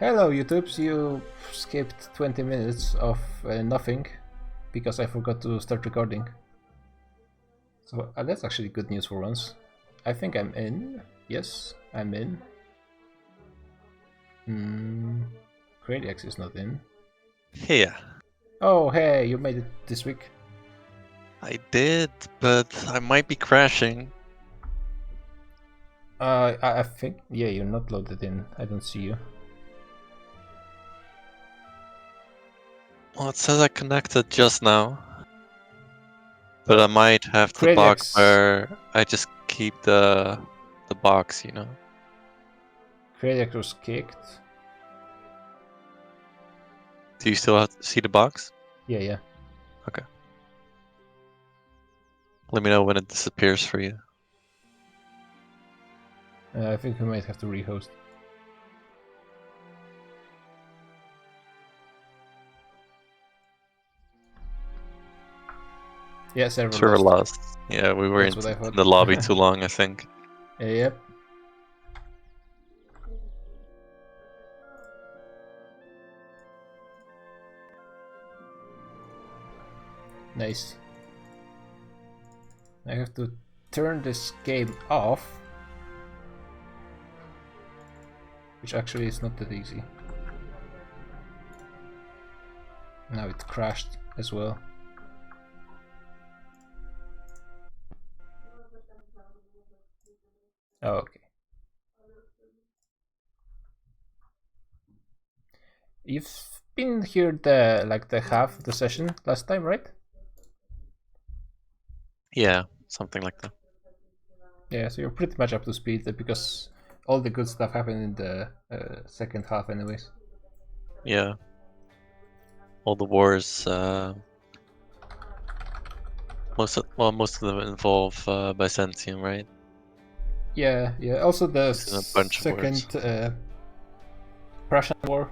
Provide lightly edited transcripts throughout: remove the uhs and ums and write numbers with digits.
Hello YouTubes, you skipped 20 minutes of nothing because I forgot to start recording. So that's actually good news for once. I think I'm in. Yes, I'm in. Cradiax is not in. Yeah, Oh hey, you made it this week. I did, but I might be crashing. I think, yeah, you're not loaded in. I don't see you. Well, it says I connected just now, but I might have the bug Cradiax where I just keep the box, you know. Cradiax was kicked. Do you still see the box? Yeah. Okay. Let me know when it disappears for you. I think we might have to rehost. Yeah, server lost. Yeah, we were That's in what I thought. the lobby too long, I think. Yep. Nice. I have to turn this game off, which actually is not that easy. Now it crashed as well. Oh, okay. You've been here the half of the session last time, right? Yeah, something like that. Yeah, so you're pretty much up to speed because all the good stuff happened in the second half, anyways. Yeah. All the wars, most of them involve Byzantium, right? Yeah. Also, the It's in a bunch of wars. second Prussian War.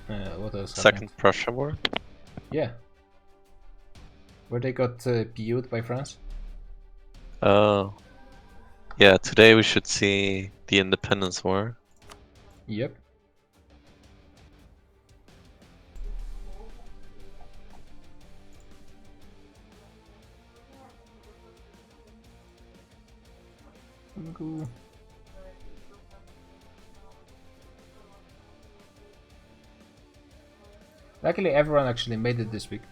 What else happened? Second Prussia War? Yeah, where they got PU'd by France. Oh. Yeah, today we should see the Independence War. Yep. Cool. Luckily, everyone actually made it this week,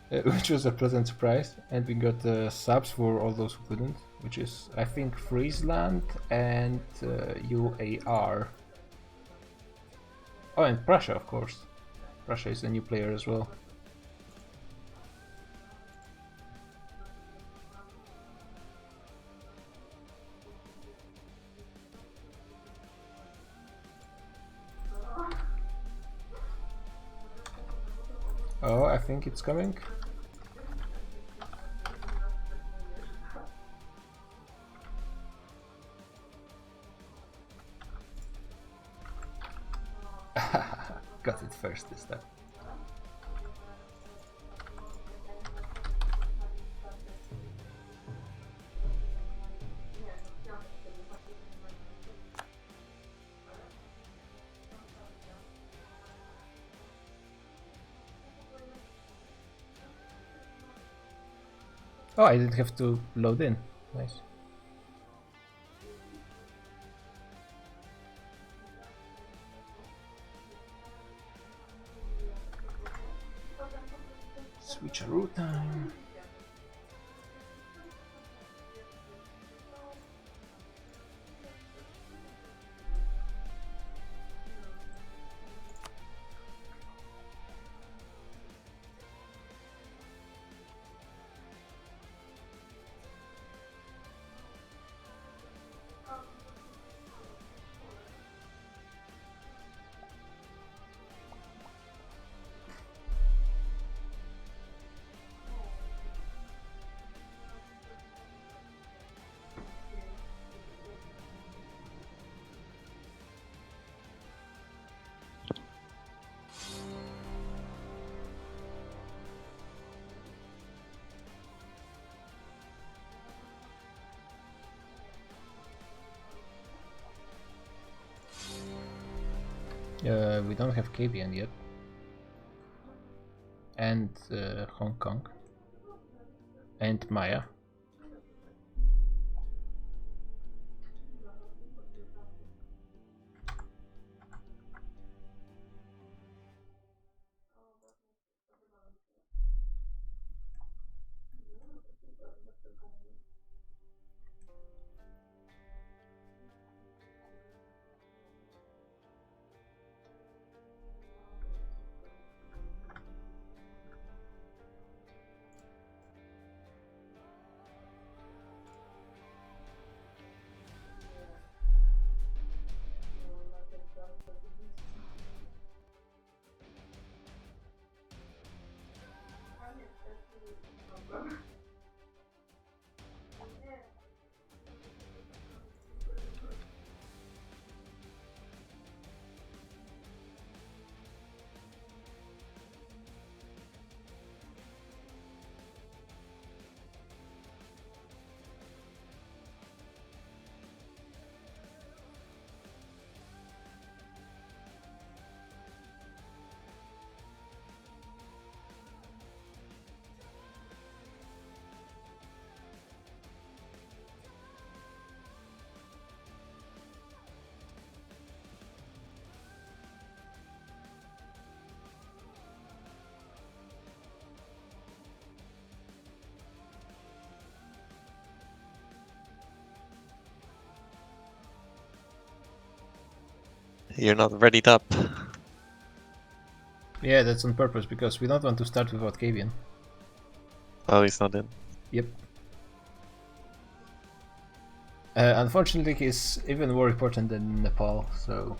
which was a pleasant surprise. And we got subs for all those who couldn't, which is, I think, Friesland and UAR. Oh, and Prussia, of course. Prussia is a new player as well. Oh, I think it's coming. Got it first this time. Oh, I didn't have to load in. Nice. Switcheroo time. We don't have KBN yet. And Hong Kong. And Maya. You're not readied up. Yeah, that's on purpose because we don't want to start without KBN. Oh, he's not in. Yep. Unfortunately, he's even more important than Nepal, so...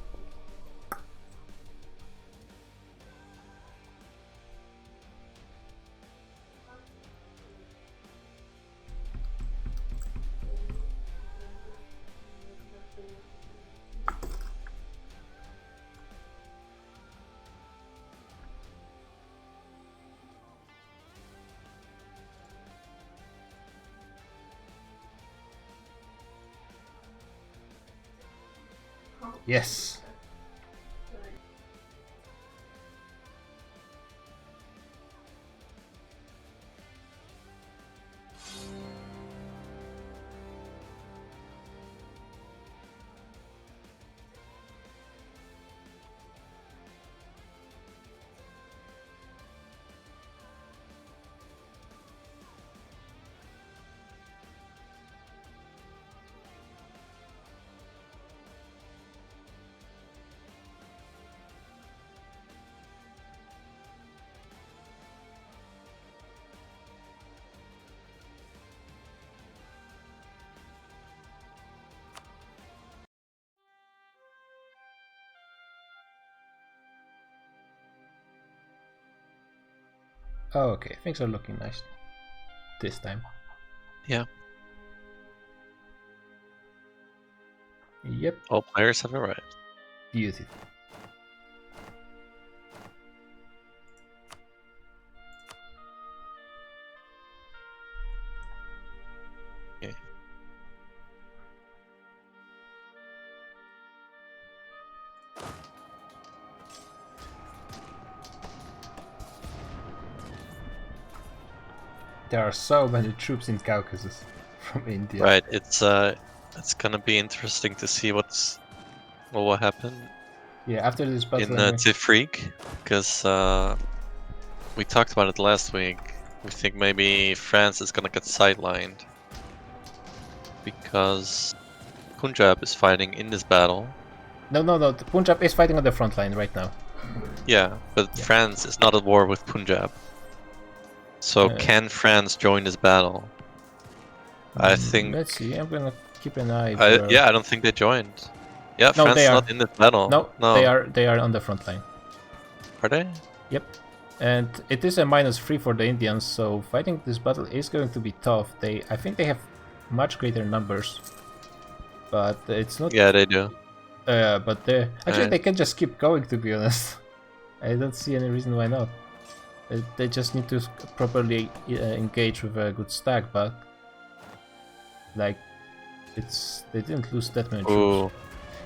Yes! Oh, okay, things are looking nice this time. Yeah. Yep, All players have arrived. beautiful. Okay. There are so many troops in Caucasus from India. Right. It's gonna be interesting to see what will happen Yeah, after this in battle, anyway. Tifrik, because we talked about it last week. We think maybe France is gonna get sidelined because Punjab is fighting in this battle. No, the Punjab is fighting on the front line right now. Yeah, but Yeah. France is not at war with Punjab. So can France join this battle? I think. Let's see, I'm gonna keep an eye for... Yeah, I don't think they joined. Yeah, No, France they is are. not in this battle. No, No. they are on the front line. Are they? Yep. And it is a -3 for the Indians, so fighting this battle is going to be tough. I think they have much greater numbers, but it's not. Yeah, they do. But actually Alright. they can just keep going. To be honest, I don't see any reason why not. They just need to properly engage with a good stack, but like they didn't lose that many troops. Ooh.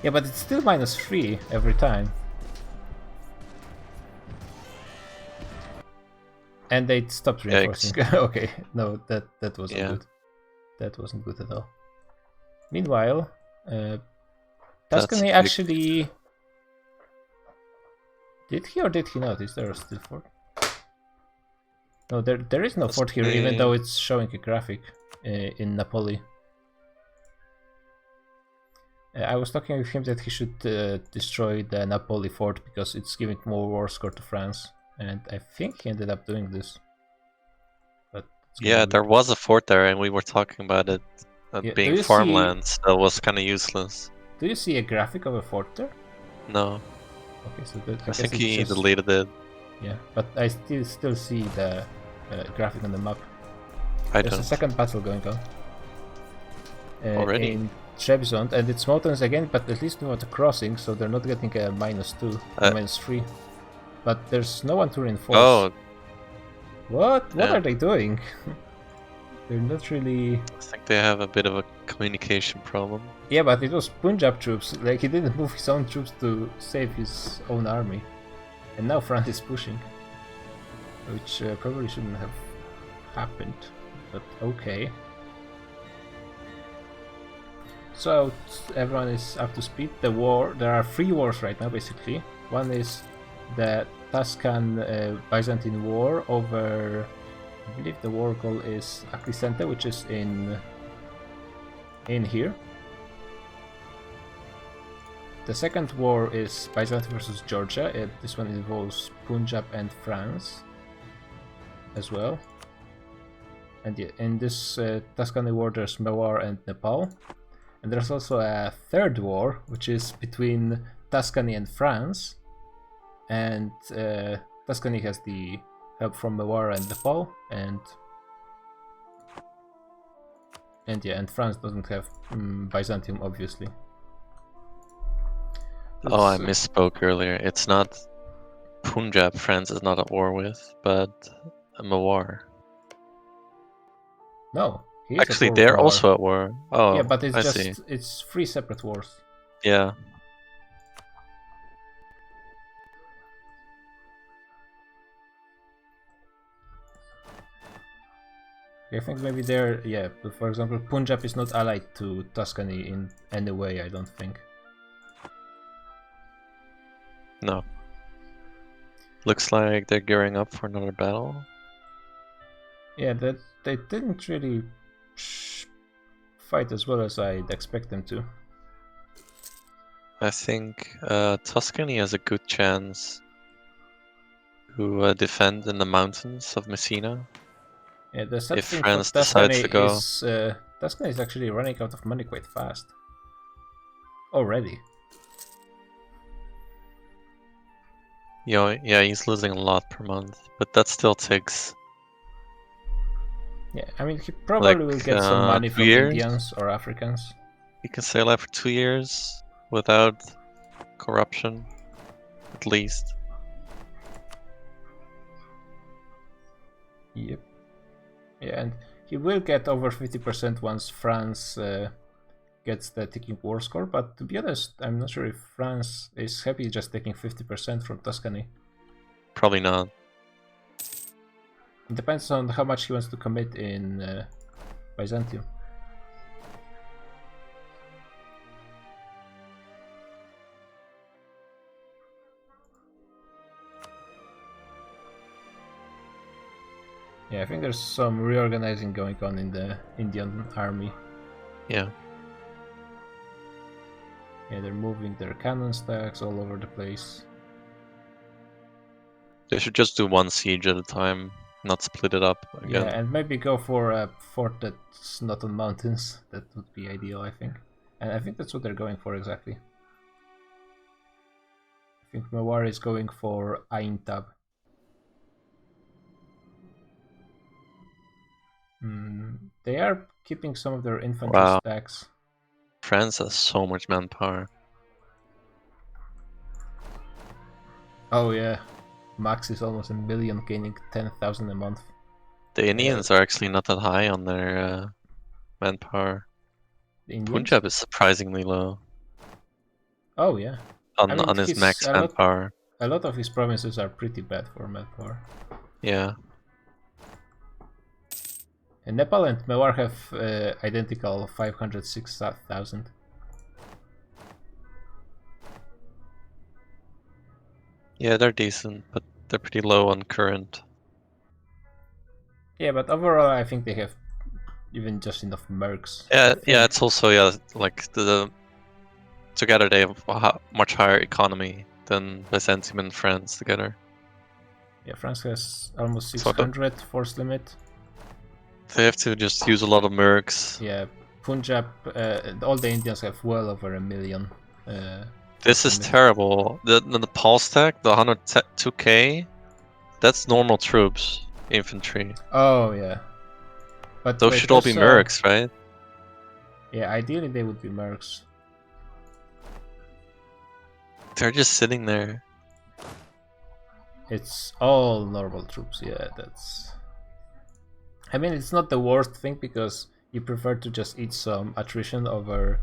Yeah, but it's still -3 every time. And they stopped reinforcing. Okay, no, that wasn't Yeah. good. That wasn't good at all. Meanwhile, That's Tuscany big. actually... Did he or did he not? Is there a still fort? No, there is no fort here, even though it's showing a graphic in Napoli. I was talking with him that he should destroy the Napoli fort because it's giving more war score to France, and I think he ended up doing this. But Yeah, there was a fort there, and we were talking about it being farmland, so it was kind of useless. Do you see a graphic of a fort there? No. Okay, so I think he deleted it. Yeah, but I still see the graphic on the map. There's a second battle going on. Already? In Trebizond, and it's mountains again, but at least without a crossing, so they're not getting a -2, -3. But there's no one to reinforce. Oh. What? What are they doing? They're not really... I think they have a bit of a communication problem. Yeah, but it was Punjab troops. Like, he didn't move his own troops to save his own army. And now France is pushing. Which probably shouldn't have happened. But okay. So, everyone is up to speed. The war... There are 3 wars right now, basically. One is the Tuscan-Byzantine War over... I believe the war goal is Aclicente, which is in here. The second war is Byzantium versus Georgia. This one involves Punjab and France as well. And yeah, in this Tuscany war there's Mewar and Nepal. And there's also a third war, which is between Tuscany and France. And Tuscany has the help from Mewar and Nepal, and France doesn't have Byzantium, obviously. Oh, I misspoke earlier. It's not Punjab France is not at war with, but Mewar. No, actually they're also at war. Oh, yeah, but it's see. It's 3 separate wars. Yeah. I think maybe they're, yeah, for example, Punjab is not allied to Tuscany in any way, I don't think. No. Looks like they're gearing up for another battle. Yeah, that they didn't really fight as well as I'd expect them to. I think Tuscany has a good chance to defend in the mountains of Messina. Yeah, the sad if thing France for Tuscany decides to go. is Tuscany is actually running out of money quite fast. Already. Yeah, he's losing a lot per month, but that still takes. Yeah, I mean, he probably will get some money from Indians or Africans. He can sail out for 2 years without corruption, at least. Yep. Yeah, and he will get over 50% once France gets the ticking war score, but to be honest, I'm not sure if France is happy just taking 50% from Tuscany. Probably not. It depends on how much he wants to commit in Byzantium. Yeah, I think there's some reorganizing going on in the Indian army. Yeah. Yeah, they're moving their cannon stacks all over the place. They should just do 1 siege at a time, not split it up again. Yeah, and maybe go for a fort that's not on mountains. That would be ideal, I think. And I think that's what they're going for exactly. I think Mewar is going for Aintab. They are keeping some of their infantry stacks. France has so much manpower. Oh yeah, max is almost 1 million, gaining 10,000 a month. The Indians are actually not that high on their manpower. Punjab is surprisingly low. Oh yeah. On his max manpower. A lot of his provinces are pretty bad for manpower. Yeah. And Nepal and Mewar have identical 506,000. Yeah, they're decent, but they're pretty low on current. Yeah, but overall I think they have even just enough mercs. Yeah, yeah. It's also like together they have a much higher economy than Byzantium and France together. Yeah, France has almost So 600 force limit. they have to just use a lot of mercs. Yeah, Punjab, all the Indians have well over 1 million. This is terrible. The Nepal stack, the 102k, that's normal troops, infantry. Oh yeah, but Those wait, should all be mercs, right? Yeah, ideally they would be mercs. They're just sitting there. It's all normal troops. Yeah, that's. I mean, it's not the worst thing because you prefer to just eat some attrition over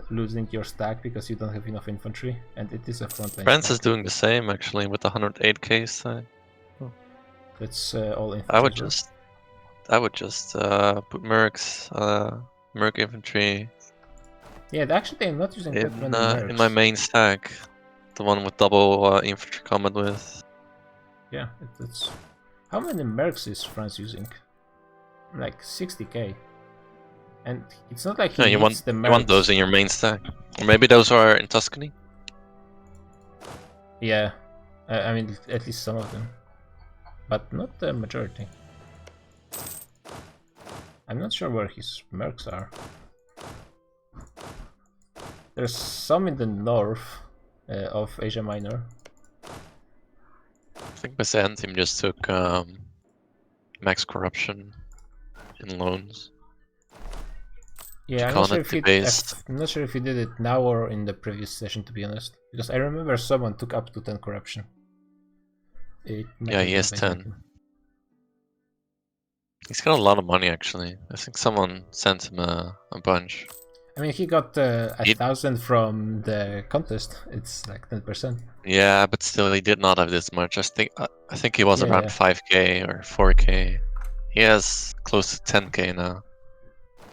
losing your stack because you don't have enough infantry, and it is a frontline. France stack. is doing the same actually with the 108k stack. That's all infantry. I would just put mercs, merc infantry. Yeah, actually, I'm not using that many mercs. In my main stack, the one with double infantry combat with. Yeah, that's. How many mercs is France using? Like 60k. And it's not like he needs the mercs. You want those in your main stack, or maybe those are in Tuscany. Yeah, I mean at least some of them, but not the majority. I'm not sure where his mercs are. There's some in the north of Asia Minor. I think Byzantium just took max corruption in loans. Yeah, I'm not sure if he did it now or in the previous session, to be honest. Because I remember someone took up to 10 corruption. Yeah, he has 10. He's got a lot of money, actually. I think someone sent him a bunch. I mean, he got 1,000 from the contest. It's like 10%. Yeah, but still, he did not have this much. I think he was around 5k or 4k. He has close to 10k now.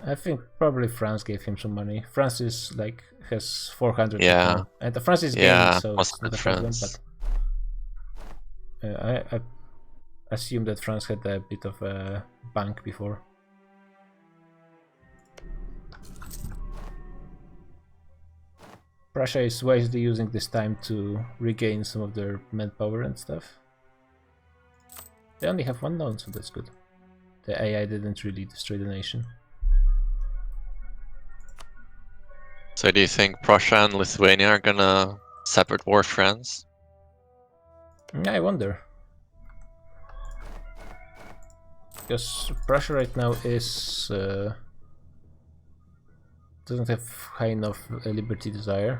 I think probably France gave him some money. France is like has 400. Yeah, and France is gaining, so it's not a problem. But I assume that France had a bit of a bank before. Prussia is wisely using this time to regain some of their manpower and stuff. They only have 1 known, so that's good. The AI didn't really destroy the nation. So do you think Prussia and Lithuania are gonna separate war France? I wonder. Because Prussia right now is doesn't have high enough liberty desire.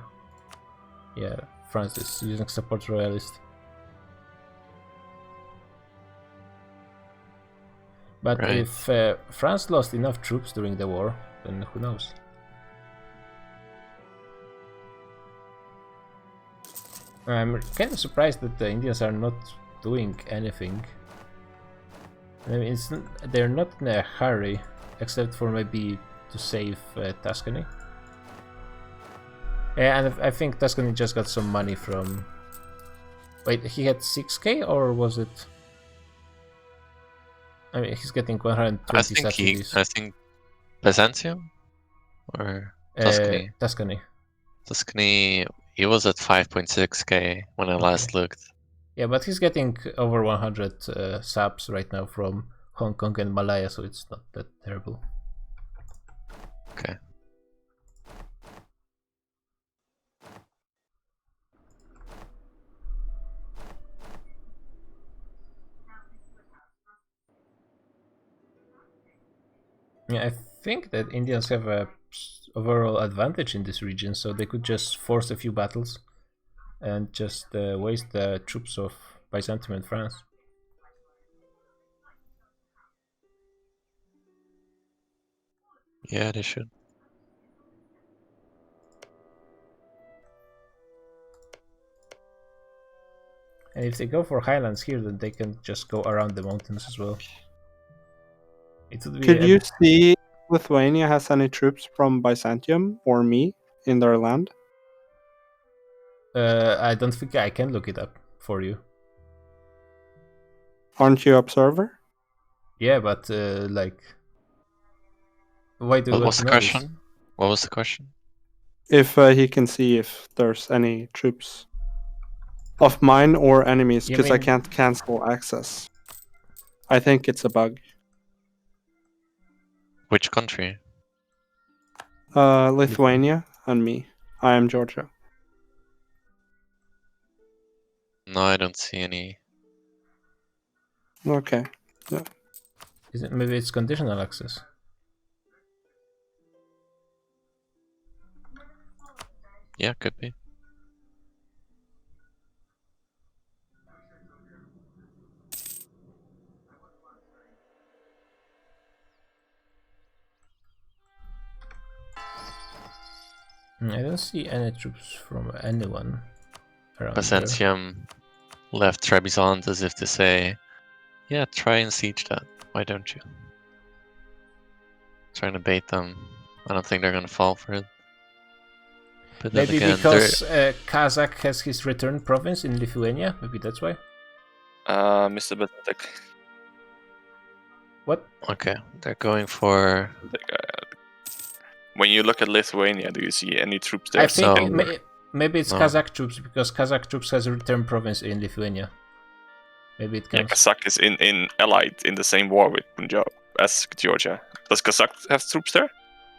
Yeah, France is using support royalist. But if France lost enough troops during the war, then who knows? I'm kind of surprised that the Indians are not doing anything. I mean, they're not in a hurry, except for maybe to save Tuscany. And I think Tuscany just got some money from... Wait, he had 6k or was it... I mean, he's getting 120 subsidies. I think Byzantium? Or Tuscany? Tuscany. Tuscany, he was at 5.6k when I last looked. Yeah, but he's getting over 100 subs right now from Hong Kong and Malaya, so it's not that terrible. Okay. Yeah, I think that Indians have a overall advantage in this region, so they could just force a few battles and just waste the troops of Byzantium and France. Yeah, they should. And if they go for highlands here, then they can just go around the mountains as well. It would be Could you see if Lithuania has any troops from Byzantium or me in their land? I don't think I can look it up for you. Aren't you observer? Yeah, but like, why do you What want was to the know this? question? What was the question? If he can see if there's any troops of mine or enemies, You because I mean- can't cancel access. I think it's a bug. Which country? Lithuania and me. I am Georgia. No, I don't see any. Okay. Is it, maybe it's conditional access. Yeah, could be. I don't see any troops from anyone around here. Byzantium left Trebizond as if to say, yeah, try and siege that. Why don't you? Trying to bait them. I don't think they're gonna fall for it. But then Maybe again, because Kazakh has his return province in Lithuania. Maybe that's why. Mr. Batek. What? okay, they're going for. When you look at Lithuania, do you see any troops there? I think So- maybe it's No. Kazakh troops because Kazakh troops has a return province in Lithuania. Maybe it Yeah, counts. Kazakh is in allied in the same war with Punjab as Georgia. Does Kazakh have troops there?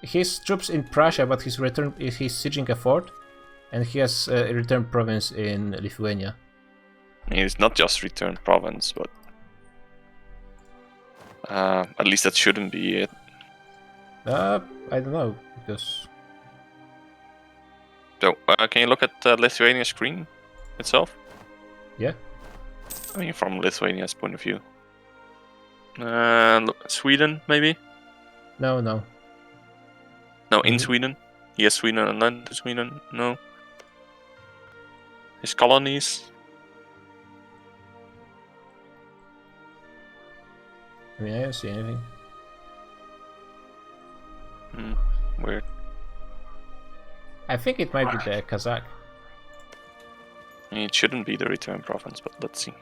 His troops in Prussia, but he's sieging a fort, and he has a return province in Lithuania. I mean, it's not just return province, but at least that shouldn't be it. I don't know because So, can you look at Lithuania's screen itself? yeah. I mean, from Lithuania's point of view. Look, Sweden, maybe? No. No, in Mhm. Sweden. Yes, Sweden and land to Sweden. No. His colonies. I mean, I don't see anything. Weird. I think it might be the Kazakh. I mean, it shouldn't be the return province, but let's see.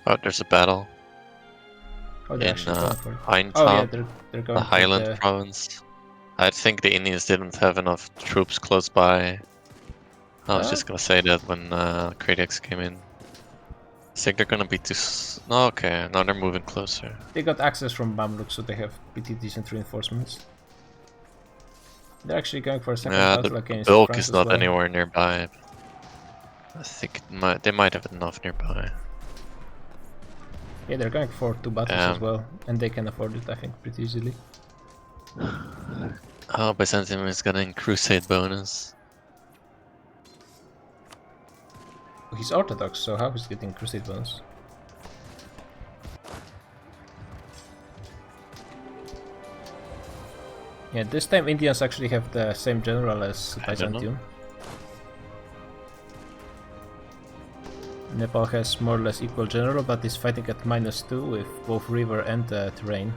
Oh, there's a battle Oh, they're in actually going for it. Aintab, Oh yeah, they're going the for Highland the... province. I think the Indians didn't have enough troops close by. I was Oh. just gonna say that when Kradex came in. I think they're gonna be too. No, okay, now they're moving closer. They got access from Mamluk, so they have pretty decent reinforcements. They're actually going for a second Yeah, battle the against bulk France is as not well. anywhere nearby. I think they might have enough nearby. Yeah, they're going for 2 battles as Damn. well, and they can afford it, I think, pretty easily. Oh, Byzantium is getting crusade bonus. He's Orthodox, so how is he getting crusade bonus? Yeah, this time Indians actually have the same general as I don't know. Byzantium. Nepal has more or less equal general, but is fighting at -2 with both river and terrain.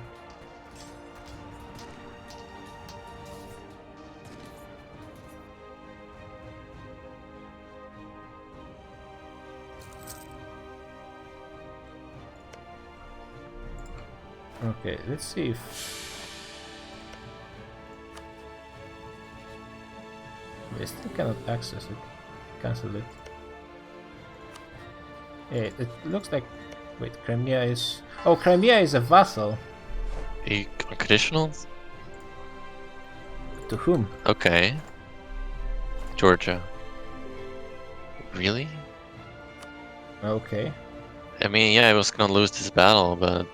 Okay, let's see if... They still cannot access it. Cancel it. Yeah, it looks like... Wait, Crimea is... Oh, Crimea is a vassal! Unconditional? To whom? Okay. Georgia. Really? Okay. I mean, yeah, I was gonna lose this battle, but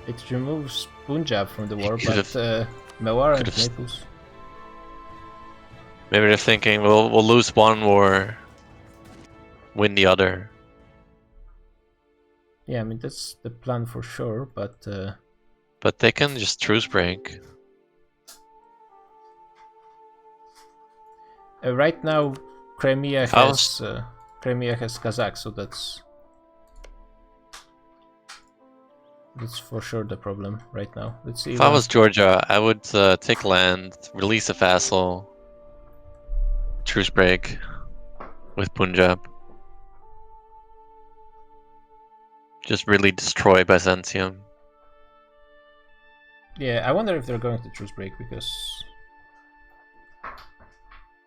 It removes Punjab from the He war, could've- but Mewar and could've Naples. maybe they're thinking we'll lose one war, win the other. Yeah, I mean, that's the plan for sure, but... But they can just truce break. right now, Crimea How's- has Kazakh, so that's... That's for sure the problem right now. Let's see. If I was Georgia, I would take land, release a vassal, truce break with Punjab. Just really destroy Byzantium. Yeah, I wonder if they're going to truce break because.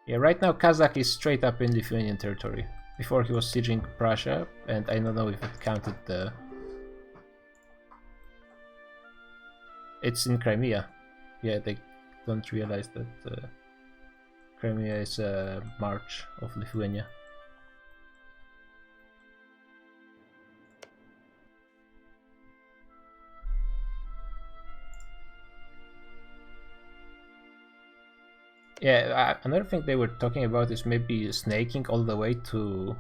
Yeah, right now Kazakh is straight up in Lithuanian territory. Before he was sieging Prussia, and I don't know if it counted the. It's in Crimea. Yeah, they don't realize that Crimea is a march of Lithuania. Yeah, another thing they were talking about is maybe snaking all the way to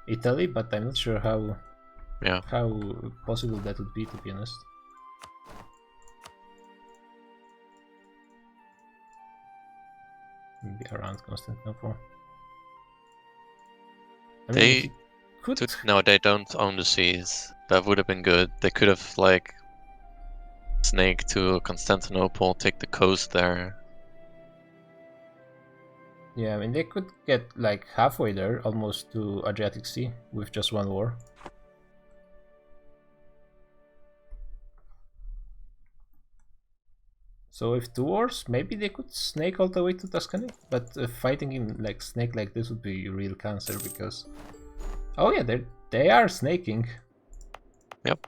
Italy, but I'm not sure how possible that would be, to be honest. Maybe around Constantinople. I mean, They could. No, they don't own the seas. That would have been good. They could have like snaked to Constantinople, take the coast there. Yeah, I mean they could get like halfway there, almost to Adriatic Sea, with just one war. So with 2 wars, maybe they could snake all the way to Tuscany. But fighting in like snake like this would be real cancer because. Oh yeah, they are snaking. Yep.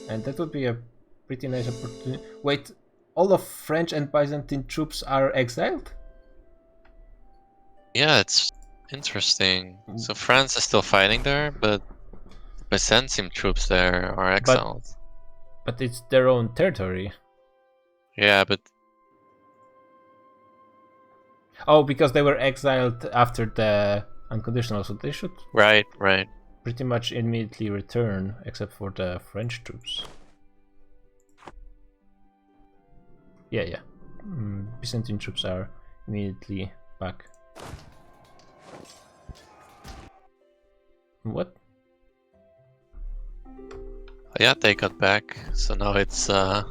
And that would be a pretty nice opportunity. Wait, all of French and Byzantine troops are exiled? Yeah, it's interesting. So France is still fighting there, but Byzantium troops there are exiled. But it's their own territory. Yeah, but Oh, because they were exiled after the unconditional, so they should right. pretty much immediately return, except for the French troops. Yeah. Byzantine troops are immediately back. What? Yeah, they got back. So now it's a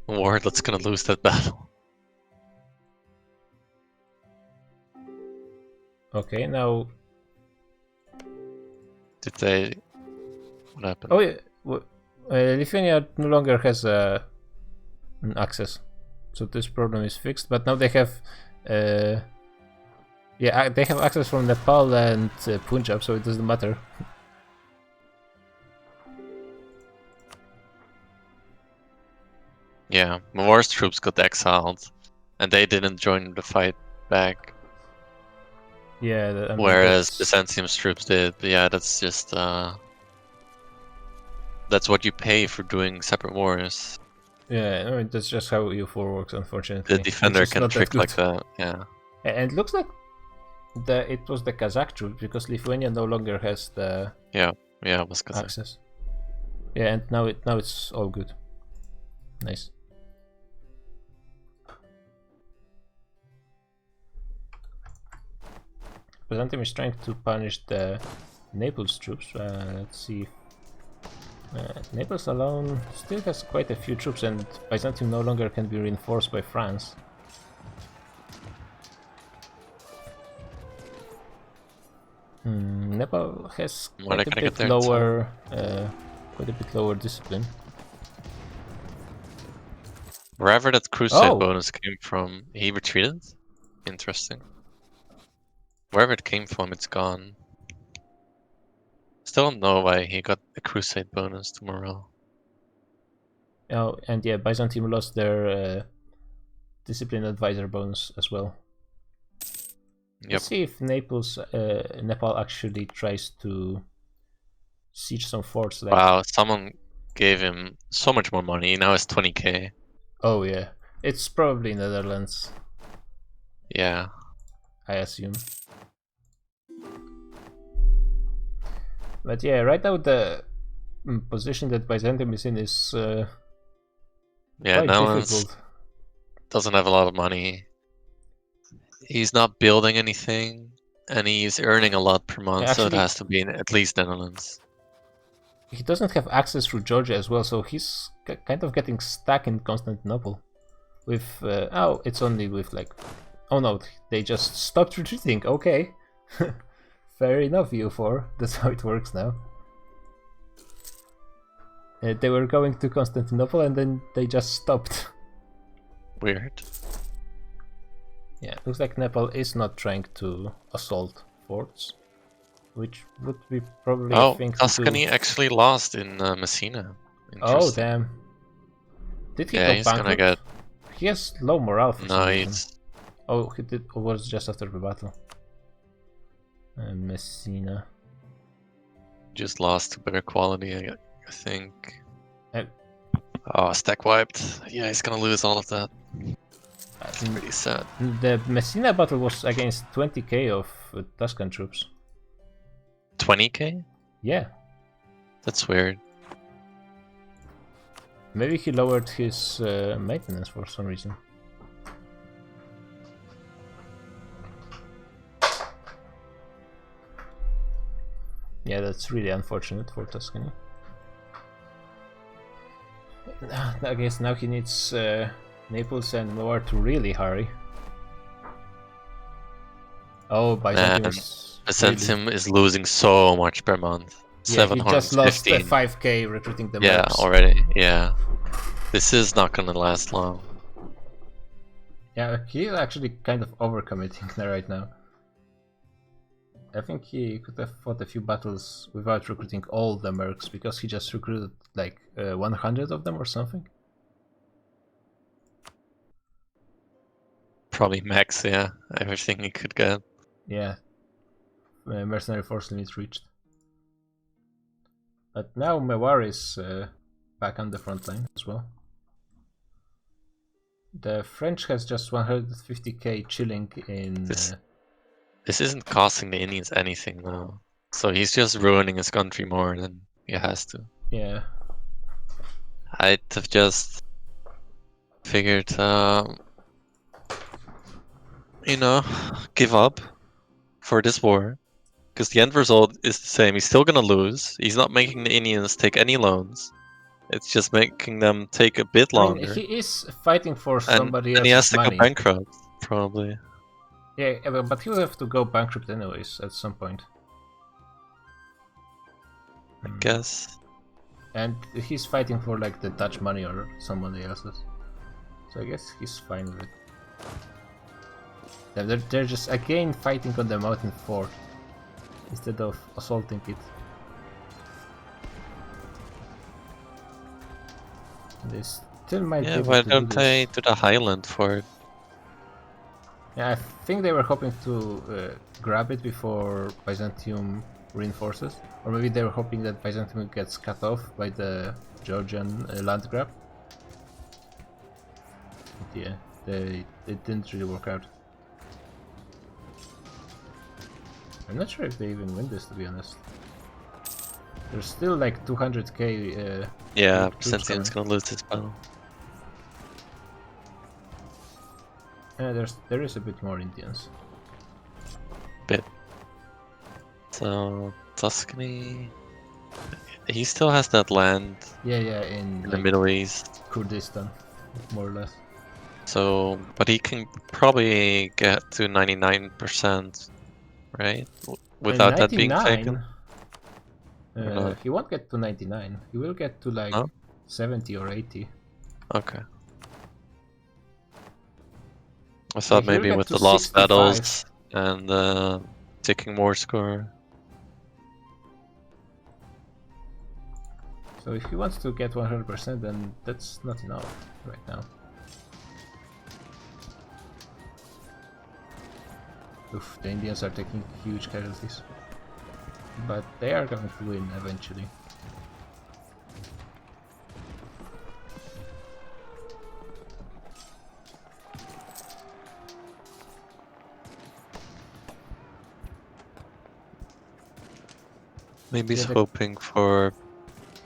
war that's gonna lose that battle. Okay, now. Did they? What happened? Oh yeah, Lithuania no longer has an access, so this problem is fixed. But now they have, they have access from Nepal and Punjab, so it doesn't matter. Yeah, Mawar's troops got exiled, and they didn't join the fight back. Yeah, I mean, Whereas that's- Byzantium's troops did. But yeah, that's just that's what you pay for doing separate wars. Yeah, I mean, that's just how EU4 works, unfortunately. The defender It's just can not that trick good. like that. Yeah. And it looks like it was the Kazakh troops because Lithuania no longer has the Yeah, it was Kazakh. access. Yeah, and now it's all good. Nice. Byzantium is trying to punish the Naples troops. Let's see. Naples alone still has quite a few troops, and Byzantium no longer can be reinforced by France. Nepal has When are quite they a gonna bit get there? lower discipline. Wherever that crusade Oh. bonus came from, he retreated? Interesting. Wherever it came from, it's gone. Still don't know why he got a crusade bonus to morale. Oh, and yeah, Byzantium lost their discipline advisor bonus as well. Yep. Let's see if Nepal actually tries to siege some forts. Like, Wow, someone gave him so much more money. Now it's 20k. oh yeah, it's probably Netherlands, Yeah. I assume. But yeah, right now the position that Byzantium is in is Yeah, quite Netherlands difficult. doesn't have a lot of money. He's not building anything, and he's earning a lot per month, so it Actually- has to be in at least Netherlands. he doesn't have access through Georgia as well, so he's kind of getting stuck in Constantinople. With oh, it's only with like, oh no, they just stopped retreating. Okay, fair enough, U4. That's how it works now. They were going to Constantinople and then they just stopped. Weird. Yeah, looks like Nepal is not trying to assault forts, which would be probably a thing to do. Tuscany actually lost in Messina. Oh damn! Did he Yeah, go he's bankrupt? gonna get. He has low morale for some No, reason. he's Oh, he did. Or was it just after the battle? Messina. just lost to better quality, I think. Uh, Oh, stack wiped. Yeah, he's gonna lose all of that. That's Mm. pretty sad. The Messina battle was against 20k of Tuscan troops. 20k? Yeah, That's weird. maybe he lowered his maintenance for some reason. Yeah, that's really unfortunate for Tuscany. I guess now he needs Naples and Loire to really hurry. Oh, Byzantium is Byzantium is losing so much per month. Yeah, he just lost 715. 5k recruiting the Yeah, Mercs. already. Yeah. This is not gonna last long. Yeah, he's actually kind of overcommitting there right now. I think he could have fought a few battles without recruiting all the Mercs, because he just recruited like 100 of them or something. Probably max, yeah. Everything he could get. Yeah, mercenary force limit reached. But now Mewar is back on the front line as well. The French has just 150k chilling in... This isn't costing the Indians anything though. So he's just ruining his country more than he has to. yeah. I'd have just figured, you know, give up for this war. Because the end result is the same. He's still gonna lose. He's not making the Indians take any loans. It's just making them take a bit I mean, longer. he is fighting for somebody and he has else's to money. go bankrupt, probably. Yeah, but he'll have to go bankrupt anyways at some point. I guess. And he's fighting for like the Dutch money or somebody else's. So I guess he's fine with it. Yeah, they're just again fighting on the mountain fort instead of assaulting it. They still might be Yeah, able why to don't do they this. do the Highland fort? Yeah, I think they were hoping to grab it before Byzantium reinforces. Or maybe they were hoping that Byzantium gets cut off by the Georgian land grab. But yeah, it didn't really work out. I'm not sure if they even win this, to be honest. There's still like 200k. Yeah, troops Byzantium's coming. gonna lose this battle. There is a bit more Indians. So Tuscany, he still has that land Yeah, in in the like, Middle East. Kurdistan, more or less. So, but he can probably get to 99%, right? Without that being 99? taken. not? He won't get to 99. He will get to like No? 70 or 80. Okay. I thought he will maybe get with to the lost 65. battles and ticking more score. So if he wants to get 100%, then that's not enough right now. Oof, the Indians are taking huge casualties. But they are going to win eventually. Maybe he's Yeah, the- hoping for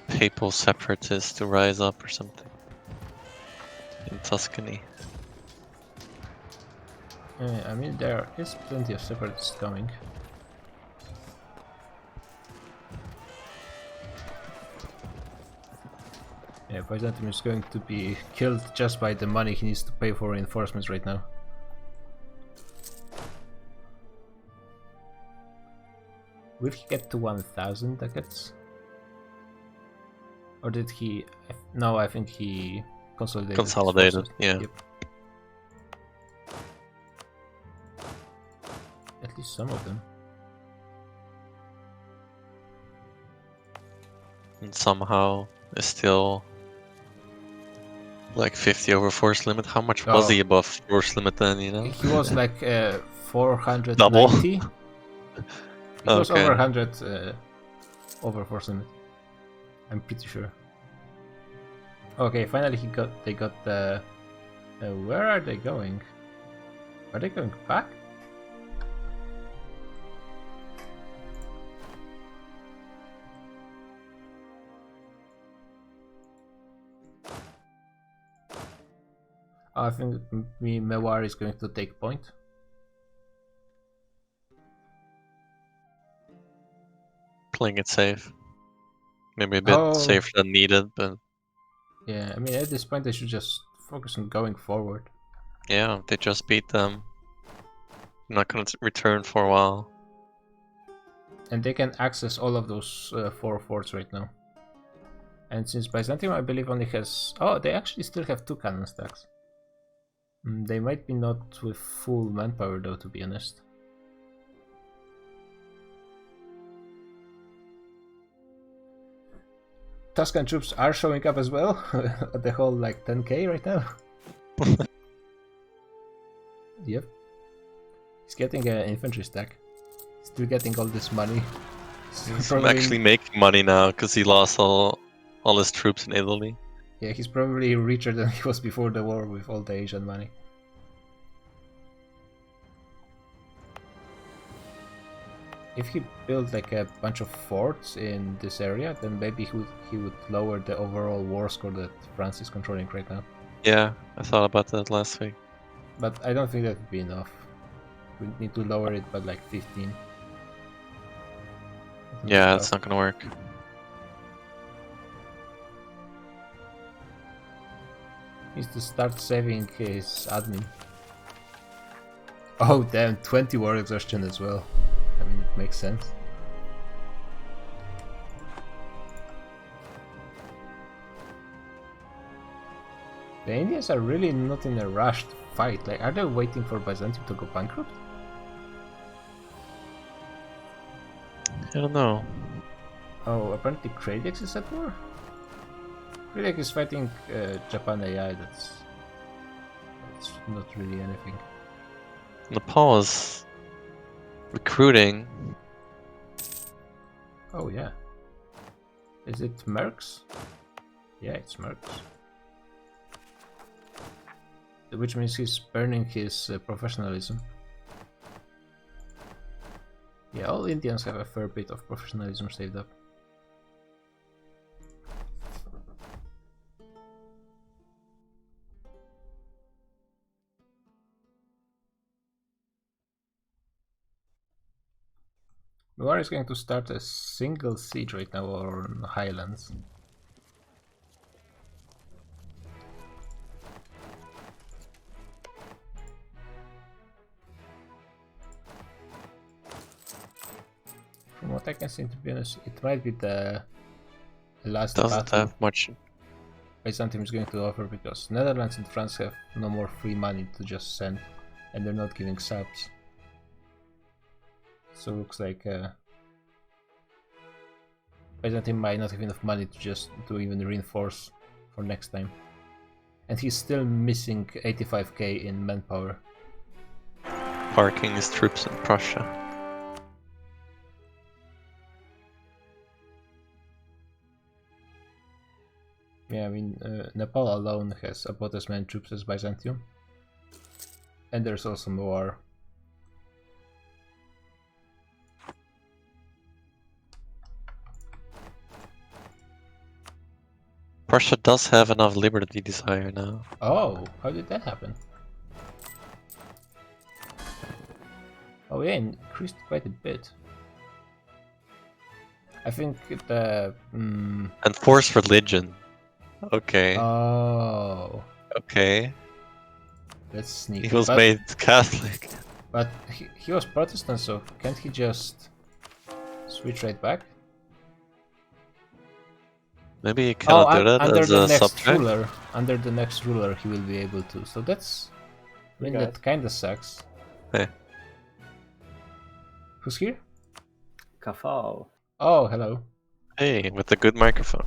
papal separatists to rise up or something in Tuscany. I mean, there is plenty of separatists coming. Yeah, Byzantium is going to be killed just by the money he needs to pay for reinforcements right now. Will he get to 1000 ducats? Or did he... No, I think he consolidated. his Consolidated, forces. yeah. Yep. At least some of them. And somehow is still like 50 over force limit. How much was Oh. he above force limit then, you know? He was like 490. Double? He was Okay. over 100 over force limit. I'm pretty sure. Okay, finally they got the... where are they going? Are they going back? I think Mewar is going to take point. Playing it safe. Maybe a bit Oh. safer than needed, but Yeah, I mean at this point they should just focus on going forward. yeah, they just beat them. Not gonna return for a while. And they can access all of those 4 forts right now. And since Byzantium I believe only has... Oh, they actually still have 2 cannon stacks. They might be not with full manpower though, to be honest. Tuscan troops are showing up as well. The whole like 10k right now. Yep. He's getting an infantry stack. Still getting all this money. He's actually making money now because he lost all his troops in Italy. Yeah, he's probably richer than he was before the war with all the Asian money. If he built like a bunch of forts in this area, then maybe he would lower the overall war score that France is controlling right now. Yeah, I thought about that last week. But I don't think that would be enough. We need to lower it by like 15. Yeah, it's not gonna work. He needs to start saving his admin. Oh damn, 20 war exhaustion as well. I mean, it makes sense. The Indians are really not in a rush to fight. Like, are they waiting for Byzantium to go bankrupt? I don't know. Oh, apparently Kradex is at war? Kradex is fighting Japan AI, that's not really anything. Nepal is recruiting. Oh yeah. Is it Mercs? Yeah, it's Mercs. Which means he's burning his professionalism. Yeah, all Indians have a fair bit of professionalism saved up. Mewar is going to start a single siege right now on Highlands. From what I can see, to be honest, it might be the last Doesn't battle have much. Byzantium is going to offer, because Netherlands and France have no more free money to just send, and they're not giving subs. So it looks like Byzantium might not have enough money to even reinforce for next time. And he's still missing 85k in manpower. Parking his troops in Prussia. Yeah, I mean, Nepal alone has about as many troops as Byzantium. And there's also more. Prussia does have enough liberty desire now. Oh, how did that happen? Oh yeah, increased quite a bit. I think the... And force religion. Okay. Oh, Okay. that's sneaky. He was but made Catholic. but he was Protestant, so can't he just switch right back? Maybe he cannot do that under as the a next subject. ruler. Under the next ruler, he will be able to. So that's. I mean, Hey, that guys. kind of sucks. Hey. Who's here? Kafal. Oh, hello. Hey, with a good microphone.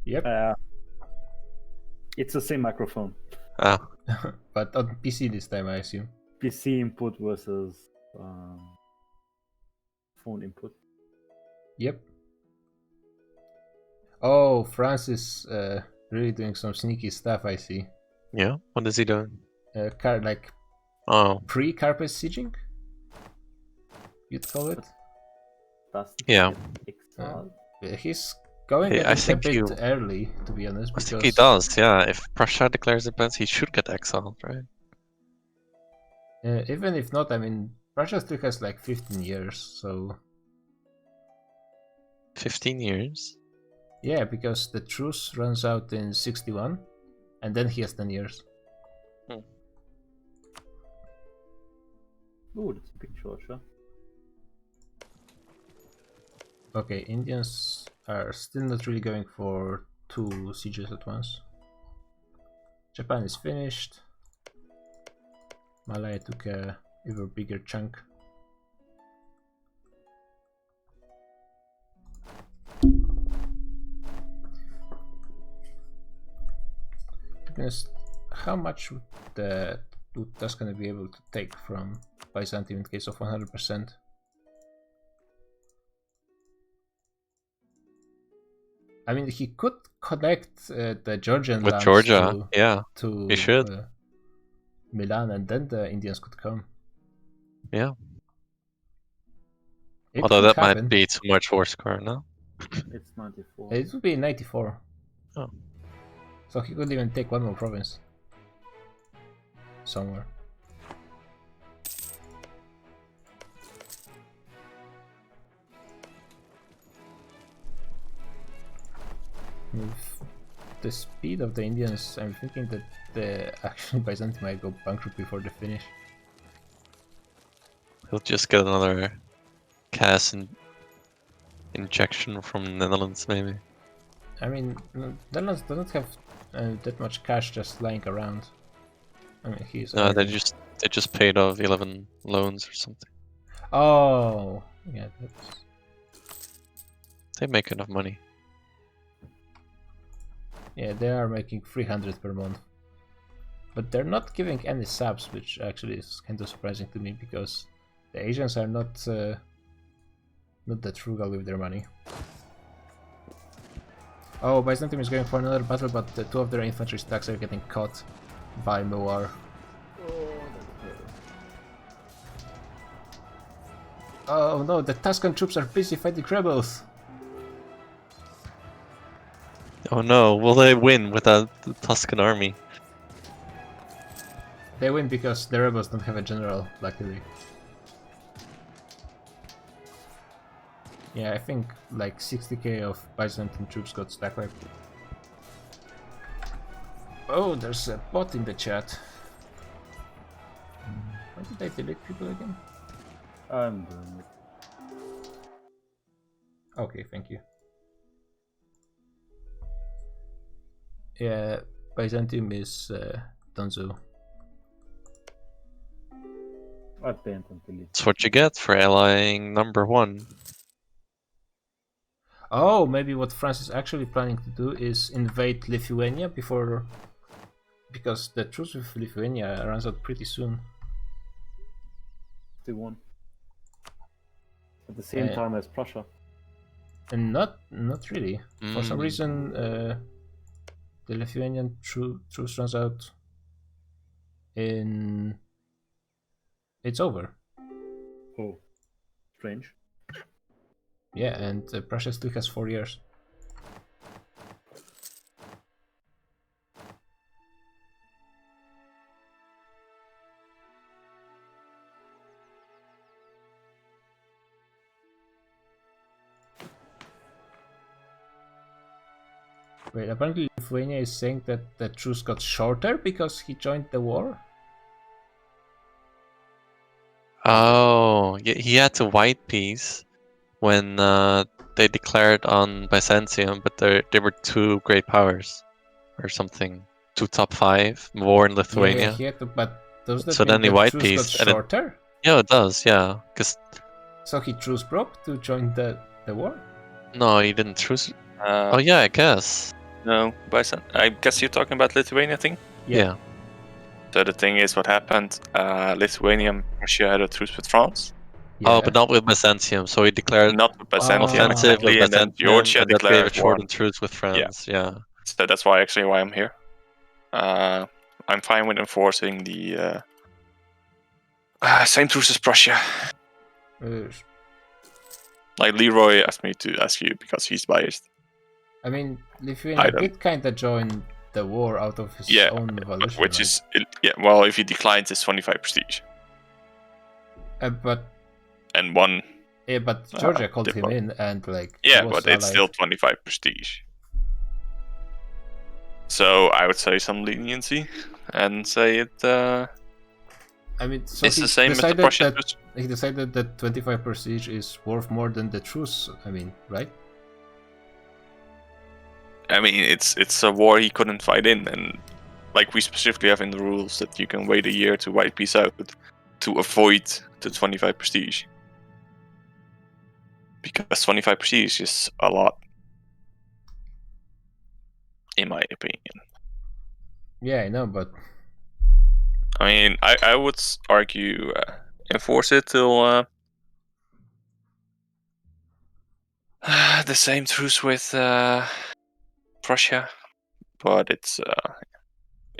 Yep. It's the same microphone. Ah, But on PC this time, I assume. PC input versus phone input. Yep. Oh, France is really doing some sneaky stuff, I see. yeah. What is he doing? Like Oh, pre-carpet sieging? You'd call it? Doesn't Yeah. get exiled. He's going Hey, at I it a think bit you- early, to be honest. I think he does. Yeah. If Prussia declares independence, he should get exiled, right? Even if not, I mean, Prussia still has like 15 years, so 15 years. yeah, because the truce runs out in 61, and then he has 10 years. Ooh, that's a big Georgia. Okay, Indians are still not really going for 2 sieges at once. Japan is finished. Malaya took a even bigger chunk. To be honest, how much would Tuscany be able to take from Byzantium in case of 100%? I mean, he could connect the Georgian With lands Georgia, yeah. to he should. Milan, and then the Indians could come. Yeah. It Although could that happen. might be too much horsepower, no? It's 94. It would be 94. Oh. So he could even take one more province. Somewhere. With the speed of the Indians, I'm thinking that the actual Byzantium might go bankrupt before they finish. He'll just get another cash injection from Netherlands, maybe. I mean, Netherlands doesn't have that much cash just lying around. I mean, he's. No, they earning- just paid off 11 loans or something. Oh, yeah. That's... They make enough money. Yeah, they are making 300 per month. But they're not giving any subs, which actually is kind of surprising to me because the Asians are not that frugal with their money. Oh, Byzantium is going for another battle, but the 2 of their infantry stacks are getting caught by Moar. Oh no, the Tuscan troops are busy fighting rebels! Oh no, will they win without the Tuscan army? They win because the rebels don't have a general, luckily. Yeah, I think like 60k of Byzantine troops got stack wiped. Oh, there's a bot in the chat. Why did I delete people again? I'm doing it. Okay, thank you. Yeah, Byzantium is Donzo. I banned and deleted. That's what you get for allying number 1. Oh, maybe what France is actually planning to do is invade Lithuania before... Because the truce with Lithuania runs out pretty soon. They won. At the same time as Prussia. And not really. For some Mm. reason, the Lithuanian truce runs out in... It's over. Oh, strange. Yeah, and Prussia still has 4 years. Wait, apparently Lithuania is saying that the truce got shorter because he joined the war? Oh, he had to white peace when they declared on Byzantium, but they were two great powers or something. Two top 5 war in Yeah, Lithuania. he had to, but does that So mean then he the white truce peace, got and it- shorter? Yeah, it does. Yeah, because So he truce broke to join the war? no, he didn't truce. Uh, Oh yeah, I guess. No, I guess you're talking about Lithuania thing. Yeah. So the thing is, what happened? Lithuania and Russia had a truce with France, Oh, but not with Byzantium. So he declared not with Byzantium offensive exactly, with and then Byzantium, Georgia and that gave a declared war. shortened truce with France. Yeah. So that's why I'm here. I'm fine with enforcing the same truce as Prussia. Like Leroy asked me to ask you because he's biased. I mean, I Lithuania don't- did kind of join the war out of his Yeah, own volition. Which right? is well, if he declines, it's 25 prestige But and one. Georgia called him diplomat. in and like Yeah, was but it's allied. still 25 prestige. So I would say some leniency and say it. I mean, so It's he the same as the decided Prussian that truce. he decided that 25 prestige is worth more than the truce. I mean, right? I mean, it's a war he couldn't fight in, and like we specifically have in the rules that you can wait a year to white peace out to avoid the 25 prestige. Because 25 prestige is a lot, in my opinion. Yeah, I know, but I mean, I would argue enforce it till the same truce with Prussia, but it's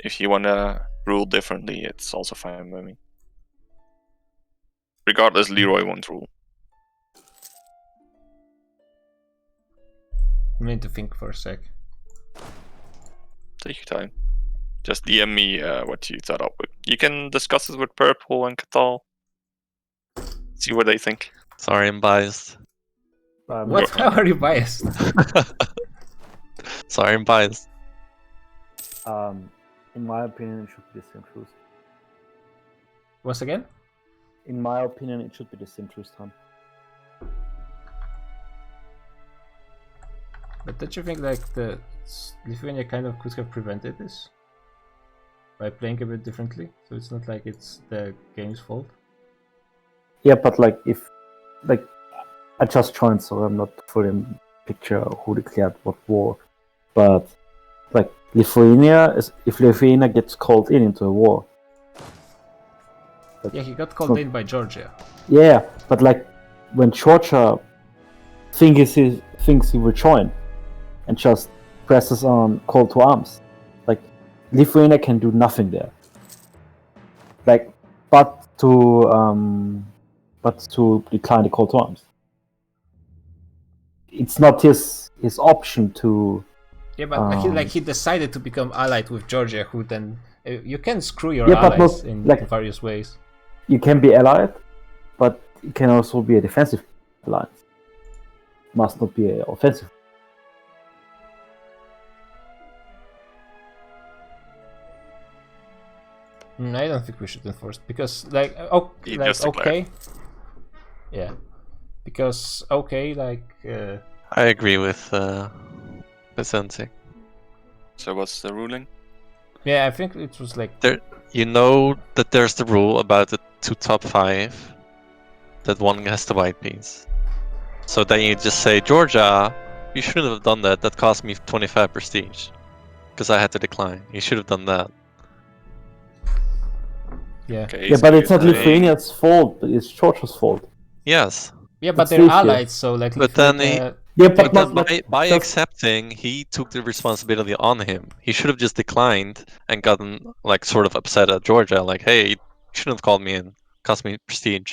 if you want to rule differently, it's also fine by me. Regardless, Leroy won't rule. I need to think for a sec. Take your time. Just DM me what you thought up with. You can discuss it with Purple and Catal. See what they think. Sorry, I'm biased. What? How are you biased? Sorry, I'm biased. In my opinion, it should be the same truce. Once again? In my opinion, it should be the same truce time. But don't you think like the Lithuania kind of could have prevented this by playing a bit differently? So it's not like it's the game's fault. Yeah, but like if I just joined, so I'm not fully in picture who declared what war. But like Lithuania is, if Lithuania gets called into a war. Yeah, he got called in by Georgia. Yeah, but like when Georgia thinks he will join and just presses on call to arms, like Lithuania can do nothing there. Like, but to decline the call to arms. It's not his option to. Yeah, but he decided to become allied with Georgia, who then you can screw your Yeah, but allies not, in like- various ways. You can be allied, but it can also be a defensive alliance. Must not be offensive. I don't think we should enforce because like oh He like just okay. declared. Yeah. Because okay, like I agree with Vicente. So what's the ruling? yeah, I think it was like You know that there's the rule about the two top 5 that one has to white piece. So then you just say, Georgia, you shouldn't have done that. That cost me 25 prestige because I had to decline. You should have done that. yeah. Okay, Yeah, so but it's you're not saying- Lithuania's fault. It's Georgia's fault. Yes, Yeah, but It's they're Lithuania. allies, so like But then Lithuania- Yeah, but because not. by just- accepting, he took the responsibility on him. He should have just declined and gotten like sort of upset at Georgia, like, "Hey, you shouldn't have called me in. Cost me prestige."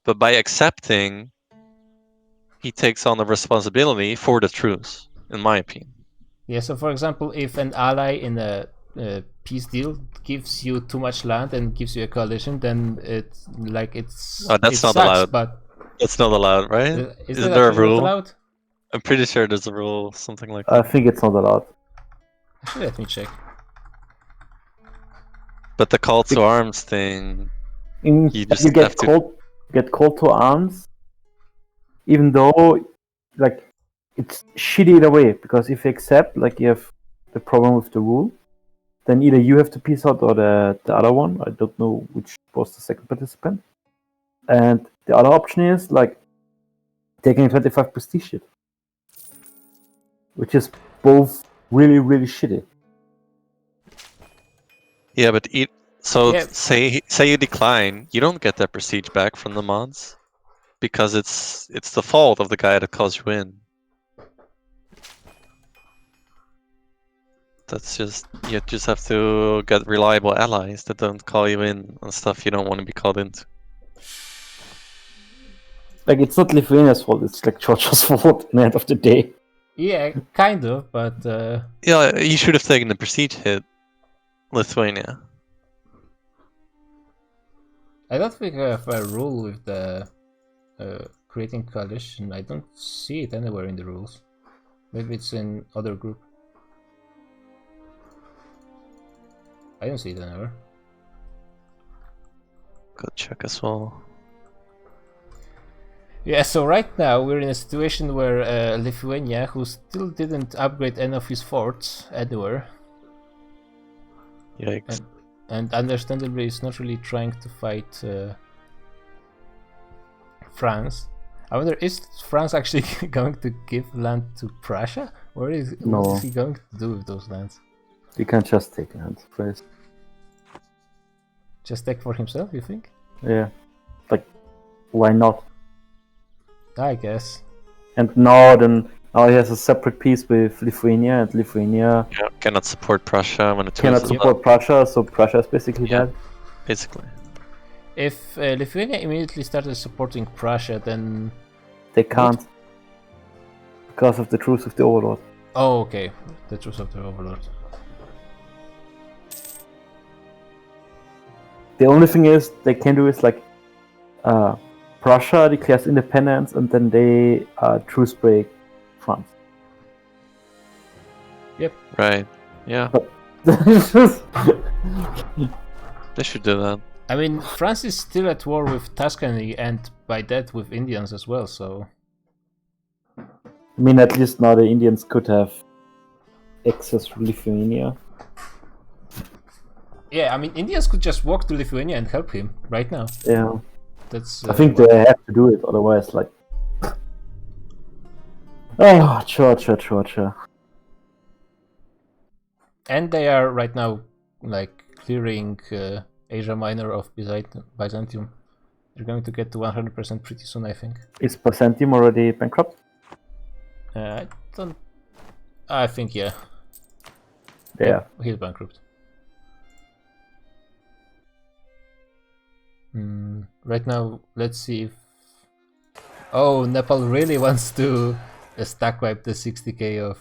But by accepting, he takes on the responsibility for the truce, in my opinion. Yeah, so for example, if an ally in a peace deal gives you too much land and gives you a coalition, then it's like it's Oh, that's it not sucks, allowed. But It's not allowed, right? is Isn't that there a actually not rule? allowed? I'm pretty sure there's a rule, something like I that. think it's not allowed. Let me check. But the call to arms thing, In, You just you get have to- called to arms, even though like it's shitty either way, because if you accept, like, you have the problem with the rule, then either you have to peace out or the other one. I don't know which was the second participant. And the other option is like taking 25 prestige shit, which is both really, really shitty. yeah, but so Yeah. say you decline, you don't get that prestige back from the mods because it's the fault of the guy that calls you in. That's just you just have to get reliable allies that don't call you in on stuff you don't want to be called into. Like, it's not Lithuania's fault, it's like Georgia's fault at the end of the day. Yeah, kind of, but Yeah, you should have taken the prestige hit, Lithuania. I don't think I have a rule with the creating coalition. I don't see it anywhere in the rules. Maybe it's in other group. I don't see it anywhere. Go check as well. Yeah, so right now we're in a situation where Lithuania, who still didn't upgrade any of his forts anywhere, Yikes. and understandably is not really trying to fight France. I wonder, is France actually going to give land to Prussia? Or No. what is he going to do with those lands? You can't just take land first. Just take for himself, you think? Yeah. Like, why not? I guess. And now he has a separate peace with Lithuania, and Lithuania Yeah, cannot support Prussia when it cannot turns support Prussia, so Prussia is basically Yeah. dead. basically. If Lithuania immediately started supporting Prussia, then... They can't. Because of the truce with the Overlord. Oh, okay. The truce of the Overlord. The only thing is they can do is like Prussia declares independence and then they truce break France. Right. Yeah, It's just- they should do that. I mean, France is still at war with Tuscany and by that with Indians as well, so... I mean, at least now the Indians could have access to Lithuania. Yeah, I mean, Indians could just walk to Lithuania and help him right now. Yeah, That's... I think they have to do it, otherwise, like. Oh, Georgia. And they are right now, like, clearing Asia Minor of Byzantium. They're going to get to 100% pretty soon, I think. Is Byzantium already bankrupt? I don't... I think, yeah. Yeah. He's bankrupt. Right now, let's see if... Oh, Nepal really wants to stack wipe the 60k of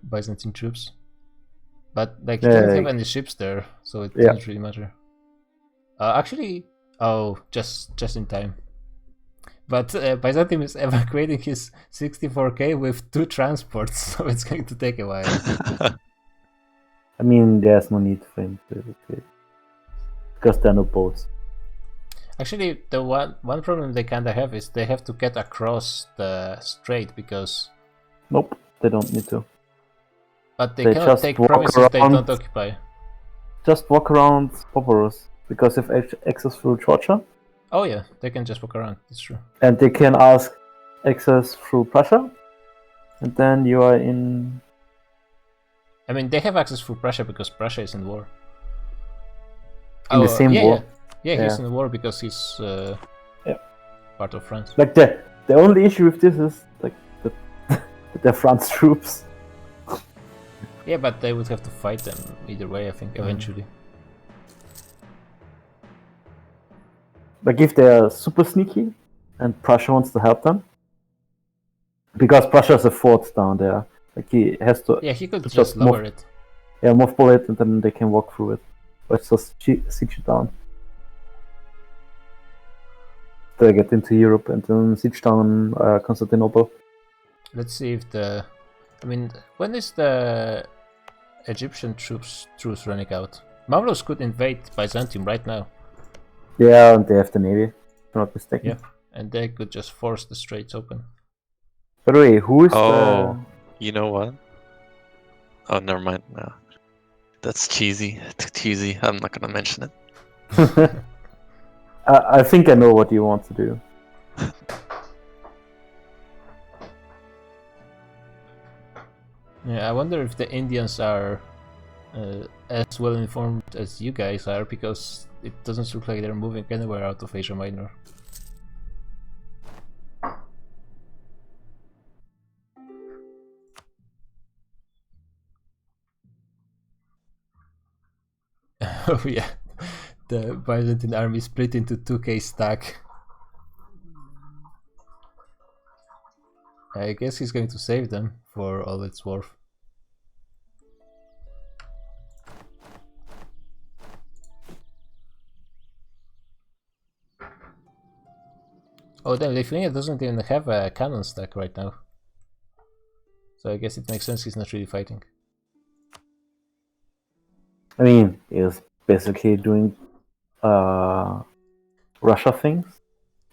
Byzantine troops. But, like, he doesn't have any ships there, so it doesn't really matter. Actually... Oh, just in time. But Byzantium is evacuating his 64k with 2 transports, so it's going to take a while. I mean, there's no need for him to evacuate. Because there are no boats. Actually, the one problem they kinda have is they have to get across the strait because... Nope, they don't need to. But they They cannot just take walk provinces they around. don't occupy. Just walk around Bosporus. Because if access through Georgia, Oh yeah, they can just walk around, that's true. and they can ask access through Prussia, and then you are in. I mean, they have access through Prussia because Prussia is in war. In the same yeah, war. Yeah, he's Yeah. in war because he's Yeah. part of France. Like the only issue with this is like the France troops. Yeah, but they would have to fight them either way, I think, eventually. Like if they are super sneaky, and Prussia wants to help them, because Prussia has a fort down there. Like he has to Yeah, he could Just just lower it. mothball it, and then they can walk through it. Or just siege it down. They get into Europe and then siege down Constantinople. Let's see if the... I mean, when is the Egyptian truce running out. Mamluks could invade Byzantium right now. Yeah, and they have the navy, if I'm not mistaken. Yeah. And they could just force the straits open. By the way, who is Oh, you know what? Oh, never mind. No. That's cheesy. Too cheesy. I'm not gonna mention it. the... I think I know what you want to do. Yeah, I wonder if the Indians are as well informed as you guys are, because it doesn't look like they're moving anywhere out of Asia Minor. Oh yeah, the Byzantine army split into 2k stack. I guess he's going to save them for all it's worth. Oh damn, Lithuania doesn't even have a cannon stack right now. So I guess it makes sense he's not really fighting. I mean, he's basically doing Russia things.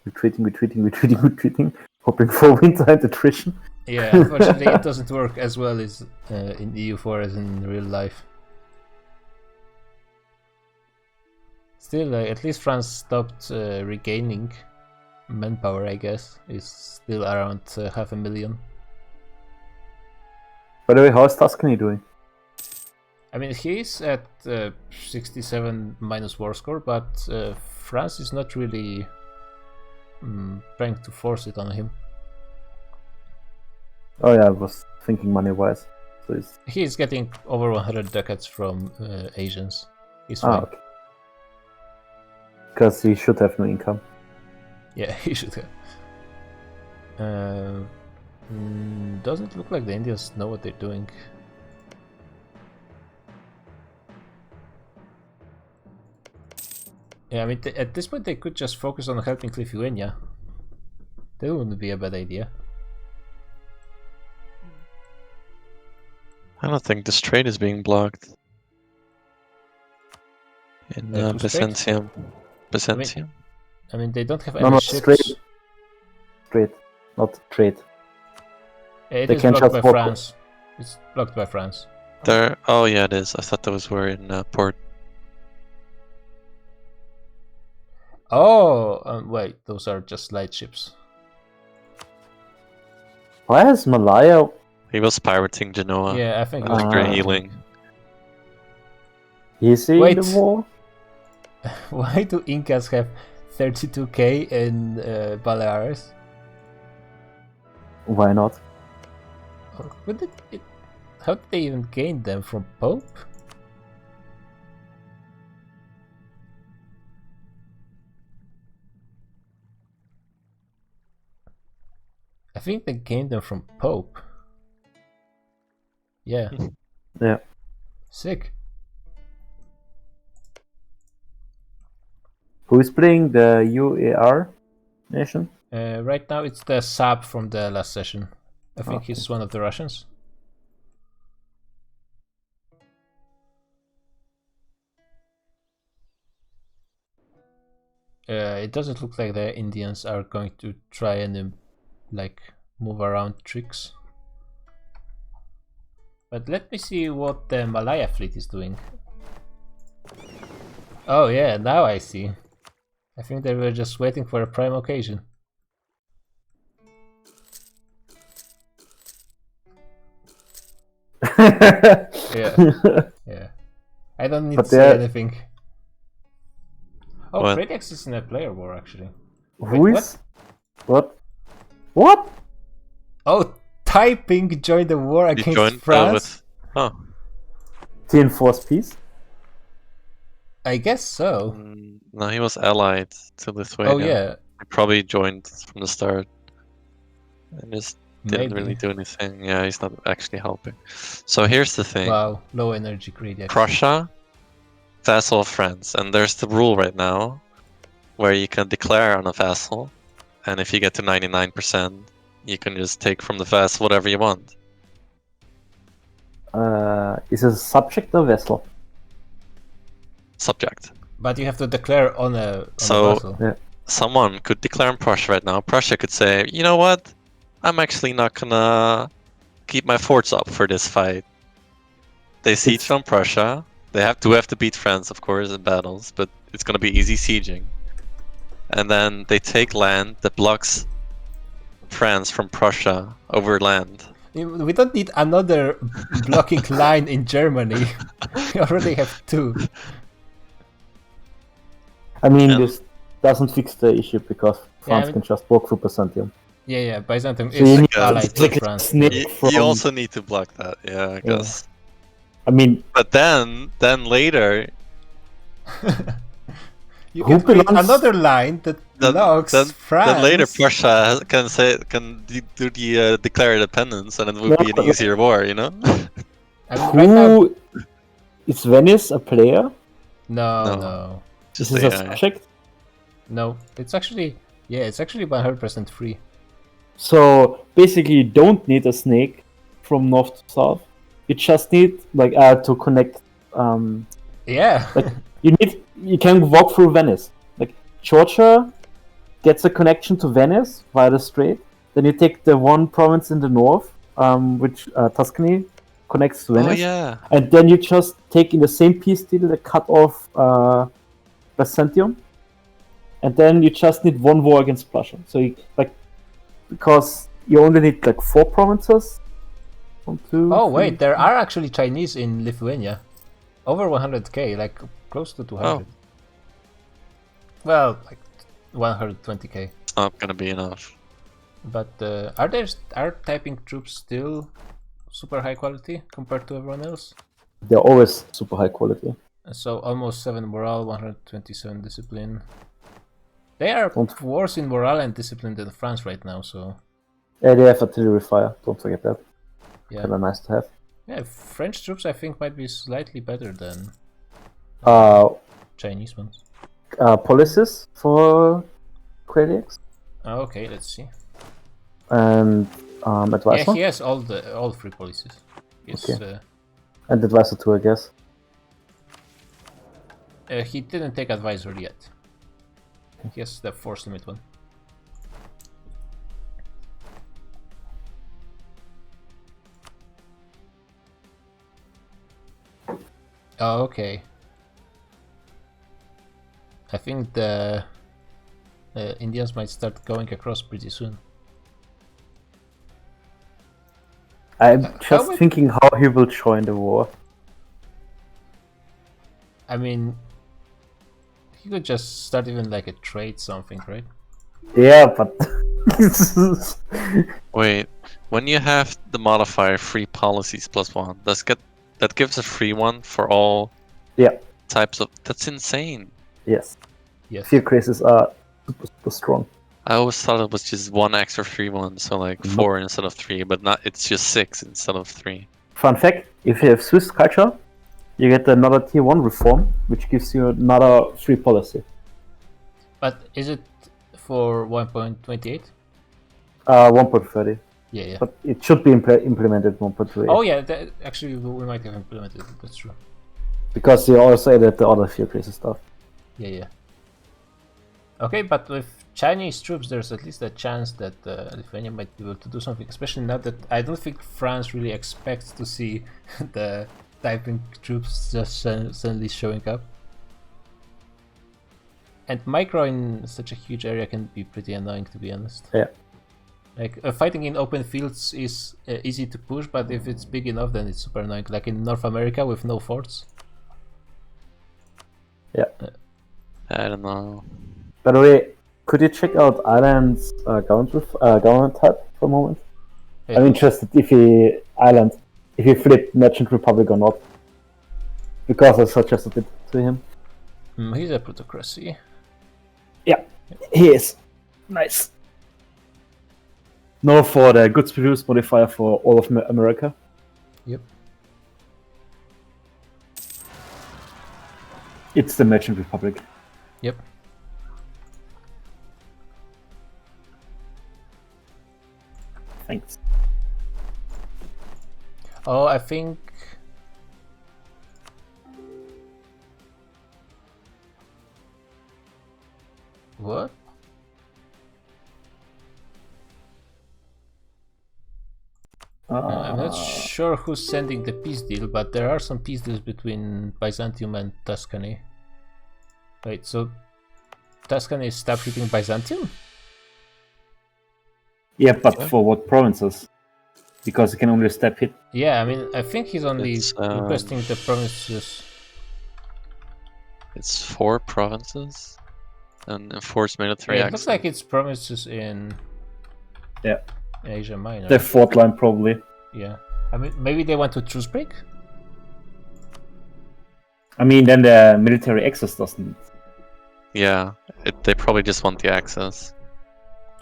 Retreating, hoping for winter and attrition. Yeah, unfortunately it doesn't work as well as in EU4 as in real life. Still, at least France stopped regaining manpower, I guess. Is still around 500,000. By the way, how is Tuscany doing? I mean, he's at 67 minus war score, but France is not really trying to force it on him. Oh yeah, I was thinking money-wise. So it's... He's getting over 100 ducats from Asians. He's fine. okay. Because he should have no income. Yeah, he should have. Doesn't look like the Indians know what they're doing. Yeah, I mean, at this point they could just focus on helping Lithuania. That wouldn't be a bad idea. I don't think this trade is being blocked. In Whose trade? Byzantium. Byzantium? I mean, they don't have No, any no, ships. straight, not trade. It They is can blocked by just walk- France. It's blocked by France. There. Oh yeah, it is. I thought those were in port. Oh, wait, those are just light ships. Why is Malaya? He was pirating Genoa. Yeah, I think. It was Ah. great healing. Is he Wait. in the war? Why do Incas have 32k in Baleares? Why not? How did they even gain them from Pope? I think they gained them from Pope. Yeah. Yeah. Sick. Who is playing the UAR nation? Right now it's the Saab from the last session. I think Okay. he's one of the Russians. It doesn't look like the Indians are going to try and like move around tricks. But let me see what the Malaya fleet is doing. Oh yeah, now I see. I think they were just waiting for a prime occasion. Yeah, yeah. I don't need But to say they're- anything. Oh, What? Predex is in a player war actually. Who Wait, is? What? What? Oh, Taiping joined the war He against joined France? with. Oh. To enforce peace? I guess so. No, he was allied to Lithuania. Oh yeah, He probably joined from the start. And just didn't maybe. really do anything. Yeah, he's not actually helping. So here's the thing. Wow, low energy greed. actually. Prussia, vassal of France, and there's the rule right now where you can declare on a vassal, and if you get to 99%, you can just take from the vassal whatever you want. is it a subject or vessel? Subject. But you have to declare on a So- vessel. Yeah. Someone could declare on Prussia right now. Prussia could say, you know what? I'm actually not gonna keep my forts up for this fight. They siege on Prussia. They have to beat France, of course, in battles, but it's gonna be easy sieging. And then they take land that blocks France from Prussia over land. We don't need another blocking line in Germany. We already have 2. I mean, Yeah. this doesn't fix the issue because France I mean- can just walk through Byzantium. Yeah, Byzantium So you is need allied to with take France. snake You from. also need to block that, yeah, I guess. I mean, But then later, You Who can create belongs- another line that blocks France. then later Prussia can do the declare independence, and it would be an No. easier war, you know? I mean, right now, who is Venice a player? no. Is Just this a AI. subject? No, it's actually 100% free. So basically, you don't need a snake from north to south. You just need to connect. Yeah. You can walk through Venice. Like Georgia gets a connection to Venice via the strait. Then you take the one province in the north, which Tuscany connects to Oh Venice, yeah. and then you just take in the same peace deal the cut off Byzantium, and then you just need one war against Prussia. So because you only need 4 provinces. 1, 2. Oh 3. wait, there are actually Chinese in Lithuania. Over 100k, like close to 200. Well, like 120k. It's not gonna be enough. But are typing troops still super high quality compared to everyone else? They're always super high quality. So almost 7 morale, 127 discipline. They are Don't- worse in morale and discipline than France right now, so Yeah, they have artillery fire. Don't forget that. yeah. Kind of nice to have. Yeah, French troops I think might be slightly better than Chinese ones. Policies for Quadix Oh, okay, let's see. and Yeah, advisor he has all 3 policies. Yes, Okay. and advisor too, I guess. he didn't take advisor yet. He has the force limit one. Oh, okay. I think the Indians might start going across pretty soon. I'm how just would- thinking how he will join the war. I mean, he could just start even like a trade something, right? Yeah, but Wait, when you have the modifier free policies +1, that gives a free one for all Yeah. types of. That's insane. yes, Yes. fear crazes are super strong. I always thought it was just one extra free one, so like Nope. 4 instead of 3, but not. It's just 6 instead of 3. Fun fact: if you have Swiss culture, you get another tier 1 reform, which gives you another free policy. But is it for 1.28? 1.30, Yeah, yeah. but it should be implemented 1.28 Oh yeah, actually we might have implemented it, that's true. because you also added the other fear crazy stuff. Yeah, yeah. Okay, but with Chinese troops, there's at least a chance that Lithuania might be able to do something, especially now that I don't think France really expects to see the typing troops just suddenly showing up. And micro in such a huge area can be pretty annoying, to be honest. Yeah. Like, fighting in open fields is easy to push, but if it's big enough, then it's super annoying. Like in North America with no forts. I don't know. By the way, could you check out Ireland's government type for a moment? Yeah. I'm interested if he flipped Merchant Republic or not. Because I suggested it to him. He's a plutocracy. He is. Nice. No, for the goods produced modifier for all of America. Yep. It's the Merchant Republic. Yep. Thanks. Oh, I think. What? I'm not sure who's sending the peace deal, but there are some peace deals between Byzantium and Tuscany. Wait, so Tuscany stopped hitting Byzantium? Yeah, but for what provinces? Because he can only step hit. Yeah, I mean, I think he's only It's, requesting the provinces. It's 4 provinces and enforced military Yeah, it action. looks like it's provinces in Yeah. Asia Minor. The fourth line probably. Yeah, I mean, maybe they want to truce break. I mean, then the military access doesn't. Yeah, they probably just want the access.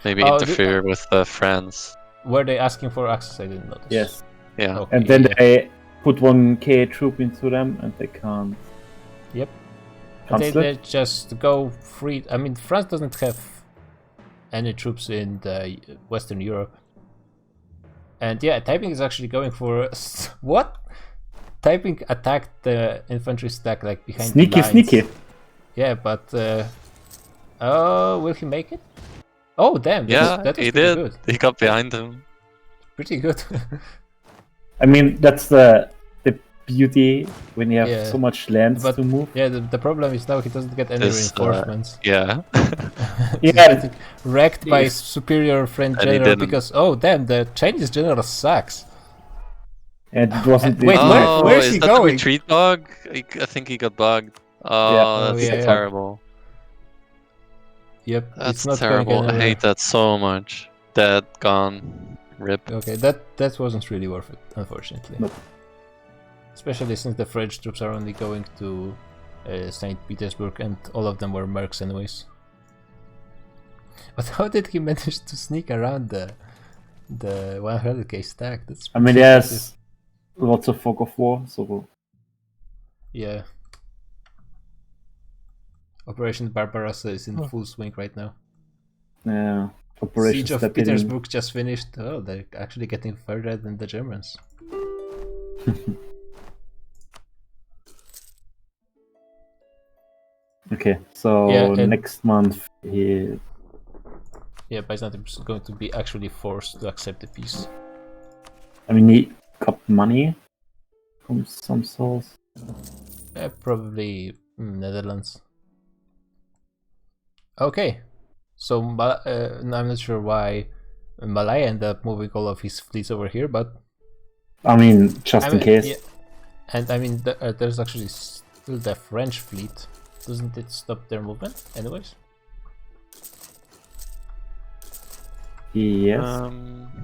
Maybe Oh, interfere with France. Were they asking for access? I didn't notice. Yes. Yeah. Okay, And then yeah. they put 1k troop into them and they can't. Yep. And cancel they it. just go free. I mean, France doesn't have any troops in the Western Europe. And yeah, Taiping is actually going for what? Taiping attacked the infantry stack like behind the lines. Sneaky. Yeah, but oh, will he make it? Oh, damn! Yeah, that was he pretty did. good. He got behind him. Pretty good. I mean, that's the beauty when you have Yeah, so much land but- to move. Yeah, the problem is now he doesn't get any This, reinforcements. Yeah. He's Yeah. getting wrecked by Yes. superior French And he general didn't. because oh damn, the Chinese general sucks. And it wasn't. Wait, Oh, where is is he that going? the retreat bug? I think he got bugged. Oh, Oh, that's yeah, yeah. terrible. Yep, That's it's not terrible. going I anywhere. hate that so much. Dead, gone, rip. Okay, that wasn't really worth it, unfortunately. Nope. Especially since the French troops are only going to St. Petersburg, and all of them were mercs anyways. But how did he manage to sneak around the 100k stack? That's I mean, pretty impressive. there's lots of fog of war, so Yeah. Operation Barbarossa is in full swing right now. yeah. Operation Siege of Step In. Petersburg just finished. Oh, they're actually getting further than the Germans. Okay, so Yeah, and- next month he. Yeah, Byzantium is going to be actually forced to accept the peace. I mean, he got money from some source. Probably Netherlands. Okay, so I'm not sure why Malaya ended up moving all of his fleets over here, but I mean, just in case. yeah. And I mean, there's actually still the French fleet. Doesn't it stop their movement, anyways? Yes,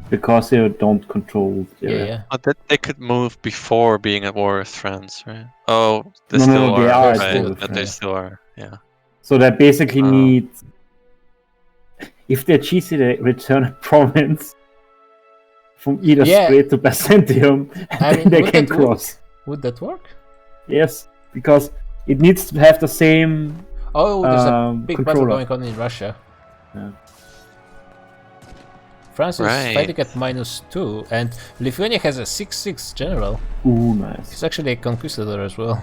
because you don't control the Yeah, area. yeah. But they could move before being at war with France, right? Oh, they No, still they are. are still Right? with They France. still are. Yeah. So they basically Oh. need. If they're cheesy, they return a province from either Yeah. Strait to Byzantium, and I then mean, they would can that work? cross. Would that work? Yes, because it needs to have the same. Oh, there's a big battle controller. going on in Russia. Yeah. France is Right. fighting at -2, and Lithuania has a 6-6 general. Ooh, nice. He's actually a conquistador as well.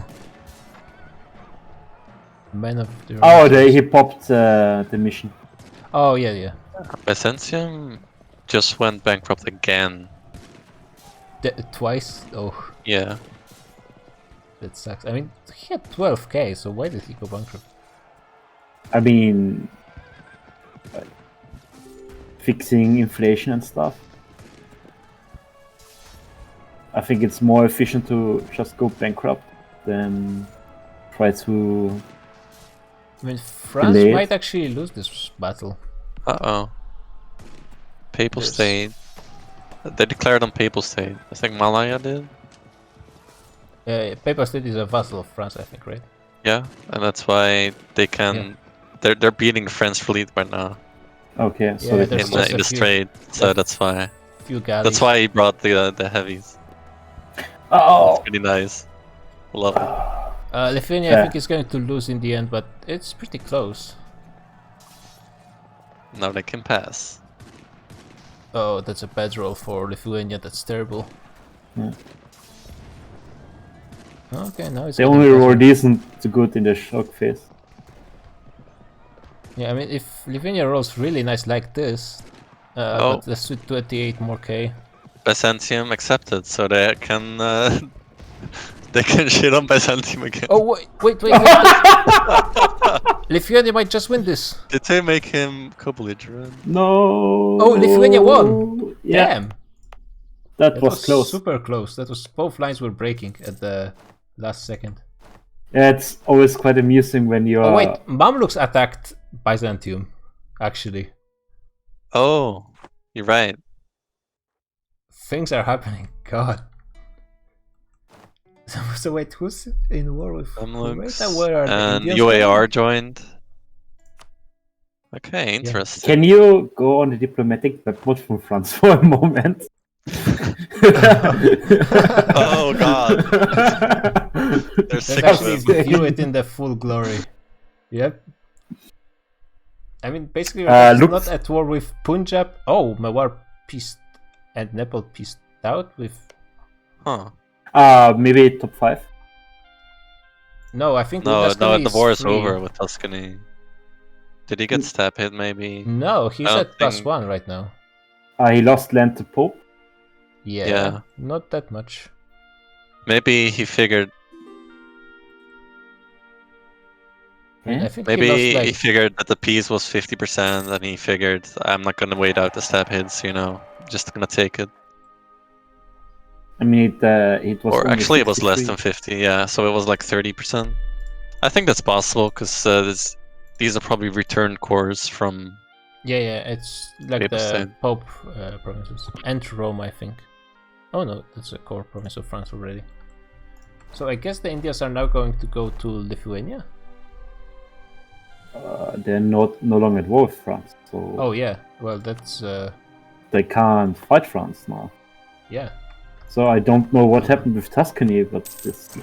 Man of the Oh, he popped the mission. Oh, yeah, yeah. Byzantium just went bankrupt again. Twice? Oh, Yeah. that sucks. I mean, he had 12k, so why did he go bankrupt? I mean, fixing inflation and stuff. I think it's more efficient to just go bankrupt than try to. I mean, France Delayed. might actually lose this battle. Uh-oh. Papal Yes. state. They declared on papal state. I think Malaya did. Papal State is a vassal of France, I think, right? Yeah, and that's why they can. They're beating French fleet right now Okay, so Yeah, they there's in can just the, a in the few- strait. So yeah. that's why. Few galleys. That's why he brought the heavies. Oh, It's pretty nice. Love it. Lithuania, Yeah. I think, is going to lose in the end, but it's pretty close. Now they can pass. Oh, that's a bad roll for Lithuania. That's terrible. Okay, now it's They getting only closer. were decent to good in the shock phase. Yeah, I mean, if Lithuania rolls really nice like this, Oh. but let's do 28 more K. Byzantium accepted, so they can they can shit on Byzantium again. Oh, wait. Lithuania might just win this. Did they make him co-belligerent? No. Oh, Lithuania won. Yeah, Damn. that was close. Super close. That was, both lines were breaking at the last second. Yeah, it's always quite amusing when you are. Oh wait, Mamluks attacked Byzantium, actually. Oh, you're right. Things are happening. God. So wait, who's in war with Mamluks Where are the and Indians UAR joined. Okay, interesting. Can you go on the diplomatic webpage from France for a moment? Oh god. There's Let's six actually of them. view it in the full glory. Yep. I mean, basically, we're look- not at war with Punjab. Oh, Mewar peaced and Nepal peaced out with. Huh. Maybe top 5. No, I think No, Tuscany the war is free. over with Tuscany. Did he get stab hit maybe? No, he's I don't at plus think- 1 right now. He lost land to Pope. Yeah, not that much. Maybe he figured I think maybe he he lost like figured that the peace was 50% and he figured I'm not gonna wait out the stab hits, you know. Just gonna take it. I mean, it was. Or only actually it was less 63. than 50, yeah, so it was like 30%. I think that's possible because these are probably returned cores from yeah, it's like the Papal Pope provinces and Rome, I think. Oh no, that's a core province of France already. So I guess the Indians are now going to go to Lithuania. They're no longer at war with France, so Oh yeah, well that's they can't fight France now. yeah. So I don't know what happened with Tuscany, but this.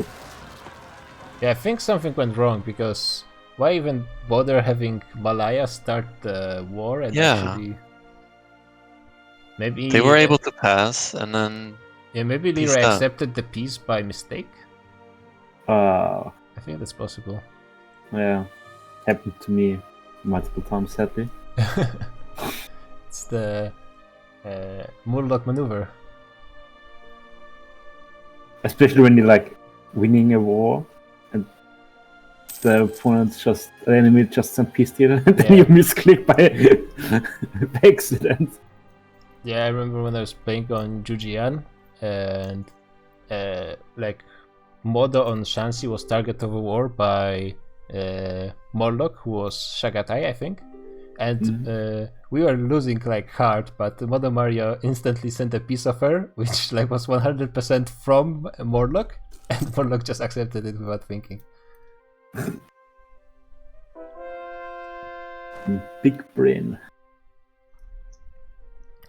Yeah, I think something went wrong because why even bother having Malaya start the war and Yeah. actually maybe they were able to pass and then maybe peace Lyra out. accepted the peace by mistake. Uh, I think that's possible. yeah, happened to me multiple times, sadly. It's the Murloc maneuver. Especially when you're like winning a war and the enemy just sent peace deal and then Yeah. you misclick by accident. Yeah, I remember when I was playing on Jujian and like Modo on Shanxi was target of a war by Morlock, who was Shagatai, I think. And we were losing like hard, but Modo Mario instantly sent a peace offer, which like was 100% from Morlock, and Morlock just accepted it without thinking. Big brain.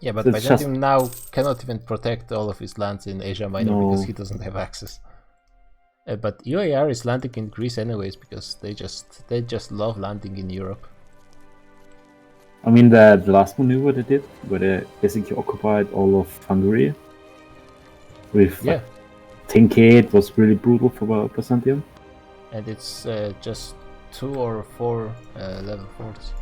Yeah, but So it's Byzantium now cannot even protect all of his lands in Asia Minor No. because he doesn't have access. But UAR is landing in Greece anyways because they just love landing in Europe. I mean, the last maneuver they did, where they basically occupied all of Hungary with Yeah, like 10k, it was really brutal for Byzantium. and it's just 2 or 4 level 4s.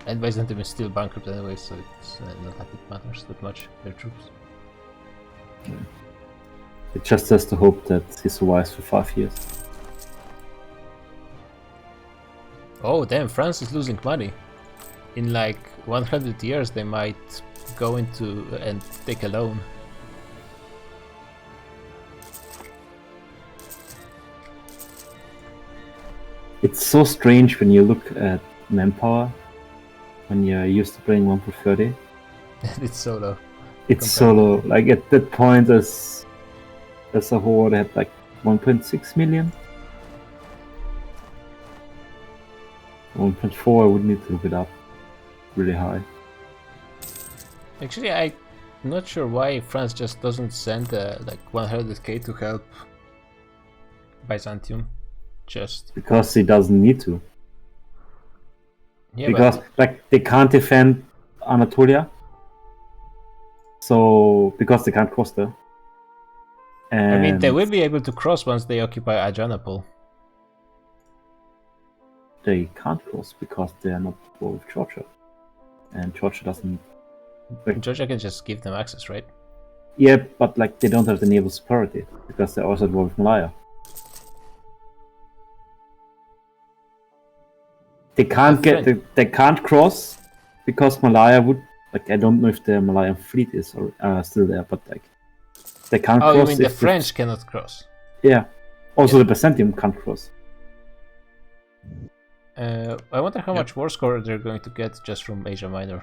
And Byzantium is still bankrupt anyway, so it's not like it matters that much, their troops. It just has to hope that he survives for 5 years. Oh damn, France is losing money. In like 100 years they might go into and take a loan. It's so strange when you look at manpower, when you're used to playing 1 per 30. And it's solo. It's so low. Like at that point, as a whole, they had like 1.6 million. 1.4, I would need to look it up. Really high. Actually, I'm not sure why France just doesn't send like 100k to help Byzantium. Just Because he doesn't need to. yeah, Because like they can't defend Anatolia. So because they can't cross there. And I mean, they will be able to cross once they occupy Adrianople. they can't cross because they are not war with Georgia. And Georgia doesn't. Georgia can just give them access, right? Yeah, but like they don't have the naval superiority because they're also at war with Malaya. They can't they can't cross because Malaya would like. I don't know if the Malayan fleet is or still there, but like they can't cross. Oh, you mean the if French cannot cross? Yeah. Also, the Byzantium can't cross. I wonder how much war score they're going to get just from Asia Minor.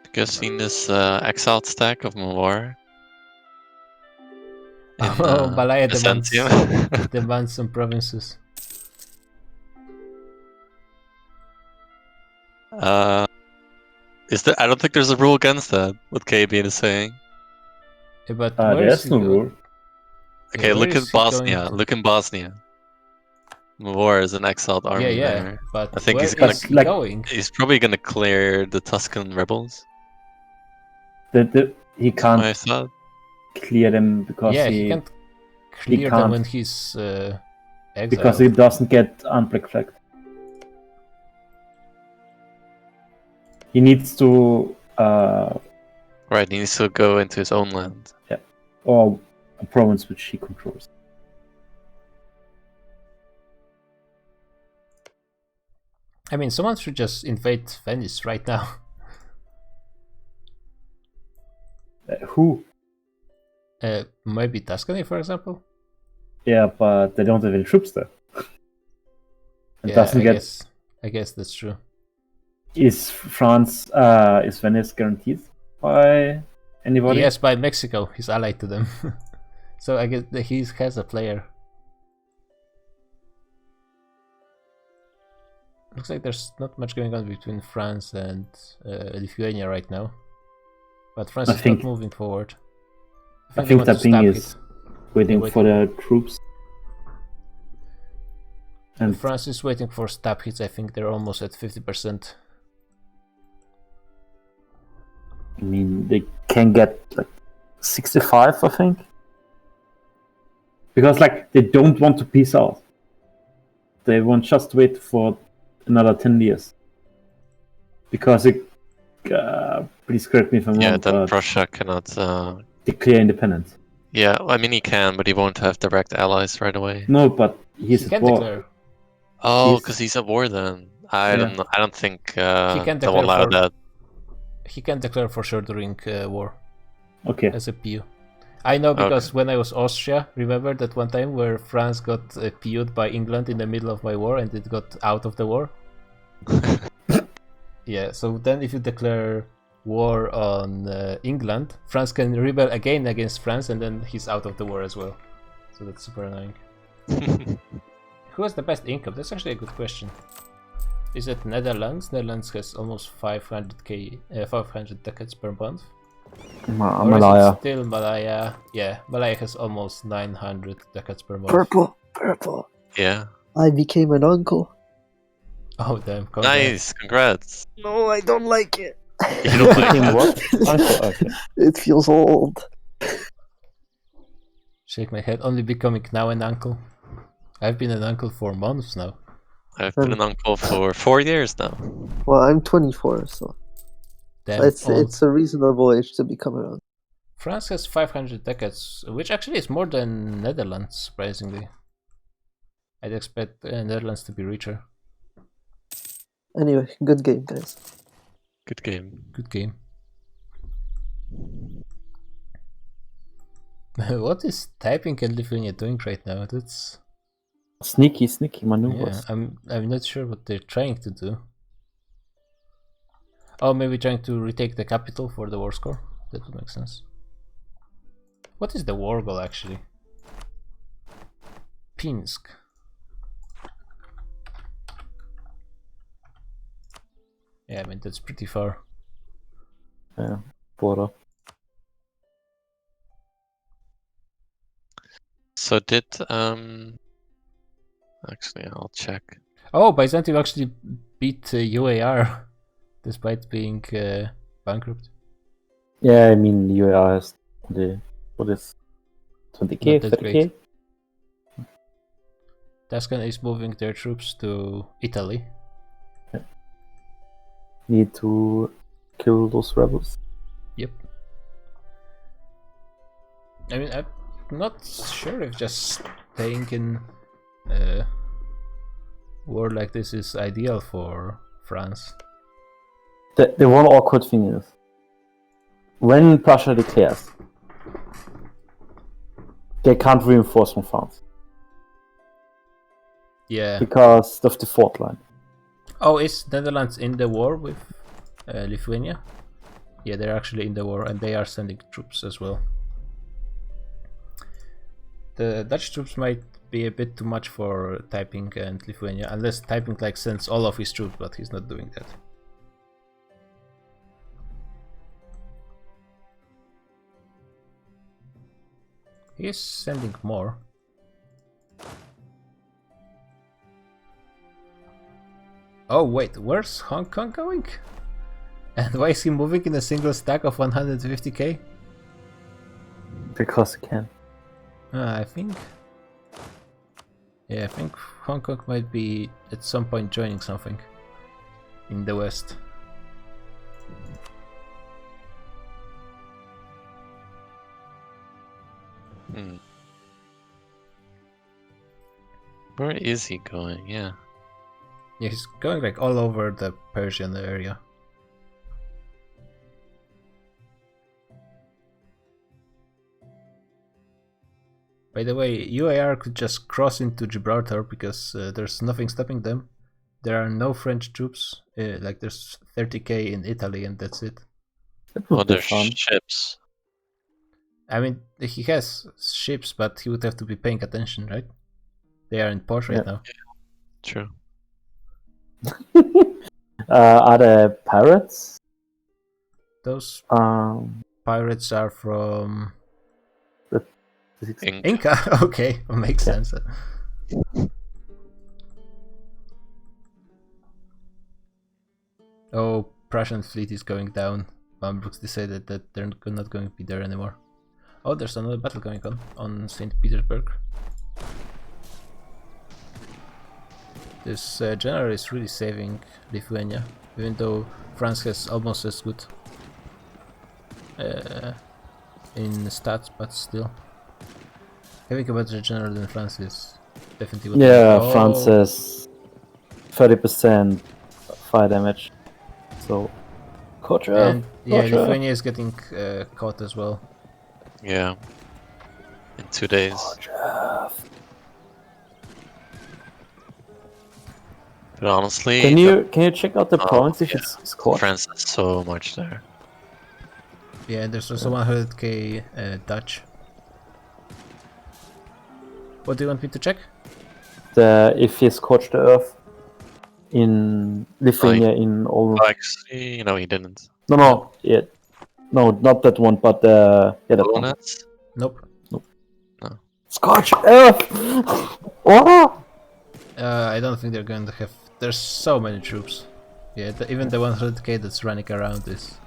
You guys seen this exiled stack of Mawar? Oh, Malaya Byzantium? demands some provinces. Is there? I don't think there's a rule against that. What Kabian is saying. Yeah, but where There's is no he rule. Okay, where look is at he going Bosnia. to- Look in Bosnia. Mawar is an exiled army Yeah, there. but I think where he's gonna is he like- going? He's probably gonna clear the Tuscan rebels. He I can't thought. clear them because Yeah, he can't clear them can't. when he's exiled. because he doesn't get unblack flagged. He needs to Right, he needs to go into his own land. or a province which he controls. I mean, someone should just invade Venice right now. Who? Maybe Tuscany, for example. Yeah, but they don't have any troops there. It Yeah, doesn't get. I guess that's true. Is Venice guaranteed by anybody? Yes, by Mexico. He's allied to them. So I guess that he has a player. Looks like there's not much going on between France and Lithuania right now. But France I is think- not moving forward. I they think want to that thing stab is waiting Wait. for the troops. And France is waiting for stab hits. I think they're almost at 50%. I mean, they can get like 65, I think. Because like they don't want to peace out. They want just to wait for another 10 years. Because it, please correct me if I'm Yeah, wrong, then but Prussia cannot. declare independence. Yeah, I mean he can, but he won't have direct allies right away. No, but he's He at can war. declare. Oh, He's- because he's at war then. I Yeah. don't know. I don't think can they'll allow declare that. He can declare for sure during war Okay. as a PU. I know because when I was Austria, remember that one time where France got PU'd by England in the middle of my war and it got out of the war? Yeah, so then if you declare war on England, France can rebel again against France and then he's out of the war as well. So that's super annoying. Who has the best income? That's actually a good question. Is it Netherlands? Netherlands has almost 500k, 500 ducats per month. Or is Malaya. it still Malaya? Yeah, Malaya has almost 900 ducats per month. Purple. Yeah. I became an uncle. Oh damn! congrats. Nice. Congrats. No, I don't like it. You don't like Became it? what? Uncle, okay. It feels old. Shake my head. Only becoming now an uncle. I've been an uncle for months now. I've been an uncle for 4 years now. Well, I'm 24, so Damn, it's old. a reasonable age to become an uncle. France has 500 ducats, which actually is more than Netherlands, surprisingly. I'd expect Netherlands to be richer. Anyway, good game, guys. Good game. Good game. What is typing and Lithuania doing right now? That's Sneaky yeah. maneuvers. I'm not sure what they're trying to do. Oh, maybe trying to retake the capital for the war score. That would make sense. What is the war goal actually? Pinsk. Yeah, I mean that's pretty far. Yeah, border. So did actually I'll check. Oh, Byzantium actually beat UAR despite being bankrupt. Yeah, I mean UAR has the what is 20k, Not that 30k. great. Tuscan is moving their troops to Italy. Need to kill those rebels. Yep. I mean, I'm not sure if just staying in war like this is ideal for France. The one awkward thing is, when Prussia declares, they can't reinforce from France Yeah. because of the fault line. Oh, is Netherlands in the war with Lithuania? Yeah, they're actually in the war and they are sending troops as well. The Dutch troops might be a bit too much for Taiping and Lithuania, unless Taiping like sends all of his troops, but he's not doing that. He is sending more. Oh wait, where's Hong Kong going? And why is he moving in a single stack of 150k? Because they can. I think... Yeah, I think Hong Kong might be at some point joining something in the West. Where is he going? Yeah. Yeah, he's going like all over the Persian area. By the way, UAR could just cross into Gibraltar because there's nothing stopping them. There are no French troops, like there's 30k in Italy and that's it. That would Oh, be there's fun. ships. I mean, he has ships, but he would have to be paying attention, right? They are in port right now. True. Are there pirates? Those Um, pirates are from Inca. Inca. Okay, makes Yeah. sense. Oh, Prussian fleet is going down. Brooks decided that they're not going to be there anymore. Oh, there's another battle going on St. Petersburg. This general is really saving Lithuania, even though France has almost as good in stats, but still. Having a better general than France is definitely what yeah, Oh, France has 30% fire damage. So, Kotra. And yeah, Gotcha. Lithuania is getting caught as well. Yeah. In 2 days. But honestly, Can you check out the Oh, province if yeah. it's scorched? France has so much there. Yeah, and there's also 100k Dutch. What do you want me to check? If he scorched the earth in Lithuania in all. Oh, actually, no, he didn't. No, yeah, no, not that one, but yeah, that one. Polonez? Nope. Scorched earth. Oh! I don't think they're going to have. There's so many troops. Yeah, even the 100k that's running around is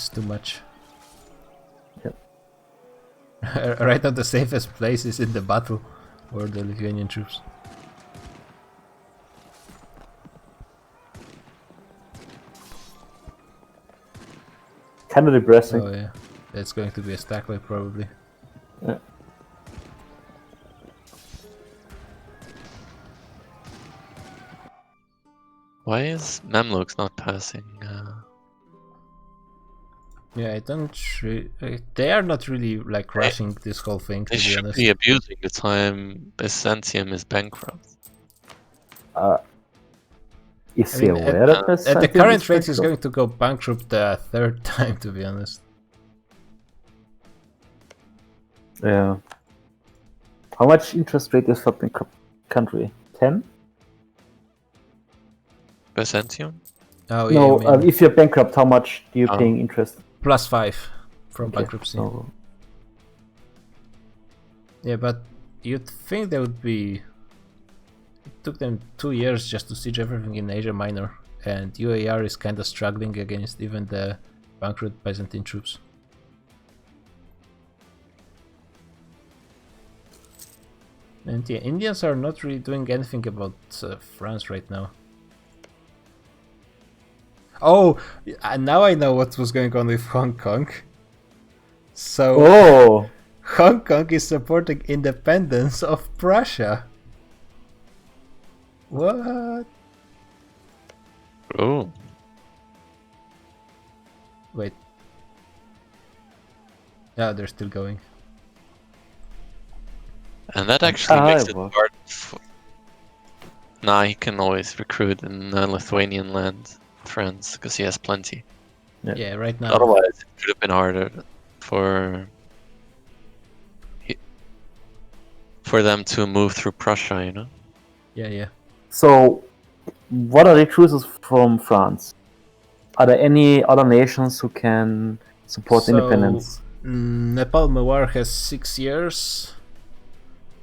too much. Yep. Right now, the safest place is in the battle, or the Lithuanian troops. Kind of depressing. Oh yeah, that's going to be a stack wipe probably. Yeah. Why is Mamluks not passing? Yeah, I don't. They are not really like rushing this whole thing. To They be should honest. be abusing the time Byzantium is bankrupt. Is I he mean, aware that this? At the current rate, he's going to go bankrupt the third time. To be honest. Yeah. How much interest rate is for country? 10? Byzantium? Oh yeah. No, I mean, if you're bankrupt, how much do you Oh. paying interest? +5 from Okay, bankruptcy. so- Yeah, but you'd think they would be. It took them 2 years just to siege everything in Asia Minor, and UAR is kind of struggling against even the bankrupt Byzantine troops. And yeah, Indians are not really doing anything about France right now. Oh, now I know what was going on with Hong Kong. So Oh, Hong Kong is supporting independence of Prussia. What? Oh, Wait. Yeah, they're still going. and that actually makes it well. hard. Nah, he can always recruit in Lithuanian land, France, because he has plenty. Yeah, right now. Otherwise, it could have been harder for for them to move through Prussia, you know? Yeah. So, what are the truces from France? Are there any other nations who can support So, independence? Nepal Mewar has 6 years.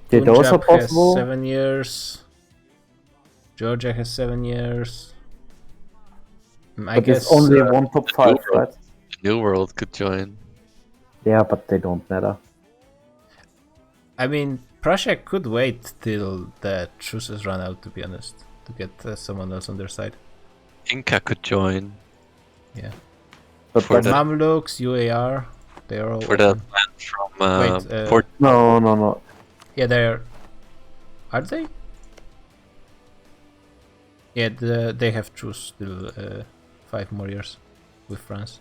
Did those are Punjab has possible? 7 years. Georgia has 7 years. I But guess there's only one top 5, World. right? The New World could join. Yeah, but they don't matter. I mean, Prussia could wait till the truces run out, to be honest, to get someone else on their side. Inca could join Yeah. But For that's- the- Mamluks, UAR, they're all for the open. land from Wait, Port. no. Yeah, they're... Are they? Yeah, they have truce till 5 more years with France.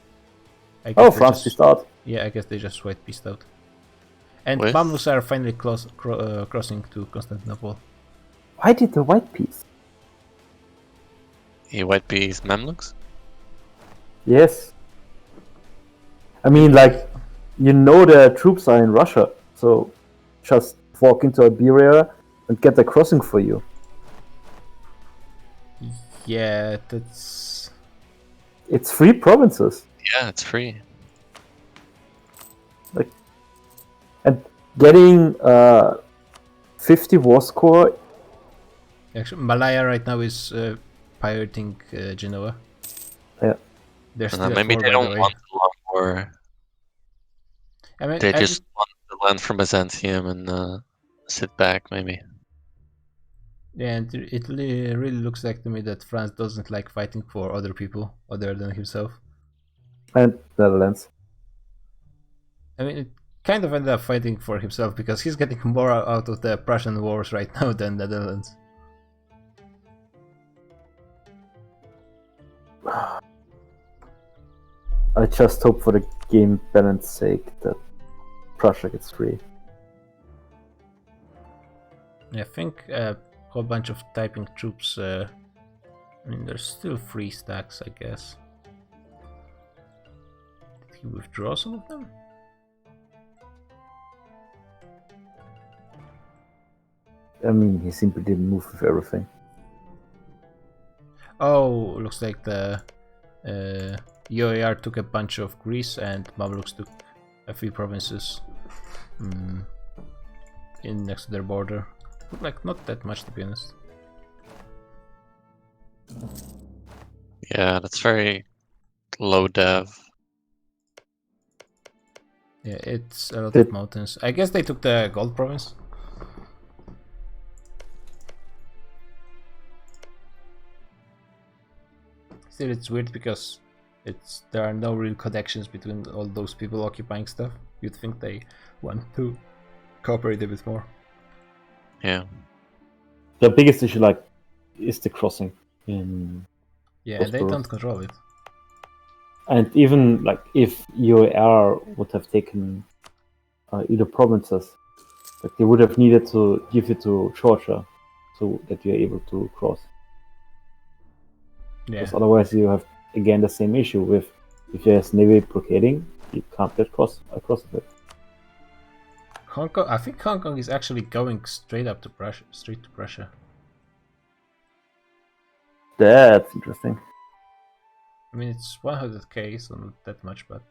I guess Oh, they France just- pissed out. Yeah, I guess they just white peaced out. And With? Mamluks are finally crossing to Constantinople. Why did the white piece? He might be his Mamluks. Yes. I mean, like, you know the troops are in Russia, so just walk into Iberia and get the crossing for you. Yeah, that's... It's 3 provinces. Yeah, it's free. And getting 50 war score, Actually, Malaya right now is pirating Genoa. Yeah. They're And still at maybe war, they by the don't way. want a lot more. I mean, They just want the land from Byzantium and sit back, maybe. yeah, and it really looks like to me that France doesn't like fighting for other people other than himself. and Netherlands. I mean, it kind of ended up fighting for himself because he's getting more out of the Prussian wars right now than the Netherlands. I just hope for the game balance sake that Prussia gets 3. I think a whole bunch of typing troops. I mean, there's still 3 stacks, I guess. Did he withdraw some of them? I mean, he simply didn't move with everything. Oh, looks like the UAR took a bunch of Greece and Mamluks took a few provinces in next to their border. Like, not that much, to be honest. Yeah, that's very low dev. Yeah, it's a lot Did- of mountains. I guess they took the gold province. Still, it's weird because there are no real connections between all those people occupying stuff. You'd think they want to cooperate a bit more. Yeah. The biggest issue, like, is the crossing in. Yeah, they Bosporus. don't control it. And even like if UAR would have taken either provinces, like they would have needed to give it to Georgia so that you're able to cross. Yeah, Because otherwise you have again the same issue with if there's navy blockading, you can't get across of it. Hong Kong. I think Hong Kong is actually going straight up to Prussia, straight to Prussia. That's interesting. I mean, it's 100k, so not that much, but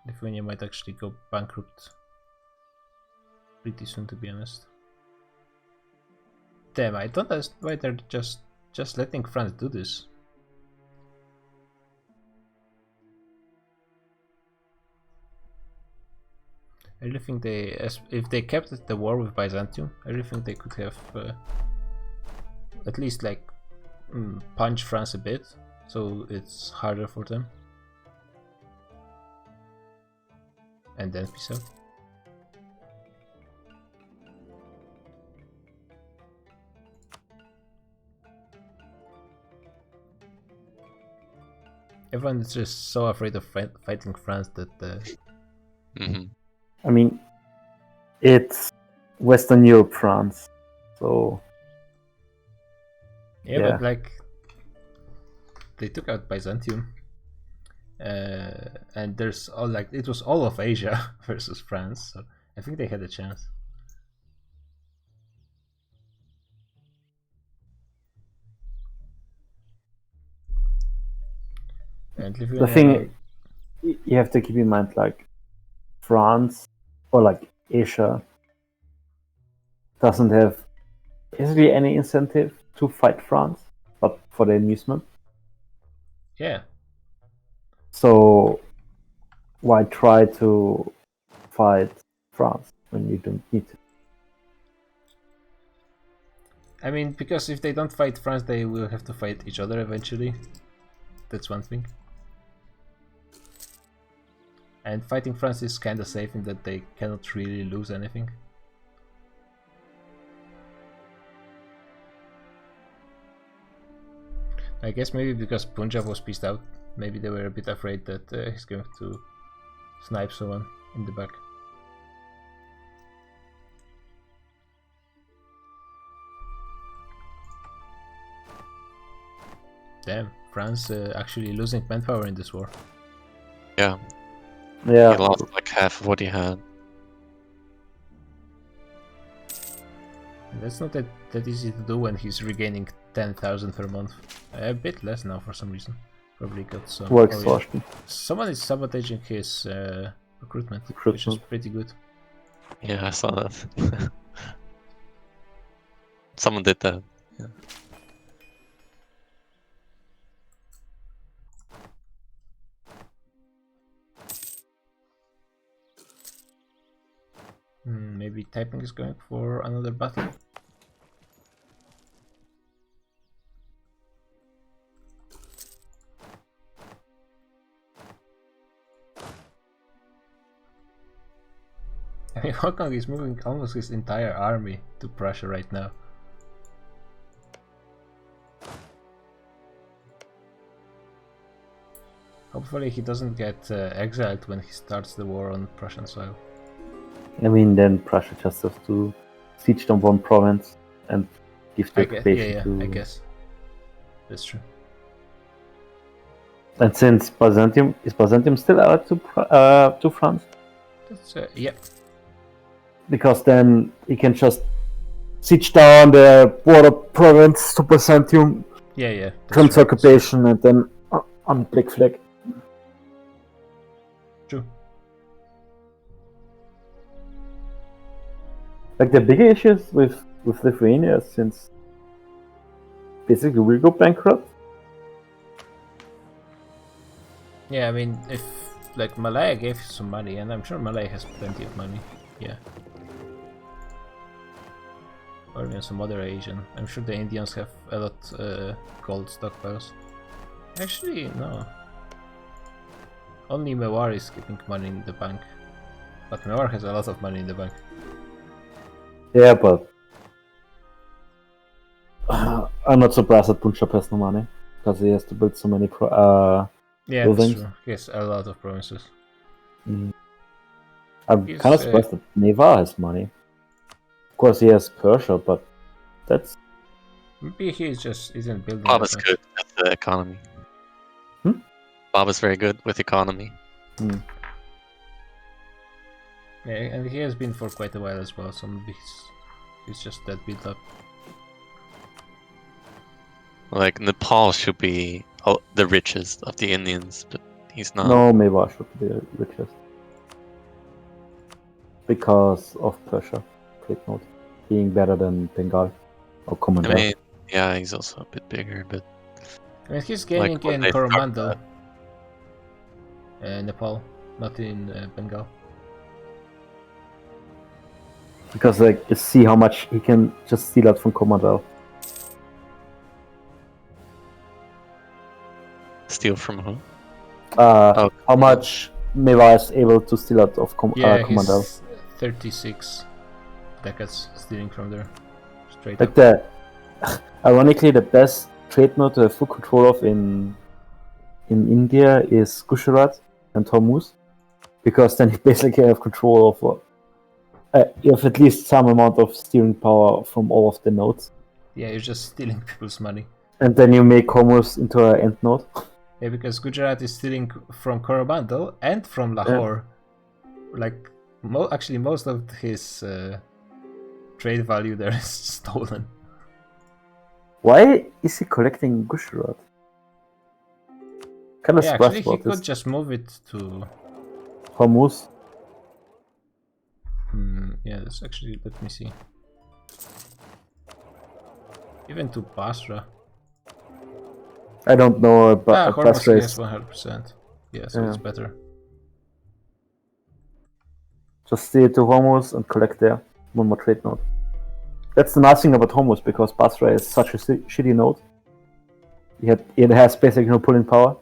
Lithuania might actually go bankrupt pretty soon, to be honest. Damn, I don't understand why they're just letting France do this. I really think if they kept the war with Byzantium, I really think they could have at least like punch France a bit, so it's harder for them. And then peace out. Everyone is just so afraid of fighting France that I mean, it's Western Europe, France, so yeah, but like they took out Byzantium, and there's all like it was all of Asia versus France, so I think they had a chance. And the thing you have to keep in mind, like France or like Asia doesn't have basically any incentive to fight France, but for the amusement. Yeah. So why try to fight France when you don't need to? I mean, because if they don't fight France, they will have to fight each other eventually. That's one thing. And fighting France is kinda safe in that they cannot really lose anything. I guess maybe because Punjab was pieced out, maybe they were a bit afraid that he's going to snipe someone in the back. Damn, France actually losing manpower in this war. Yeah, Yeah, he lost like half of what he had. That's not that easy to do when he's regaining 10,000 per month. A bit less now for some reason. Probably got some. war oh, yeah. exhaustion. Someone is sabotaging his recruitment, which is pretty good. Yeah, I saw that. Someone did that. Yeah. Maybe typing is going for another battle. I mean, Hong Kong is moving almost his entire army to Prussia right now. Hopefully he doesn't get exiled when he starts the war on Prussian soil. I mean, then Prussia just has to siege down one province and give the occupation to... I guess. That's true. And since Byzantium still allied to France? That's yeah. Because then he can just siege down the border province to Byzantium, Yeah. comes occupation, and then on Black Flag. True. Like the bigger issues with Lithuania, since basically we'll go bankrupt. Yeah, I mean, if like Malaya gave you some money, and I'm sure Malaya has plenty of money, yeah. Or even some other Asian. I'm sure the Indians have a lot gold stockpiles. Actually, no. Only Mewar is keeping money in the bank. But Mewar has a lot of money in the bank. Yeah, but I'm not surprised that Punjab has no money, because he has to build so many Yeah, buildings. that's true. He has a lot of provinces. I'm He's, kind of surprised that Neva has money. Of course, he has Persia, but that's... Maybe he just isn't building Bob that is much. good with the economy. Bob is very good with economy. Yeah, and he has been for quite a while as well, so maybe he's just that built up. Like Nepal should be the richest of the Indians, but he's not. No, Meva should be the richest. Because of Persia. Take note. Being better than Bengal. Or I Commonwealth. mean, yeah, he's also a bit bigger, but I mean, he's gaining Like what in they talked Coromandel, Nepal, not in Bengal. because like just see how much he can just steal out from Commandel. Steal from who? How much Meva is able to steal out of Commandel. he's 36 decades stealing from there. Straight Like up. ironically, the best trade node to have full control of in India is Gujarat and Hormuz, because then you basically have control of you have at least some amount of steering power from all of the nodes, Yeah, you're just stealing people's money. and then you make Hormuz into an end node. Yeah, because Gujarat is stealing from Coromandel and from Lahore. Like, actually, most of his trade value there is stolen. Why is he collecting Gujarat? Kind of Yeah, surprised actually, he about could this. just move it to. Hormuz. Yeah, that's actually. Let me see. Even to Basra. I don't know, but Hormuz Basra yes, is 100%. Yeah, so it's Yeah. better. just stay to Hormuz and collect there. One more trade node. That's the nice thing about Hormuz, because Basra is such a shitty node. It has basically no pulling power.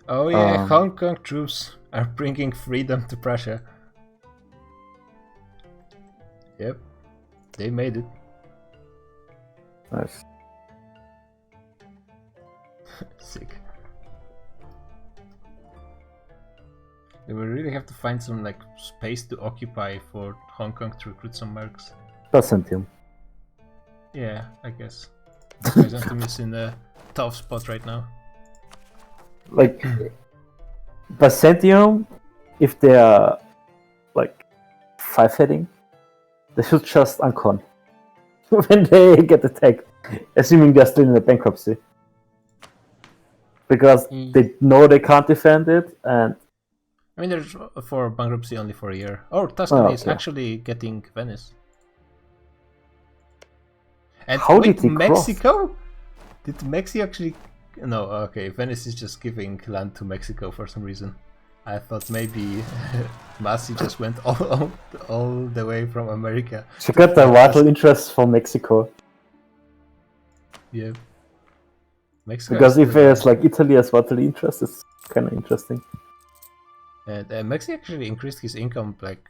Oh yeah, Um, Hong Kong troops are bringing freedom to Prussia. Yep, they made it. Nice. Sick. They will really have to find some like space to occupy for Hong Kong to recruit some mercs. Byzantium. Yeah, I guess. Byzantium is in a tough spot right now. Like Byzantium, if they are like 5-heading, they should just uncon when they get attacked, assuming they're still in a bankruptcy. Because they know they can't defend it, and I mean, there's for bankruptcy only for a year. Oh, Tuscany is okay. actually getting Venice. And How wait, did they cross? Mexico? Did Mexico actually? No, okay. Venice is just giving land to Mexico for some reason. I thought maybe Massey just went all the way from America. she got the vital interest from Mexico. Yeah. Mexico. Because is if still there's there. like Italy as vital interest, it's kind of interesting. And Mexico actually increased his income like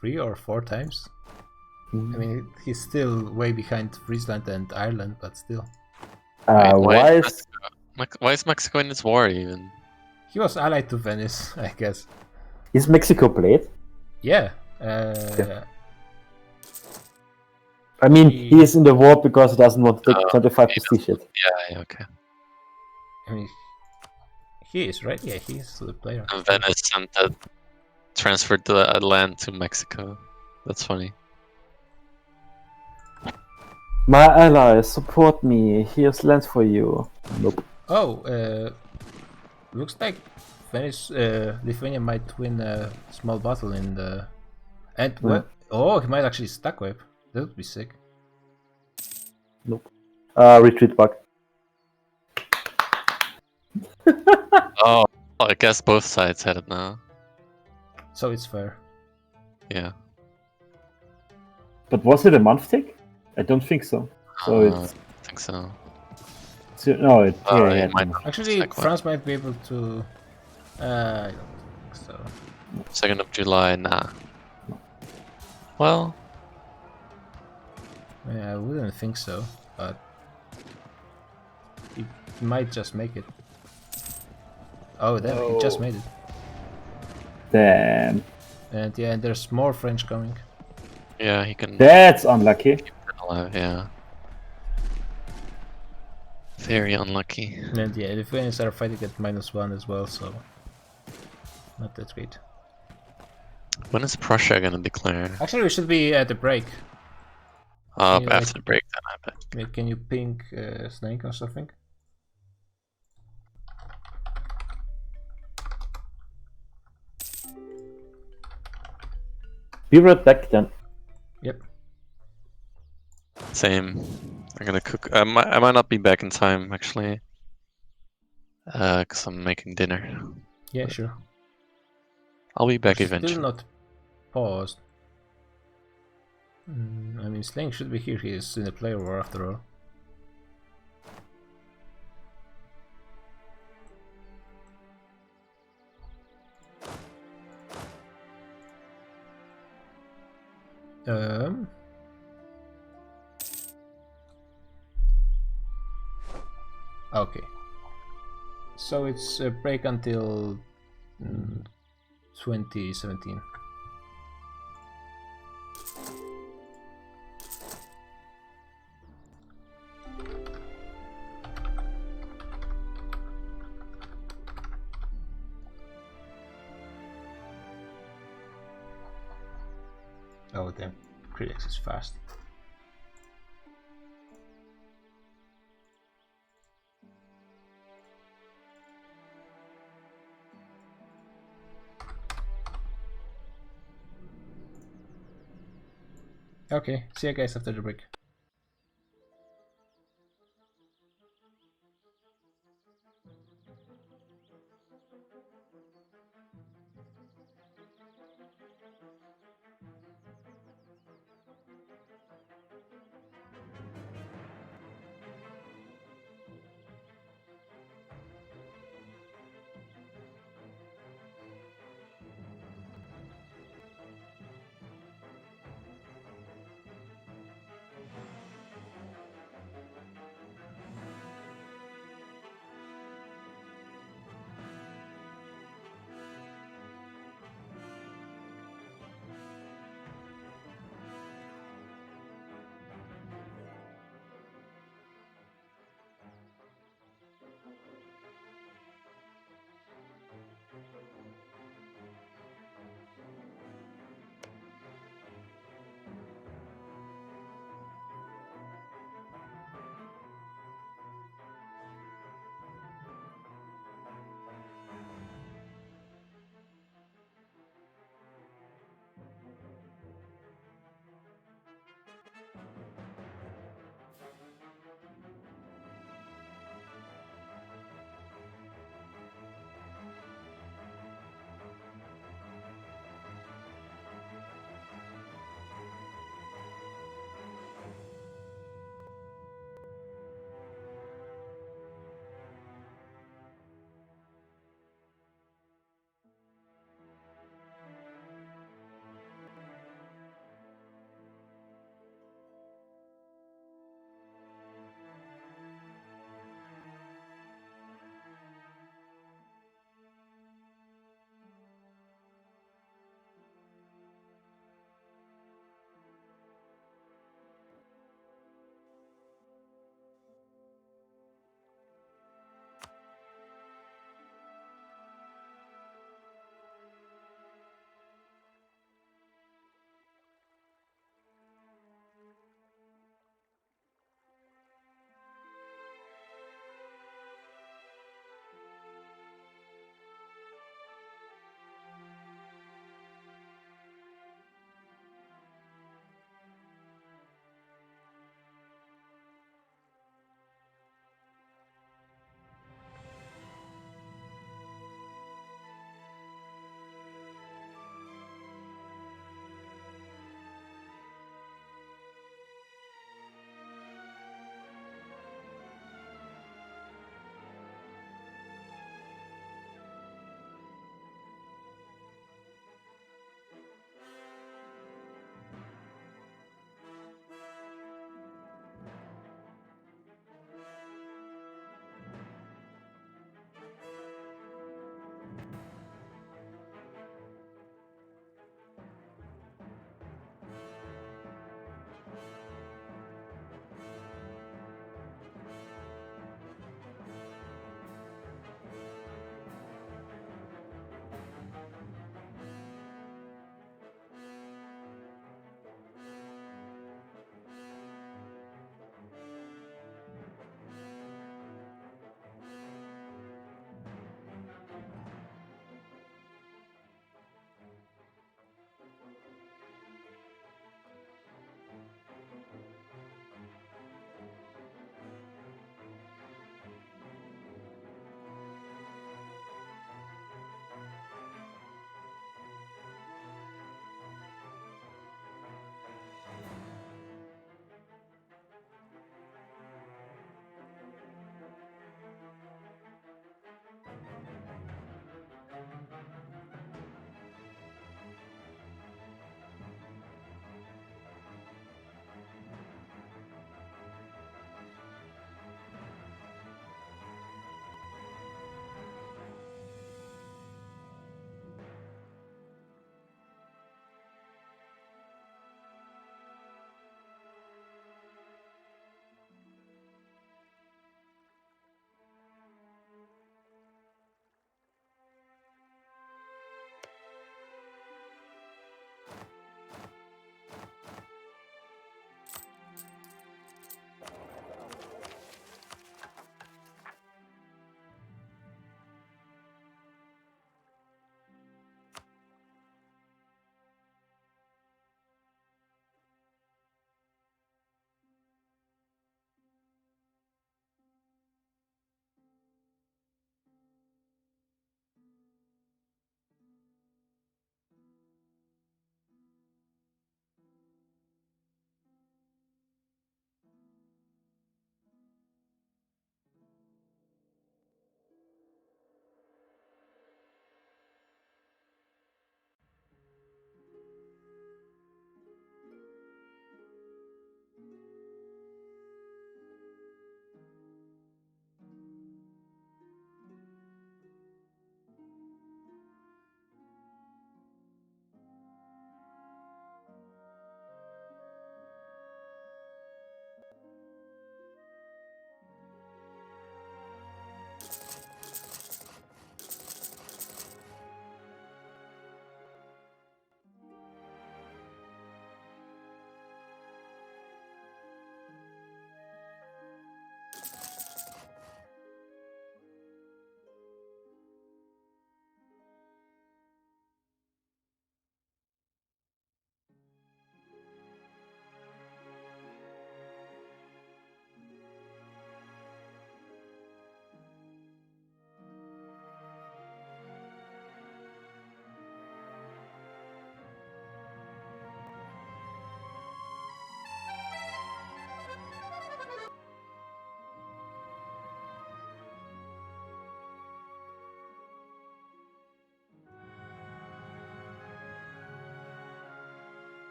3 or 4 times. I mean, he's still way behind Friesland and Ireland, but still. Why is Why is Mexico in this war even? He was allied to Venice, I guess. Mexico played? Yeah. I mean, he is in the war because he doesn't want to take 25 prestige yet. Yeah, okay. I mean, he is, right? Yeah, he's the player. And Venice sent that transferred the land to Mexico. That's funny. My allies, support me. Here's land for you. Nope. Oh, looks like Venice, Lithuania might win a small battle in the. And what? Oh, he might actually stack wipe. That would be sick. Nope. Retreat back. Oh, I guess both sides had it now. So it's fair. Yeah. But was it a month tick? I don't think so. So I it's think so. no. It Oh, yeah, it yeah, might- no. Actually, Stack wipe. France might be able to. I don't think so. 2nd of July, nah. Well, Yeah, I wouldn't think so, but he might just make it. Oh, damn! He just made it. Damn. And yeah, and there's more French coming. yeah, he can That's unlucky. keep it alive, yeah. Very unlucky. And yeah, the Lithuanians are fighting at -1 as well, so not that great. When is Prussia gonna declare? Actually, we should be at the break. Oh, you, after like- the break then, I bet. Can you ping Snake or something? Be right back then. Yep. Same. I'm gonna cook. I might not be back in time actually. Cause I'm making dinner. Yeah, sure. I'll be back Still eventually. not paused. I mean, Sling should be here. He is in the player war after all. Okay. So it's a break until 2017. Oh damn, Kriex is fast. Okay, see you guys after the break.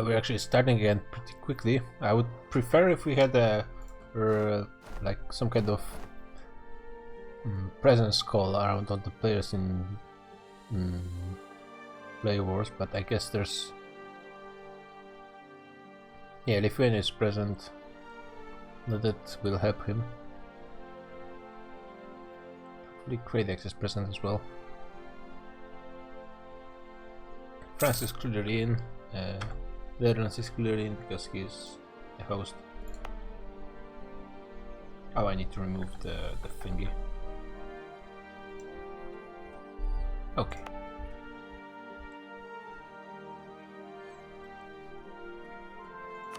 We're actually starting again pretty quickly. I would prefer if we had a like some kind of presence call around all the players in Play Wars, but I guess there's... Yeah, Lithuania is present. That will help him. Hopefully Kradex is present as well. France is clearly in. Netherlands is clearly in because he's a host. Oh, I need to remove the thingy. Okay.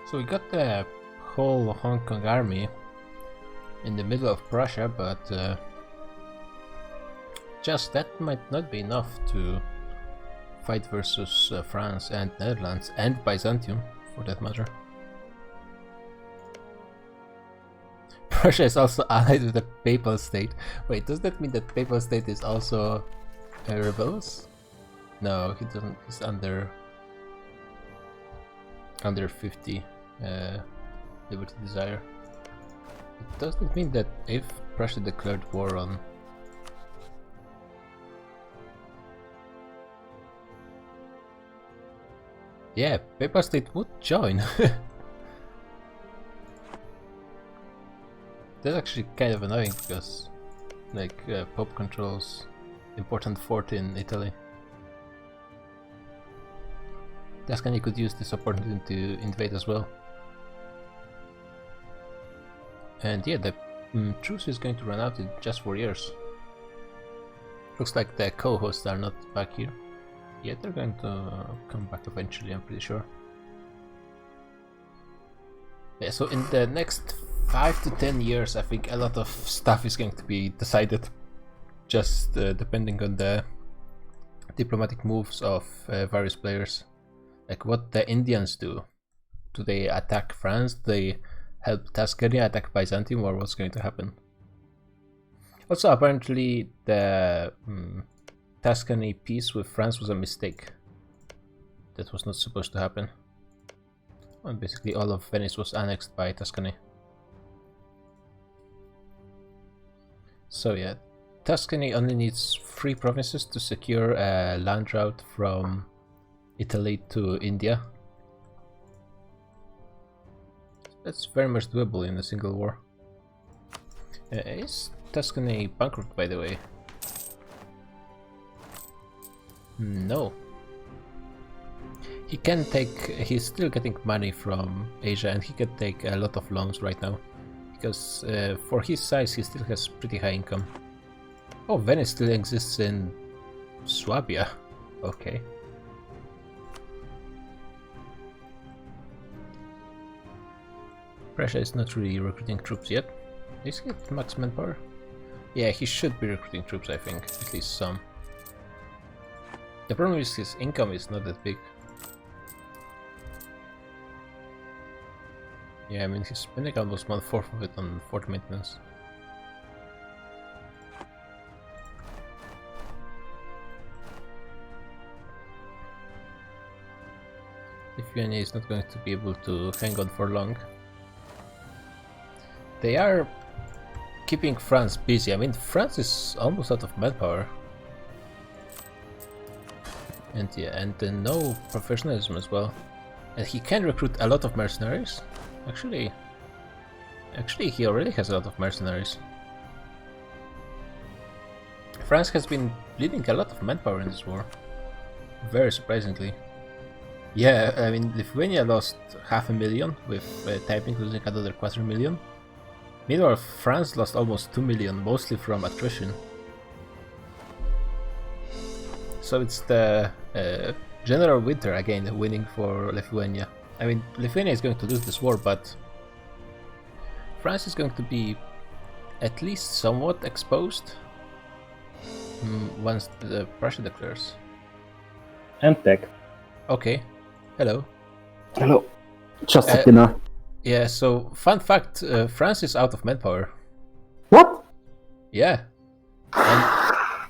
So we got the whole Hong Kong army in the middle of Prussia, but just that might not be enough to fight versus France and Netherlands and Byzantium, for that matter. Prussia is also allied with the Papal State. Wait, does that mean that Papal State is also rebels? No, he doesn't. He's under 50 Liberty Desire. Does that mean that if Prussia declared war on... Yeah, Papal State would join. That's actually kind of annoying because, like, Pope controls important fort in Italy. Tuscany could use this opportunity to invade as well. And yeah, the truce is going to run out in just 4 years. Looks like the co-hosts are not back here. Yeah, they're going to come back eventually, I'm pretty sure. Yeah, so in the next 5 to 10 years, I think a lot of stuff is going to be decided, just depending on the diplomatic moves of various players. Like what the Indians do. Do they attack France? Do they help Tuscany attack Byzantium, or what's going to happen? Also, apparently the Tuscany peace with France was a mistake. That was not supposed to happen. And basically all of Venice was annexed by Tuscany. So yeah, Tuscany only needs 3 provinces to secure a land route from Italy to India. That's very much doable in a single war. Is Tuscany bankrupt, by the way? No. He can take... He's still getting money from Asia, and he can take a lot of loans right now. Because for his size, he still has pretty high income. Oh, Venice still exists in Swabia. Okay. Prussia is not really recruiting troops yet. Is he at max manpower? Yeah, he should be recruiting troops, I think. At least some. The problem is his income is not that big. Yeah, I mean he's spending almost 1/4 of it on fort maintenance. Lithuania is not going to be able to hang on for long. They are keeping France busy. I mean, France is almost out of manpower. And yeah, and no professionalism as well. And he can recruit a lot of mercenaries. Actually, he already has a lot of mercenaries. France has been bleeding a lot of manpower in this war. Very surprisingly. Yeah, I mean, Lithuania lost 500,000, with Taiping losing another 250,000. Meanwhile, France lost almost 2 million, mostly from attrition. So it's the General Winter again winning for Lithuania. I mean, Lithuania is going to lose this war, but France is going to be at least somewhat exposed once the Prussia declares. And tech. Okay, hello. Hello. Just at dinner. Yeah, so fun fact, France is out of manpower. What? Yeah.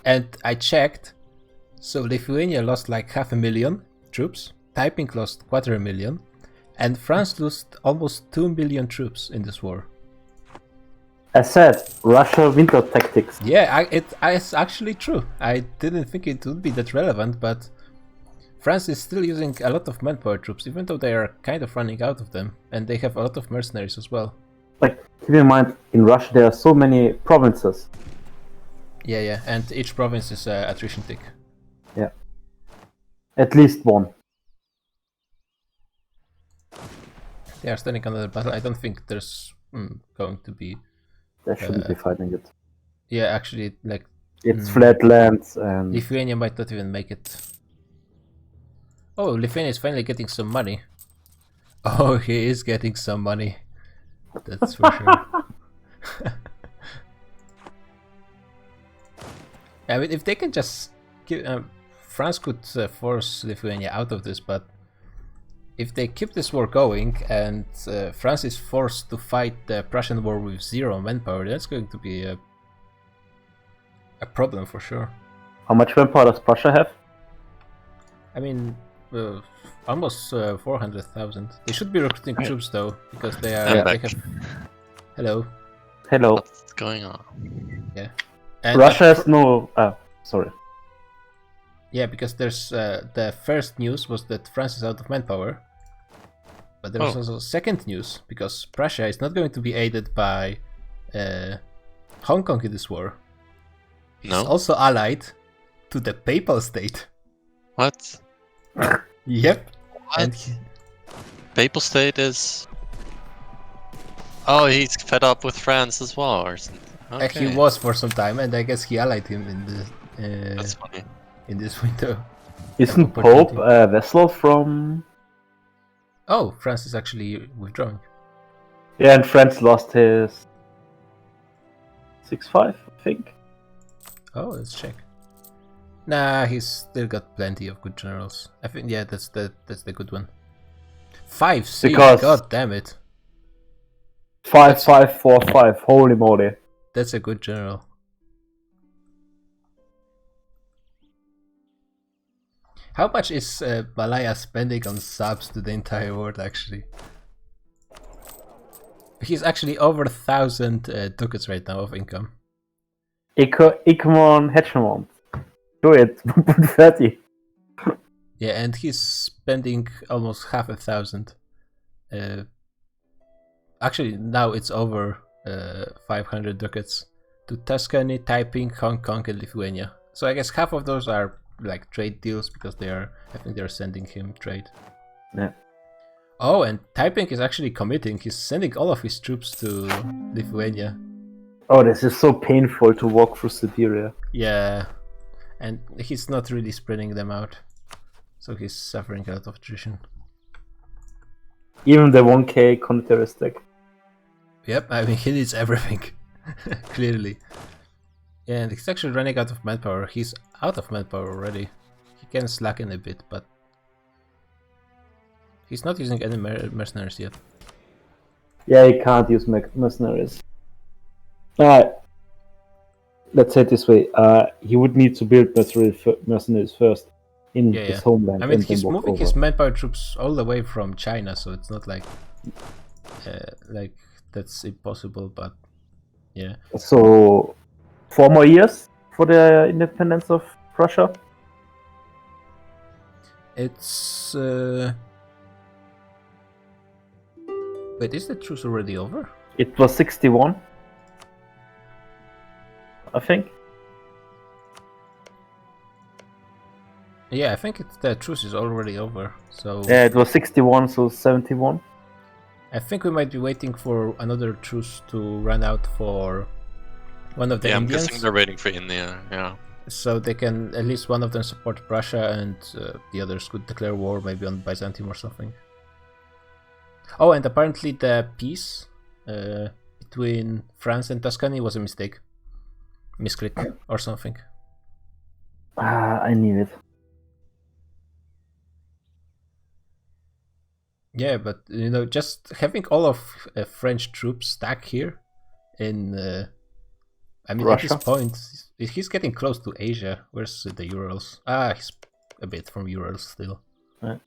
And I checked, so Lithuania lost like 500,000 troops, Taiping lost 250,000, and France lost almost 2 million troops in this war. As said, Russia winter tactics. Yeah, it's actually true. I didn't think it would be that relevant, but France is still using a lot of manpower troops, even though they are kind of running out of them, and they have a lot of mercenaries as well. Like, keep in mind, in Russia there are so many provinces. Yeah, and each province is a attrition tick. Yeah. At least one. They are standing under the battle. I don't think there's going to be... They shouldn't be fighting it. Yeah, actually, like... It's flat lands and... Lithuania might not even make it. Oh, Lithuania is finally getting some money. Oh, he is getting some money. That's for sure. I mean, if they can just give... France could force Lithuania out of this, but if they keep this war going and France is forced to fight the Prussian war with 0 manpower, that's going to be a problem for sure. How much manpower does Prussia have? I mean, almost 400,000. They should be recruiting troops though, because they are. I'm They back. have... Hello. Hello. What's going on? Yeah. And Russia has no... sorry. Yeah, because there's the first news was that France is out of manpower, but there was also second news because Prussia is not going to be aided by Hong Kong in this war. It's No? also allied to the Papal State. What? Yep. What? And Papal State is... Oh, he's fed up with France as well, or something. Okay. he was for some time, and I guess he allied him in the That's funny. in this window. Isn't Opportunity. Pope a vessel from... Oh, France is actually withdrawing. Yeah, and France lost his... 6-5, I think. Oh, let's check. Nah, he's still got plenty of good generals. I think that's the good one. 5C. Because- God damn it. 5-5-4-5, holy moly. That's a good general. How much is Malaya spending on subs to the entire world actually? He's actually over 1,000 ducats right now of income. Icomon Hegemon. Do it, 30. Yeah, and he's spending almost 500,000. Actually, now it's over 500 ducats to Tuscany, Taiping, Hong Kong, and Lithuania. So I guess half of those are like trade deals because I think they're sending him trade. Yeah. Oh, and Taiping is actually committing. He's sending all of his troops to Lithuania. Oh, this is so painful to walk through Siberia. Yeah, and he's not really spreading them out. So he's suffering a lot of attrition. Even the 1k counteristic. Yep, I mean, he needs everything. Clearly. Yeah, and he's actually running out of manpower. He's out of manpower already. He can slacken a bit, but he's not using any mercenaries yet. Yeah, he can't use mercenaries. Let's say it this way. He would need to build mercenaries first in Yeah, his yeah. homeland. I mean, and then he's walk moving over. his manpower troops all the way from China, so it's not like that's impossible, but yeah. So, 4 more years for the independence of Prussia? It's wait, is the truce already over? It was 61, I think. Yeah, I think the truce is already over. So Yeah, it was 61, so 71. I think we might be waiting for another truce to run out for one of the Yeah, I'm Indians, guessing they're waiting for India, yeah. so they can at least one of them support Prussia and the others could declare war maybe on Byzantium or something. Oh, and apparently the peace between France and Tuscany was a mistake, misclick or something. I knew it. Yeah, but just having all of French troops stacked here in, I mean, Russia? at this point, he's getting close to Asia. Where's the Urals? Ah, he's a bit from Urals still. Right.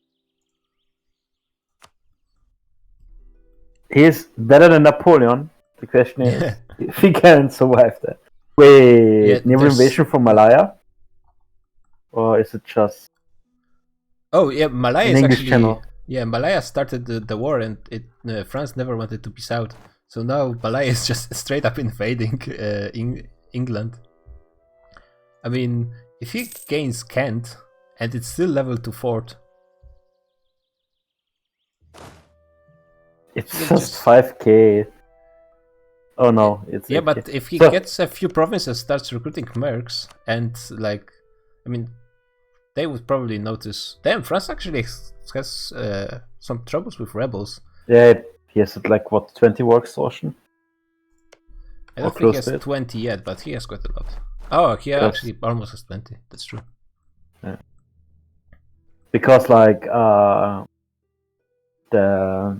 He's better than Napoleon. The question is if he can survive that. Wait, Yeah, new there's- invasion from Malaya? Or is it just Oh yeah, Malaya an is English actually channel? yeah. Malaya started the war, and France never wanted to peace out. So now Malaya is just straight up invading England. I mean, if he gains Kent, and it's still level to fort, It's It's just just- 5k. Oh no, it's yeah. 8K. But if he So- gets a few provinces, starts recruiting mercs, and like, I mean, they would probably notice. Damn, France actually has some troubles with rebels. Yeah, he has like what 20 war extortion. I Or don't think close he has to it. 20 yet, but he has quite a lot. Oh, he Yes. actually almost has 20. That's true. Because like the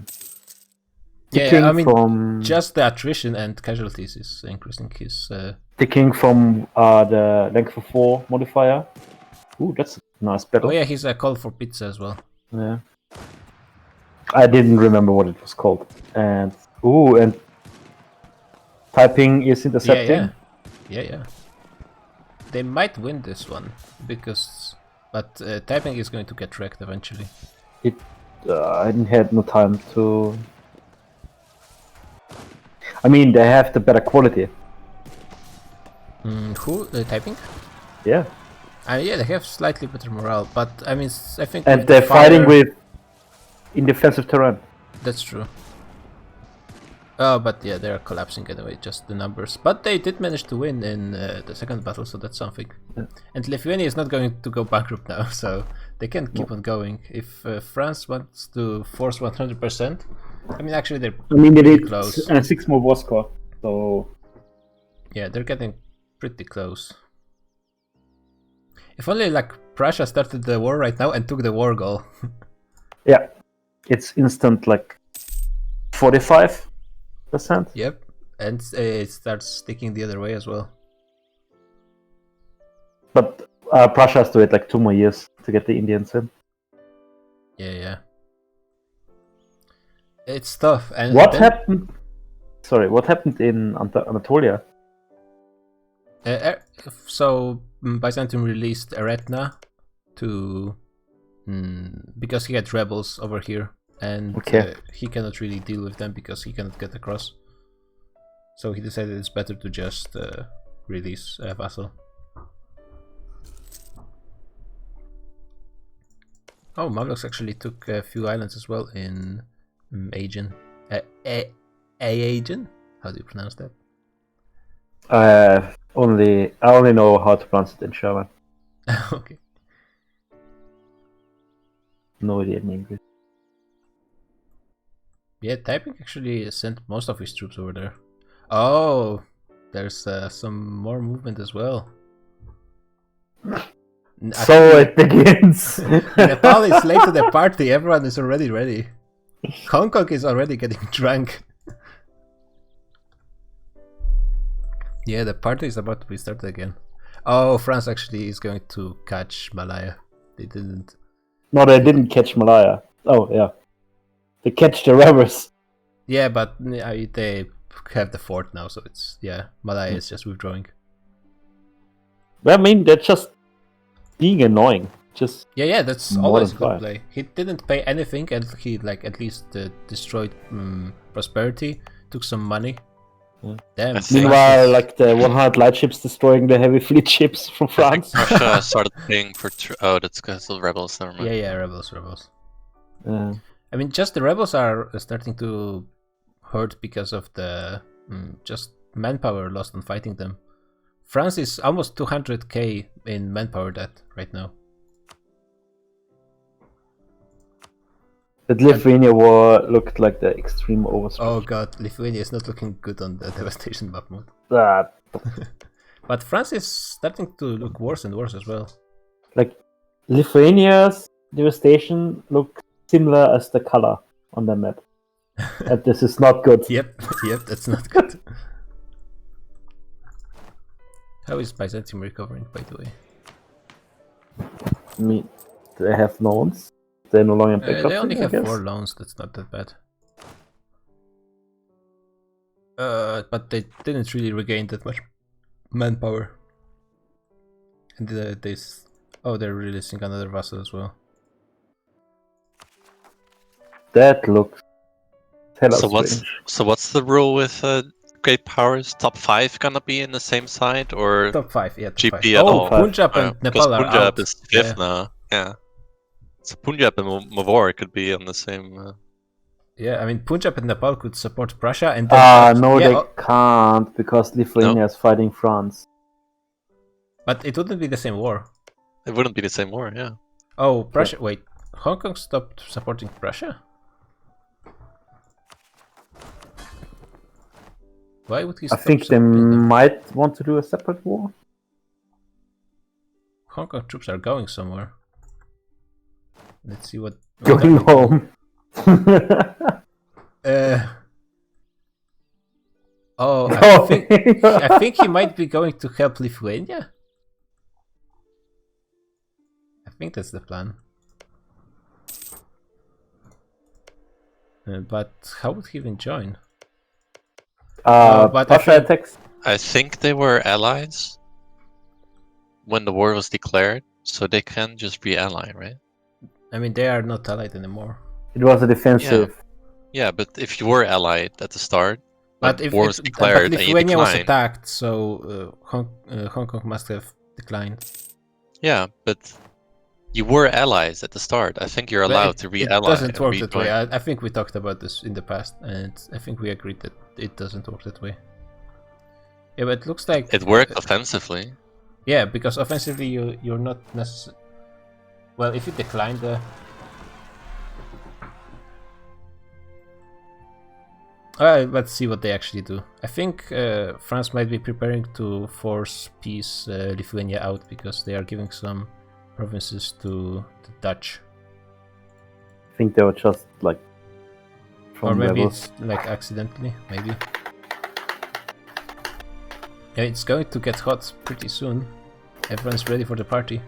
Yeah, king I mean, from just the attrition and casualties is increasing his. the king from the length of 4 modifier. Ooh, that's a nice battle. Oh yeah, he's a call for pizza as well. Yeah. I didn't remember what it was called. And and typing is intercepting. Yeah. They might win this one because, but typing is going to get wrecked eventually. I didn't had no time to. I mean, they have the better quality. Who typing? Yeah, Yeah, they have slightly better morale, but I mean, I think. and with the they're fighting fire- with in defensive terrain. That's true. Oh, but yeah, they're collapsing anyway, just the numbers. But they did manage to win in the second battle, so that's something. Yeah. And Lithuania is not going to go bankrupt now, so they can keep on going. If France wants to force 100%, I mean, actually, they're I mean, they pretty did close. 6 more war score. So Yeah, they're getting pretty close. If only like Prussia started the war right now and took the war goal. yeah, it's instant like 45%. Yep, and it starts sticking the other way as well. But Prussia has to wait like 2 more years to get the Indians in. Yeah. It's tough. And What then, happened? Sorry, what happened in Anatolia? So Byzantium released Eretna to because he had rebels over here, and Okay. he cannot really deal with them because he cannot get across. So he decided it's better to just release a vassal. Oh, Mamluks actually took a few islands as well in Aegean. Aegean? How do you pronounce that? I only know how to pronounce it in German. Okay. No idea in English. Yeah, Typing actually sent most of his troops over there. Oh, there's some more movement as well. So it begins. Nepal is late to the party. Everyone is already ready. Hong Kong is already getting drunk. Yeah, the party is about to be started again. Oh, France actually is going to catch Malaya. They didn't. No, they didn't catch Malaya. Oh, yeah. They catch the rebels. Yeah, but they have the fort now, so it's Malaya is just withdrawing. I mean, they're just being annoying. Just Yeah, that's More always a than good five. play. He didn't pay anything, and he like at least destroyed prosperity, took some money. Yeah. Damn. I think- meanwhile, France is- like the 100 light ships destroying the heavy fleet ships from I think France. Russia started paying for. That's because of rebels. Never mind. yeah, rebels. Yeah. I mean, just the rebels are starting to hurt because of the just manpower lost on fighting them. France is almost 200k in manpower debt right now. The Lithuania war looked like the extreme overstretch. Oh god, Lithuania is not looking good on the devastation map mode. That, But France is starting to look worse and worse as well. like, Lithuania's devastation looked similar as the color on the map. And this is not good. Yep, that's not good. How is Byzantium recovering, by the way? I mean, they have loans. They're no longer in bankruptcy, They only I have guess. 4 loans, that's not that bad. But they didn't really regain that much manpower. And they're releasing another vassal as well. That looks hella So strange. what's the rule with great powers? Top 5 gonna be in the same side or Top 5, yeah. Top GP 5. at Oh, all? Punjab Yeah, and because Nepal are Punjab out. is 5th Yeah. now. Yeah. So Punjab and Mavor could be on the same. Yeah, I mean Punjab and Nepal could support Prussia and then No, yeah, they can't because Lithuania is fighting France. but it wouldn't be the same war. It wouldn't be the same war, yeah. Oh, Prussia. Wait, Hong Kong stopped supporting Prussia? Why would he I stop think they supporting them? might want to do a separate war. Hong Kong troops are going somewhere. Let's see what. Going home. Oh, No. I think he might be going to help Lithuania. I think that's the plan. But how would he even join? But I Prussia think- attacks. I think they were allies when the war was declared, so they can just re-ally, right? I mean, they are not allied anymore. It was a defensive. Yeah, but if you were allied at the start, when But if war was but declared and you Lithuania was declined, attacked, so Hong Kong must have declined. yeah, but you were allies at the start. I think you're But allowed to It re-ally. doesn't and work that way. rejoin. I think we talked about this in the past, and I think we agreed that it doesn't work that way. Yeah, but it looks like It worked offensively. Yeah, because offensively you're not necessarily. Well, if you decline the. Alright, let's see what they actually do. I think France might be preparing to force peace Lithuania out because they are giving some provinces to the Dutch. I think they were just like. Or from maybe rebels. it's like accidentally, maybe. Yeah, it's going to get hot pretty soon. Everyone's ready for the party.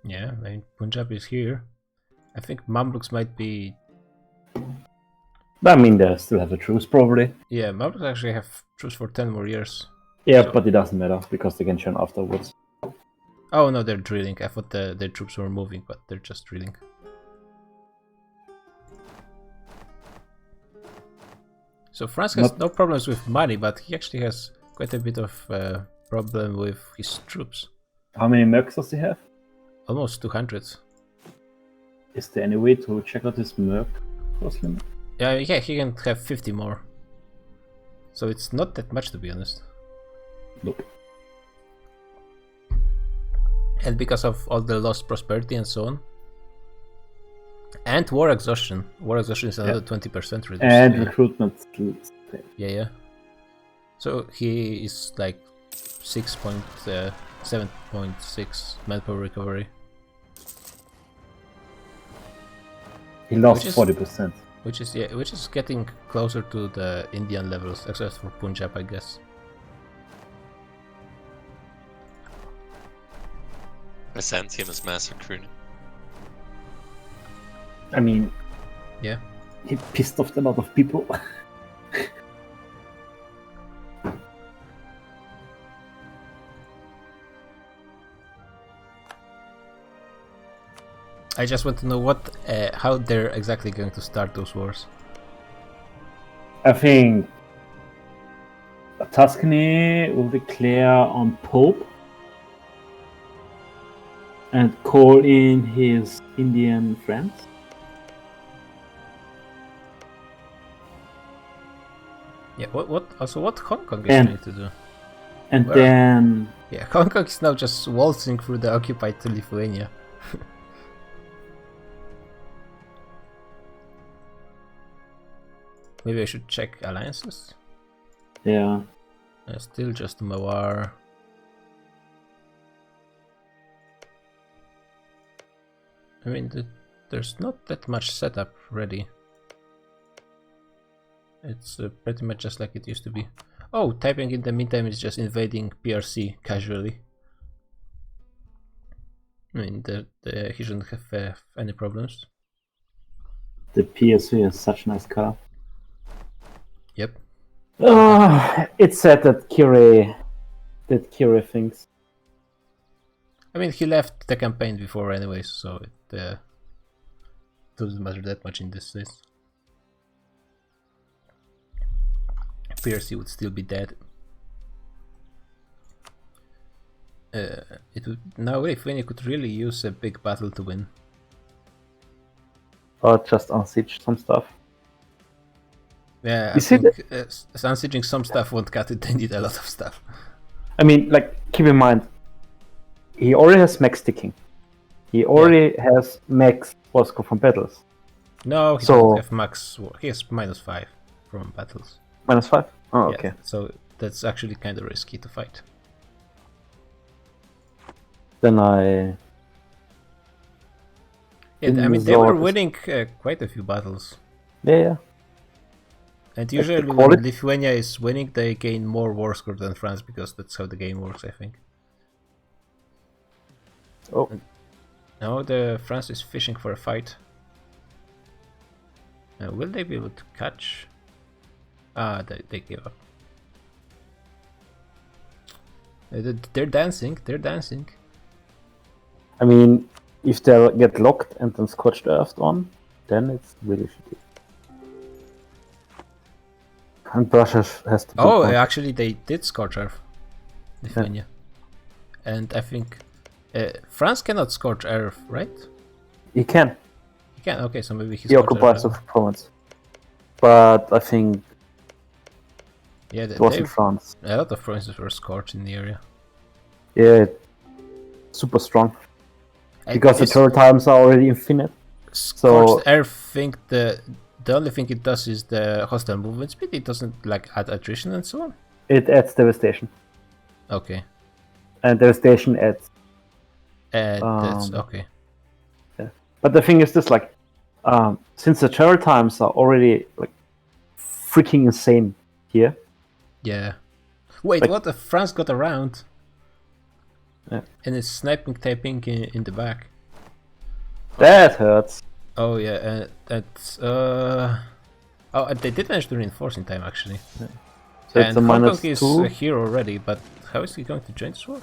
Yeah, I mean, Punjab is here. I think Mamluks might be. I mean, they still have a truce, probably. Yeah, Mamluks actually have truce for 10 more years. Yeah, So- but it doesn't matter because they can join afterwards. Oh no, they're drilling. I thought their troops were moving, but they're just drilling. So France has Not- no problems with money, but he actually has quite a bit of problem with his troops. How many mercs does he have? Almost 200. Is there any way to check out his merc cost limit? Yeah, he can have 50 more. So it's not that much, to be honest. Nope. And because of all the lost prosperity and so on. And war exhaustion. War exhaustion is another 20% reduced. And yeah. recruitment skills. Yeah. So he is like 7.6 manpower recovery, He lost Which is- 40%. which is getting closer to the Indian levels, except for Punjab, I guess. Byzantium is massacred. I mean, Yeah. he pissed off a lot of people. I just want to know how they're exactly going to start those wars. I think Tuscany will declare on Pope and call in his Indian friends. Yeah. What Hong Kong is And- trying to do? And Where- then Yeah, Hong Kong is now just waltzing through the occupied Lithuania. Maybe I should check alliances. yeah, Still just Mawar. I mean, there's not that much setup ready. It's pretty much just like it used to be. Oh, typing in the meantime is just invading PRC casually. I mean, he shouldn't have any problems. The PSV is such a nice car. Yep. It's sad that Kire thinks. I mean, he left the campaign before anyways, so it doesn't matter that much in this case. PRC would still be dead. It would now Lithuania could really use a big battle to win. Or just unsiege some stuff. Yeah, I You see think unsieging some stuff won't cut it. They need a lot of stuff. I mean, like, keep in mind, he already has max sticking. He already has max Bosco from battles. No, he So- doesn't have max. He has -5 from battles. -5? Oh, Yeah, okay. so that's actually kind of risky to fight. Then I... Yeah, I Didn't mean, they were resort- winning quite a few battles. Yeah. And the usually when quality- Lithuania is winning, they gain more war score than France because that's how the game works, I think. Oh. Now the France is fishing for a fight. Will they be able to catch? Ah, they give up. They're dancing. They're dancing. I mean, if they get locked and then Scorched Earthed on, then it's really shitty. And Prussia has to... Oh, build one. actually, they did scorch Earth, Lithuania, and I think France cannot scorch Earth, right? He can. He can. Okay, so maybe He occupies the province. But I think Yeah, it wasn't France. a lot of provinces were scorched in the area. Yeah, super strong. Because the This turret times are already infinite. scorched Earth thing, the only thing it does is the hostile movement speed. It doesn't like add attrition and so on. It adds devastation. Okay, And devastation adds. that's okay. But the thing is this, like, since the turret times are already like freaking insane here. Yeah. Wait, Like- what? The France got around. Yeah. And it's sniping typing in the back. That hurts. Oh yeah, that's oh, and they did manage to reinforce in time actually. So and it's a Hong Kong -2. is here already, but how is he going to join this war?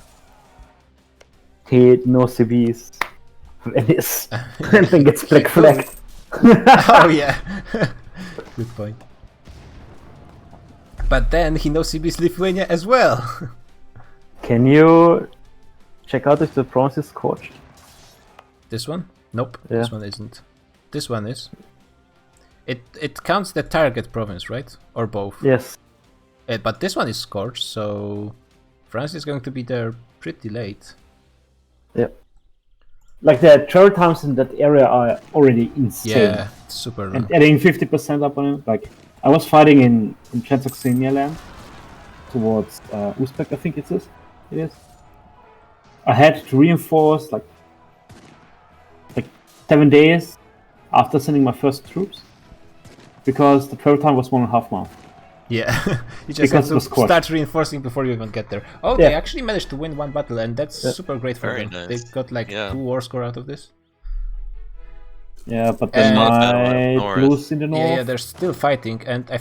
He no CBs. Venice. And then gets black flagged. Oh yeah, good point. But then he knows CB's Lithuania as well. Can you check out if the province is scorched? This one? Nope. Yeah. This one isn't. This one is. It counts the target province, right? Or both? Yes. But this one is scorched, so France is going to be there pretty late. Like the turret times in that area are already insane. Yeah, super low. And adding 50% up on it, like I was fighting in Transylvania land towards Uzbek, I think it is. I had to reinforce like 7 days after sending my first troops because the travel time was 1.5 months. Yeah, you just Because it have was to scorched. start reinforcing before you even get there. Oh, Yeah. they actually managed to win one battle, and that's Yeah. super great for Very them. nice. They got like Yeah. 2 war score out of this. Yeah, but they And- might North. lose in the north. Yeah, they're still fighting, and I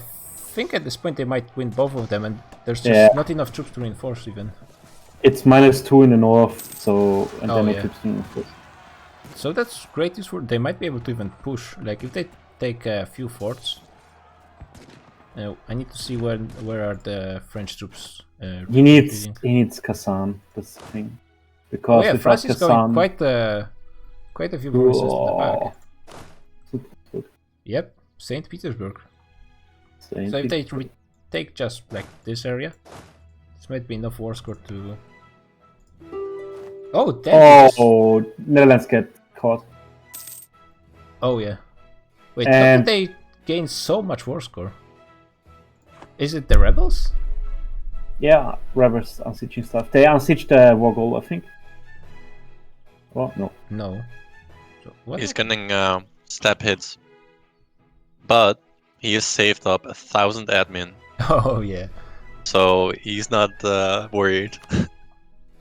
think at this point they might win both of them, and there's just Yeah. not enough troops to reinforce even. It's -2 in the north, so and Oh, then yeah. it keeps in the So that's great news for they might be able to even push. Like if they take a few forts. I need to see where are the French troops. He needs retreating. Kazan. That's the thing. Oh Because yeah, without France is going Kazan, quite a few provinces to the back. Super good. Yep, Saint Petersburg. So if they take just like this area, this might be enough war score to. Oh, damn! Oh, Netherlands get caught. Oh yeah. Wait, And- how did they gain so much war score? Is it the rebels? Yeah, rebels unsieging stuff. They unsieged the Wargol, I think. Oh no. No. So what? He's getting stab hits, but he has saved up 1,000 admin, Oh yeah, so he's not worried.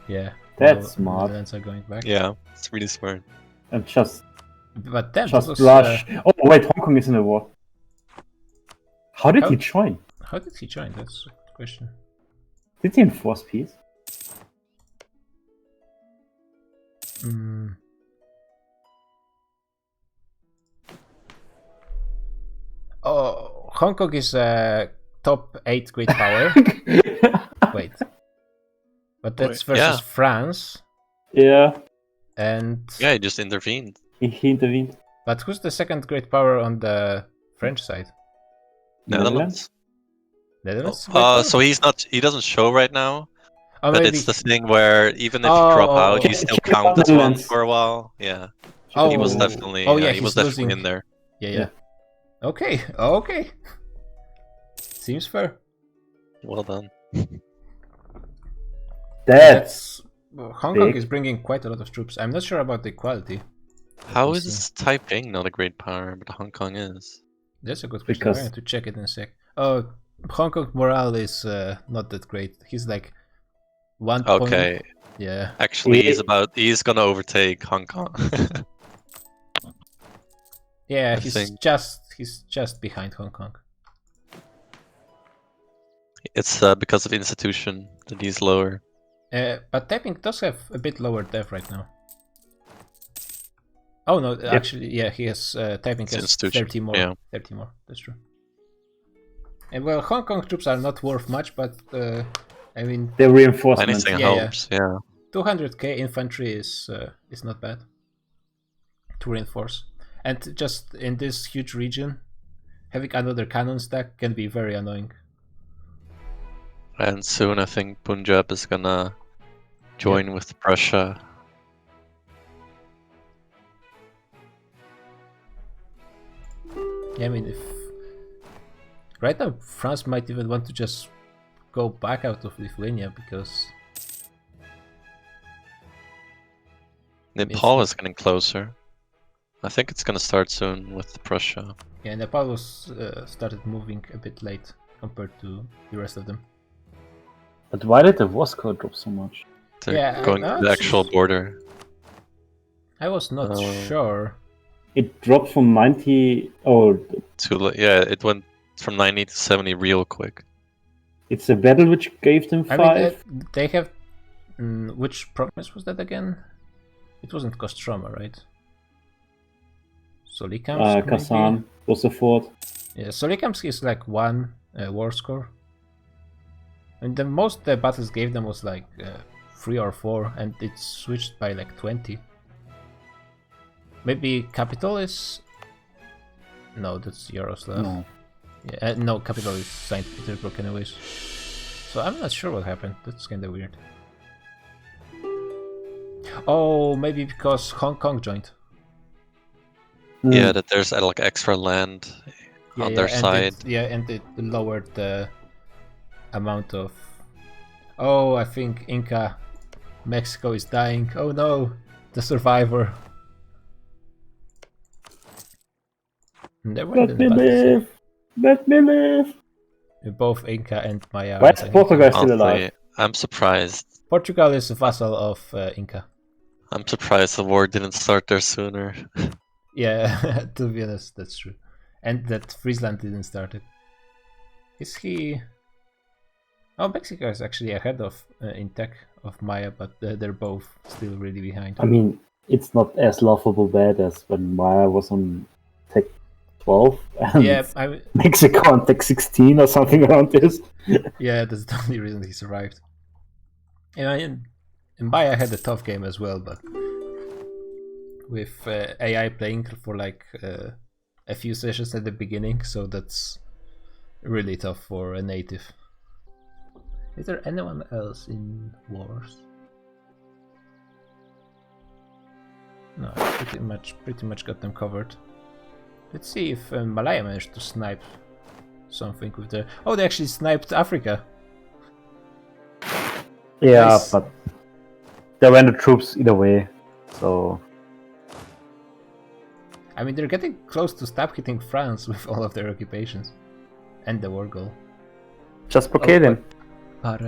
yeah. That's All smart. Netherlands are going back. Yeah, it's really smart. And just But then just this was, rush. Oh wait, Hong Kong is in the war. How did How- he join? How did he join? That's a good question. Did he enforce peace? Mm. Oh, Hong Kong is a top 8 great power. Wait. But that's versus yeah. France. Yeah, And Yeah, he just intervened. he intervened. but who's the second great power on the French side? Netherlands. Netherlands? great power? So he doesn't show right now, Oh, but maybe. it's the thing where even if Oh, you drop oh, out, oh. you still Check count as one Netherlands. for a while. Yeah, Oh, he was definitely. Oh yeah, he was he's definitely losing. in there. Yeah. Okay. Okay. Seems fair. Well done. That's Hong Kong big. is bringing quite a lot of troops. I'm not sure about the quality. How me is Taiping not a great power, but Hong Kong is? That's a good question. Because- I'm going to check it in a sec. Oh, Hong Kong morale is not that great. He's like 1 point. Okay, Yeah. actually, Yeah. he's gonna overtake Hong Kong. Yeah, I he's think- just behind Hong Kong. It's because of institution that he's lower. But Taiping does have a bit lower dev right now. Oh no, actually, yeah, he has Taiping It's has institution, 30 more. yeah. 30 more. That's true. And well, Hong Kong troops are not worth much, but I mean, the reinforcement. Anything Yeah, yeah. helps. Yeah. 200k infantry is not bad to reinforce. And just in this huge region, having another cannon stack can be very annoying. And soon I think Punjab is gonna join with Prussia. Yeah, I mean, if right now France might even want to just go back out of Lithuania because Nepal is getting closer. I think it's gonna start soon with Prussia. yeah, Nepal was started moving a bit late compared to the rest of them. But why did the war score drop so much? They're Yeah, going to the actual border. I was not Oh. sure. It dropped from 90. Oh, Yeah, it went from 90 to 70 real quick. it's a battle which gave them I 5. mean, they have which province was that again? It wasn't Kostroma, right? Solikamsk, maybe? Kazan was the fourth. Yeah, Solikamsk is like 1 war score. And the most the battles gave them was like 3 or 4, and it switched by like 20. Maybe capital is. No, that's Yaroslav. No. Yeah, no, capital is Saint Petersburg, anyways. So I'm not sure what happened. That's kind of weird. Oh, maybe because Hong Kong joined. Yeah, that there's like extra land on their and side. and it lowered the amount of. Oh, I think Inca, Mexico is dying. Oh no, the survivor. And they were Let in me the battles. live! Let me live! Both Inca and Maya. Why are is dying. Portugal still Honestly, alive? I'm surprised. Portugal is a vassal of Inca. I'm surprised the war didn't start there sooner. Yeah, to be honest, that's true. And that Friesland didn't start it. Is he? Oh, Mexico is actually ahead of in tech of Maya, but they're both still really behind. I mean, it's not as laughable bad as when Maya was on Tech 12 and Yeah, I Mexico on Tech 16 or something around this. yeah, that's the only reason he survived. Yeah, and Maya had a tough game as well, but with AI playing for like a few sessions at the beginning, so that's really tough for a native. Is there anyone else in wars? No, pretty much got them covered. Let's see if Malaya managed to snipe something with the. Oh, they actually sniped Africa. Yeah, Nice. but there were no troops either way, so I mean, they're getting close to stop hitting France with all of their occupations. And the war goal. Just blockade him. But,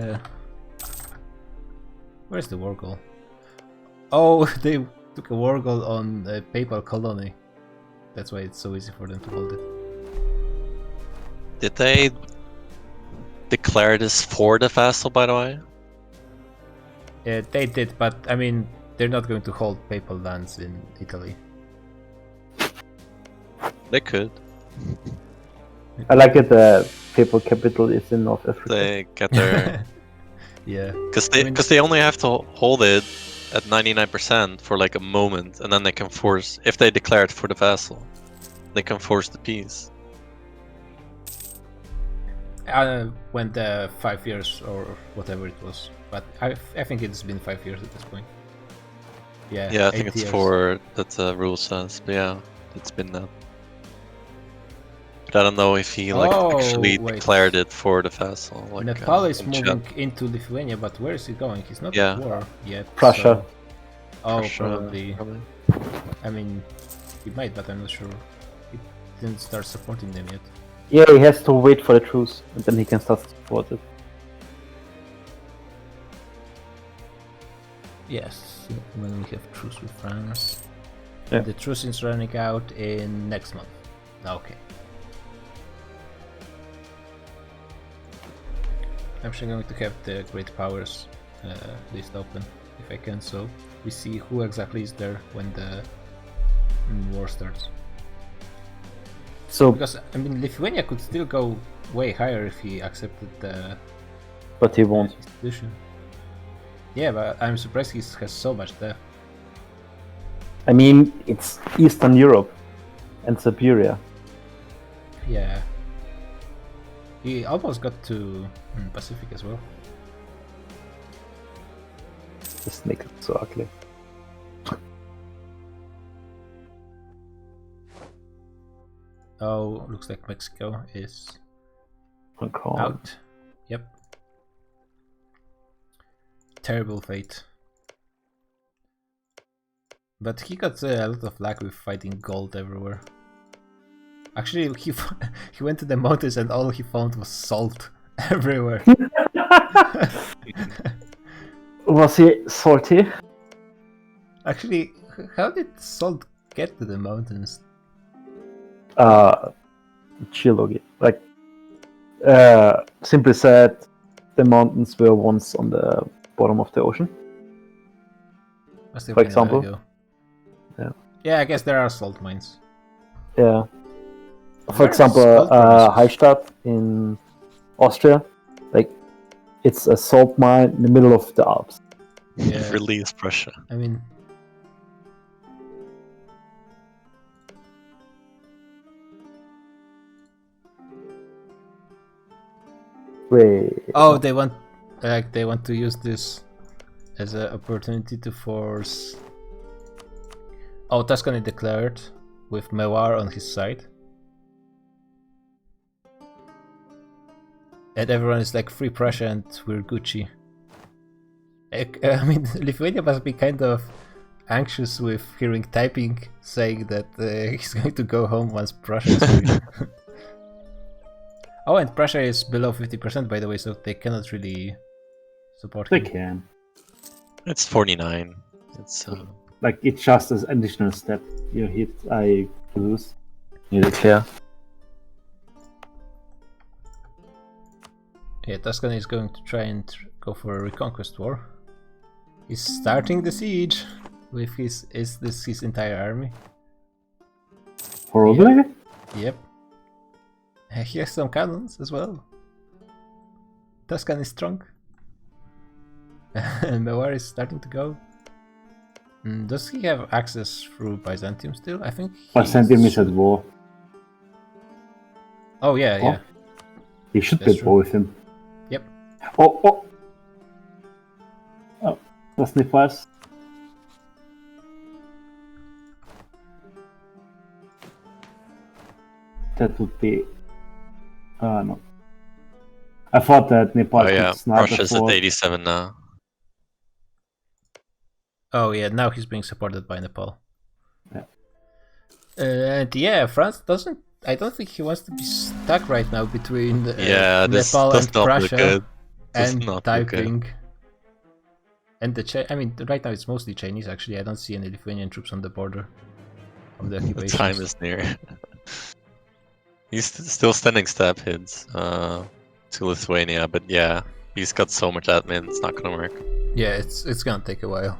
where's the war goal? Oh, they took a war goal on a papal colony. That's why it's so easy for them to hold it. Did they declare this for the vassal, by the way? They did, but I mean, they're not going to hold papal lands in Italy. They could. I like it. The papal capital is in North Africa. They get their Yeah. because I mean- they only have to hold it at 99% for like a moment, and then they can force, if they declare it for the vassal, they can force the peace. When the 5 years or whatever it was, but I think it's been 5 years at this point. Yeah. Yeah, I think 8 it's years. 4 that the rule says, but yeah, it's been that. But I don't know if he like Oh, actually wait. declared it for the vassal. Like, Nepal is in chat. moving into Lithuania, but where is he going? He's not Yeah. at war yet. Prussia. so- Oh, Prussia, probably. I mean, he might, but I'm not sure. He didn't start supporting them yet. Yeah, he has to wait for the truce, and then he can start to support it. Yes, when we have truce with France. Yeah. The truce is running out in next month. Okay. I'm actually going to have the Great Powers list open if I can, so we see who exactly is there when the war starts. So, Because, I mean, Lithuania could still go way higher if he accepted the but he won't. institution. Yeah, but I'm surprised he has so much debt. I mean, it's Eastern Europe and Siberia. Yeah. He almost got to Pacific as well. This makes it so ugly. Oh, looks like Mexico is Hong Kong. out. Yep. Terrible fate. But he got a lot of luck with fighting gold everywhere. Actually, he went to the mountains and all he found was salt everywhere. Was he salty? Actually, how did salt get to the mountains? Geology. Like, simply said, the mountains were once on the bottom of the ocean. Must have For been a example? while ago. Yeah. Yeah, I guess there are salt mines. Yeah. For Where are example, salt producers? Heistadt in Austria, like, it's a salt mine in the middle of the Alps. Yeah. Release Prussia. I mean, Wait. oh, they want to use this as an opportunity to force. Oh, Tuscany declared with Mewar on his side, and everyone is like free Prussia and we're Gucci. I mean, Lithuania must be kind of anxious with hearing typing saying that he's going to go home once Prussia is free. Oh, and Prussia is below 50% by the way, so they cannot really support They him. can. It's 49. It's Like, it's just an additional step. You hit, I lose. You declare. Yeah, Tuscany is going to try and go for a reconquest war. He's starting the siege with his entire army. Probably? Yep. He has some cannons as well. Tuscany is strong. And Mewar is starting to go. Does he have access through Byzantium still? I think Byzantium is at war. Oh yeah, Oh. yeah. You should That's be at war with him. Yep. Oh. That's Nepal's. That would be. No. I thought that Nepal oh yeah, could snipe Russia's before. at 87 now. Oh yeah, now he's being supported by Nepal. Yeah. And yeah, France doesn't. I don't think he wants to be stuck right now between Yeah, this Nepal does and not look Prussia good. Does and not look good. Taiping. And the I mean, right now it's mostly Chinese. Actually, I don't see any Lithuanian troops on the border of the The occupation. time is near. He's still standing stab hits to Lithuania, but yeah, he's got so much admin, it's not gonna work. Yeah, it's gonna take a while.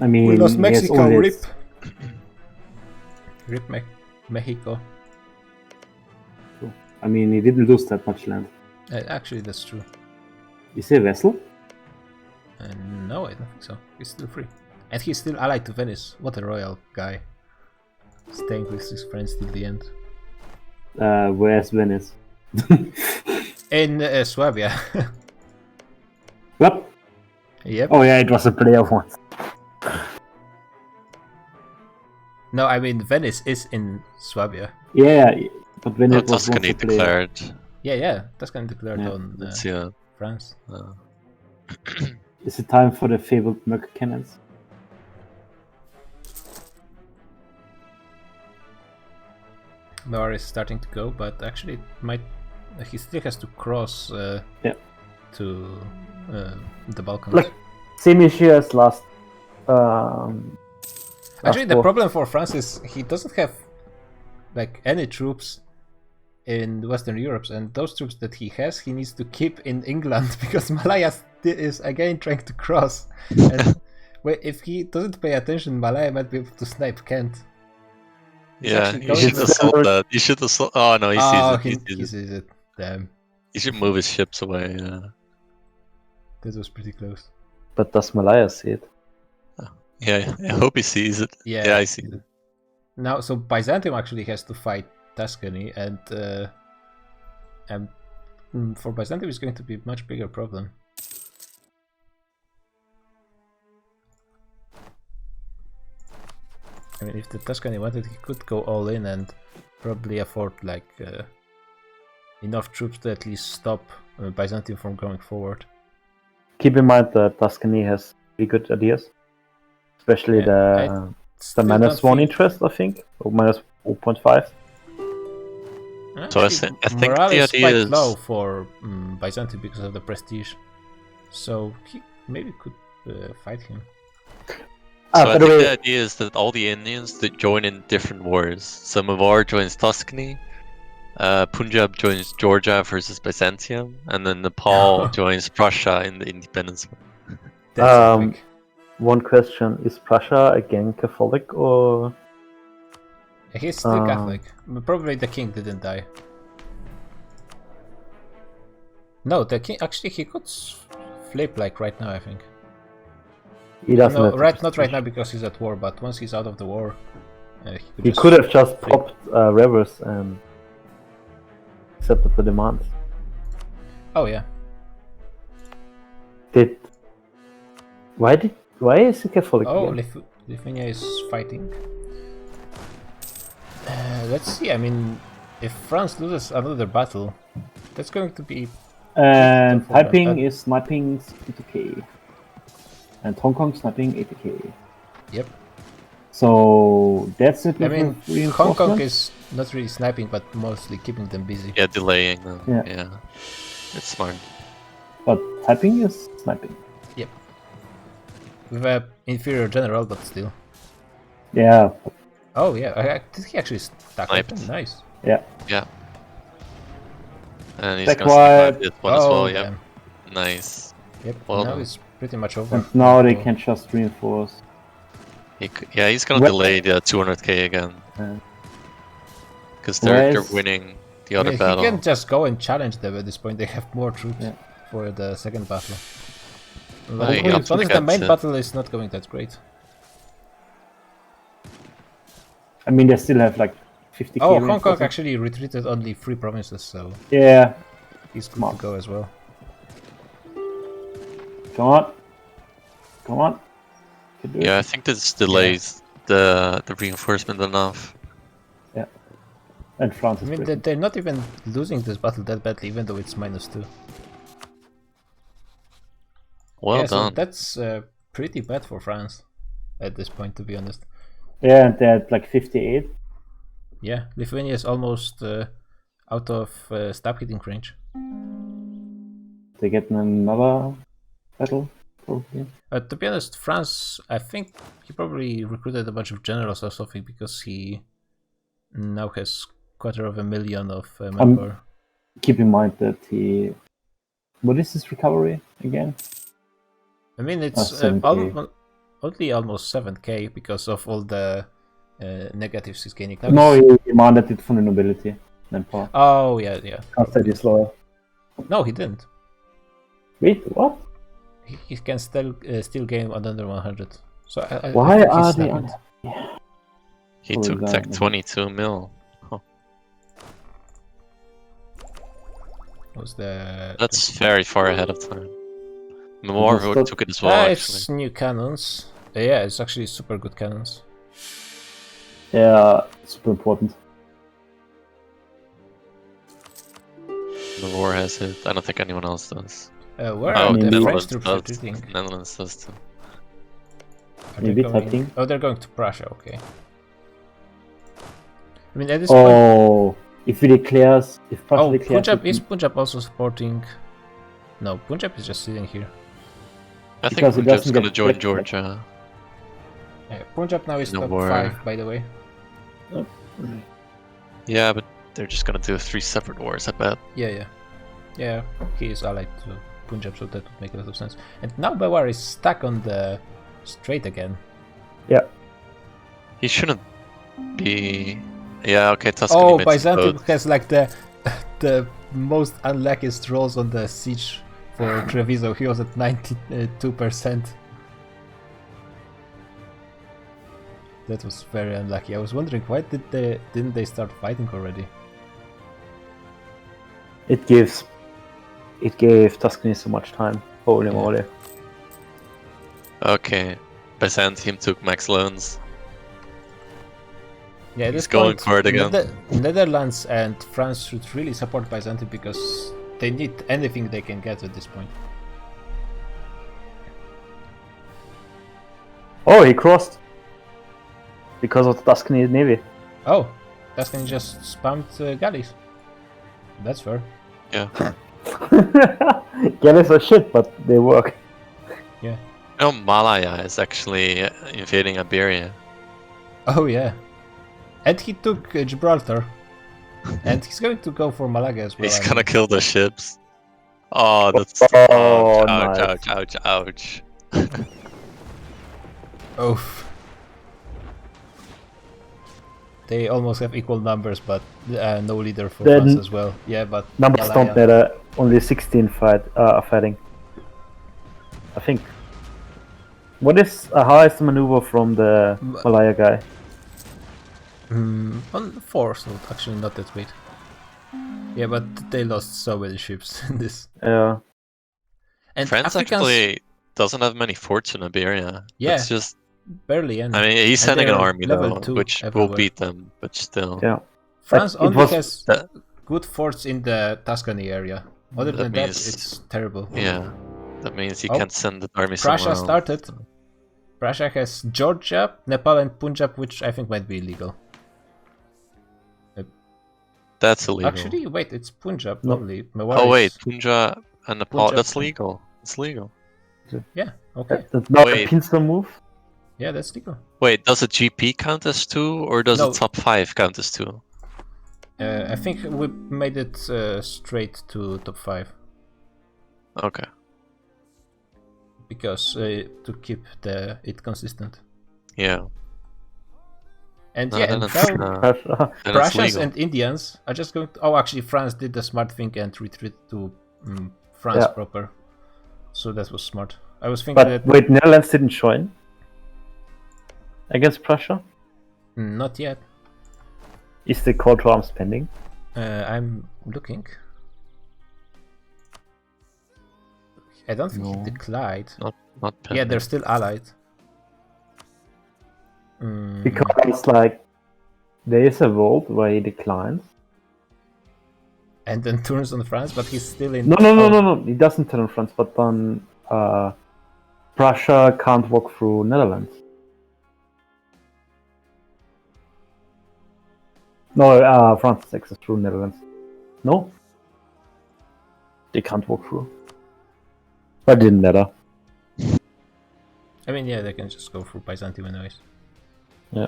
I mean, We lost he has Mexico. only Rip. Rip Mexico. I mean, he didn't lose that much land. Actually, that's true. Is he a vessel? No, I don't think so. He's still free. And he's still allied to Venice. What a royal guy. Staying with his friends till the end. Where's Venice? In Swabia. What? Yep. Oh yeah, it was a player once. No, I mean Venice is in Swabia. Yeah, but when Oh, it was once Tuscany a player. declared. Yeah, that's gonna declare Yeah, on Let's see. France. Is it time for the fabled Merc cannons? Noir is starting to go, but actually it might. He still has to cross Yeah. to the Balkans. Like, same issue as last. Actually, the war. problem for France is he doesn't have like any troops in Western Europe, and those troops that he has, he needs to keep in England because Malaya is again trying to cross. And if he doesn't pay attention, Malaya might be able to snipe Kent. He's Yeah, actually you going should to- assault that. You should assault. Oh no, he sees Oh, it. he He sees it. sees it. Damn, He should move his ships away. Yeah. that was pretty close. But does Malaya see it? Yeah, I hope he sees it. Yeah, Yeah, I see it. Now, so Byzantium actually has to fight Tuscany, and for Byzantium it's going to be a much bigger problem. I mean, if the Tuscany wanted, he could go all in and probably afford like enough troops to at least stop Byzantium from going forward. Keep in mind that Tuscany has pretty good ideas, especially Yeah, the Still minus don't one think- interest, I think, or minus 0.5. So I Actually, think morale the is idea quite is- low for Byzantium because of the prestige, so he maybe could fight him. So I by think the the way, idea is that all the Indians that join in different wars. So Mavar joins Tuscany, Punjab joins Georgia versus Byzantium, and then Nepal joins Prussia in the independence war. That's epic. one question: is Prussia again Catholic or? He's still Catholic. Probably the king didn't die. No, the king actually he could flip like right now. I think. He doesn't. No, have the not right prestige. now because he's at war. But once he's out of the war, He could have just flip. popped reverse and accepted the demands. Oh yeah. Why is he Catholic? Oh, again? Lithuania is fighting. Let's see. I mean, if France loses another battle, that's going to be. And tough for them. Taiping is sniping 80k. And Hong Kong sniping 80k. Yep. So that's it. I with mean, Hong Kong reinforcements? is not really sniping, but mostly keeping them busy. Yeah, delaying them. Yeah. Yeah. It's smart. But Taiping is sniping. With a inferior general, but still. Yeah. Oh yeah, did he actually stack Sniped. them? Nice. And he's Back gonna wide. snipe this one as well, yeah. damn. Nice. Yep. Well now done. it's pretty much over. And now they So- can just reinforce. Yeah, he's gonna Where- delay the 200k again. Yeah. Because Where they're is- winning the I other mean, battle. he can just go and challenge them at this point. They have more troops Yeah. for the second battle. he But got the to main get, battle is not going that great. I mean, they still have like 50k. Oh, Hong Kong reinforcements. actually retreated only 3 provinces, so Yeah. he's good Smart. to go as well. Come on. Come on. Can do it. Yeah, I think this delays the reinforcement enough. And France I is mean, breaking. they're not even losing this battle that badly, even though it's -2. Well yeah, so done. that's pretty bad for France at this point, to be honest. Yeah, and they're at like 58. Yeah, Lithuania is almost out of stab hitting range. They get another battle, probably. To be honest, France, I think he probably recruited a bunch of generals or something because he now has 250,000 of manpower. Keep in mind that he. What is his recovery again? I mean, it's 7K. only almost 7k because of all the negatives he's gaining. Now No, he's- he demanded it from the nobility. Manpower. Oh, yeah. Can't say he's loyal. No, he didn't. Wait, what? He can still gain another 100. So I Why think are he's they? snapping it. He Oh, took that like one. 22 mil. Was the That's very far ahead of time. Memoir Understood. took it as well, actually. it's new cannons. Yeah, it's actually super good cannons. Yeah, super important. Memoir has it. I don't think anyone else does. Where Oh, are maybe- the French Netherlands troops does. retreating? Netherlands does too. Are they Maybe going... typing. Oh, they're going to Prussia. Okay. I mean, at this point. Oh, if Prussia Oh, declares Punjab it- is Punjab also supporting? No, Punjab is just sitting here. I think Because it Punjab's doesn't gonna get join clicked. Georgia. Yeah, Punjab now is No top war. 5, by the way. Yeah, but they're just gonna do 3 separate wars, I bet. Yeah, he is allied to Punjab, so that would make a lot of sense. And now Bewar is stuck on the strait again. He shouldn't be. Yeah, okay, Tuscany Oh, made some Byzantium votes. has like the most unluckiest rolls on the siege for Treviso. He was at 92%. That was very unlucky. I was wondering why didn't they start fighting already? It gave Tuscany so much time. Holy Yeah. moly. Okay, Byzantium took max loans. Yeah, at He's this going point, for it again. Netherlands and France should really support Byzantium because they need anything they can get at this point. Oh, he crossed. Because of the Tuscany navy. Oh, Tuscany just spammed galleys. That's fair. Galleys are shit, but they work. No, Malaya is actually invading Iberia. Oh yeah, and he took Gibraltar, and he's going to go for Malaga as well. He's I gonna mean. kill the ships. Oh, that's. Oh, ouch, nice. ouch. Oof. They almost have equal numbers, but no leader for Then- France as well. Yeah, but Numbers Malaya- don't matter. Only 16 are fighting. I think. How is the maneuver from the Malaya guy? On 4, so actually not that great. Yeah, but they lost so many ships in this. Yeah. And France Africans actually doesn't have many forts in Iberia. Yeah. It's just. barely any. I mean, he's sending an they're army level though, 2 which will everywhere. beat them, but still. Yeah. France Like, it only was- has That- good forts in the Tuscany area. Other That than that, means- it's terrible. Yeah, that means you Oh, can't send the army somewhere Prussia else. started. Prussia has Georgia, Nepal, and Punjab, which I think might be illegal. That's illegal. Actually, wait, it's Punjab No. only. Mewar Oh is- wait, Punjab and Nepal. Punjab. That's legal. It's legal. Yeah, okay. That's not Wait. a pincer move. Yeah, that's legal. Wait, does a GP count as 2 or does No. a top 5 count as 2? I think we made it straight to top 5 Okay. because to keep it consistent. Yeah. And No, yeah, then and it's, now Prussia. then it's Prussians legal. and Indians are just going to... Oh, actually, France did the smart thing and retreat to France Yeah. proper. So that was smart. I was thinking But that... wait, Netherlands didn't join against Prussia? Not yet. Is the call to arms pending? I'm looking. I don't think he No. declined. Not Yeah, pending. they're still allied. Mm, Because like there is a vote where he declines. and then turns on France, but he's still in... No. He doesn't turn on France, but then Prussia can't walk through Netherlands. No, France is access through Netherlands. No? They can't walk through. But it didn't matter. I mean, yeah, they can just go through Byzantium anyways. Yeah.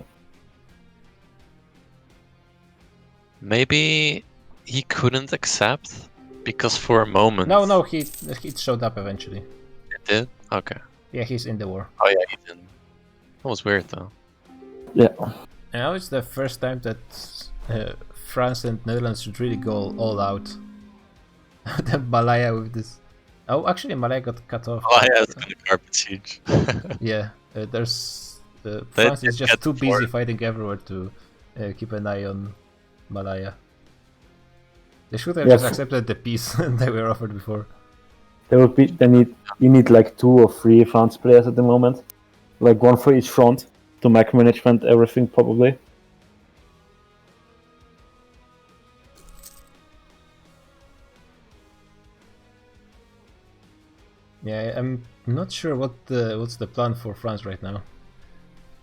Maybe he couldn't accept because for a moment. No, he showed up eventually. It did? Okay. Yeah, he's in the war. Oh yeah, he didn't. That was weird though. Yeah. And now it's the first time that France and Netherlands should really go all out. Then Malaya with this. Oh, actually, Malaya got cut off. Oh yeah, it's gonna carpet siege. Yeah, there's France is did just get too busy forward. fighting everywhere to keep an eye on Malaya. They should have Yeah, just accepted the peace they were offered before. There would be. You need like 2 or 3 France players at the moment, like 1 for each front to micromanagement everything probably. Yeah, I'm not sure what's the plan for France right now.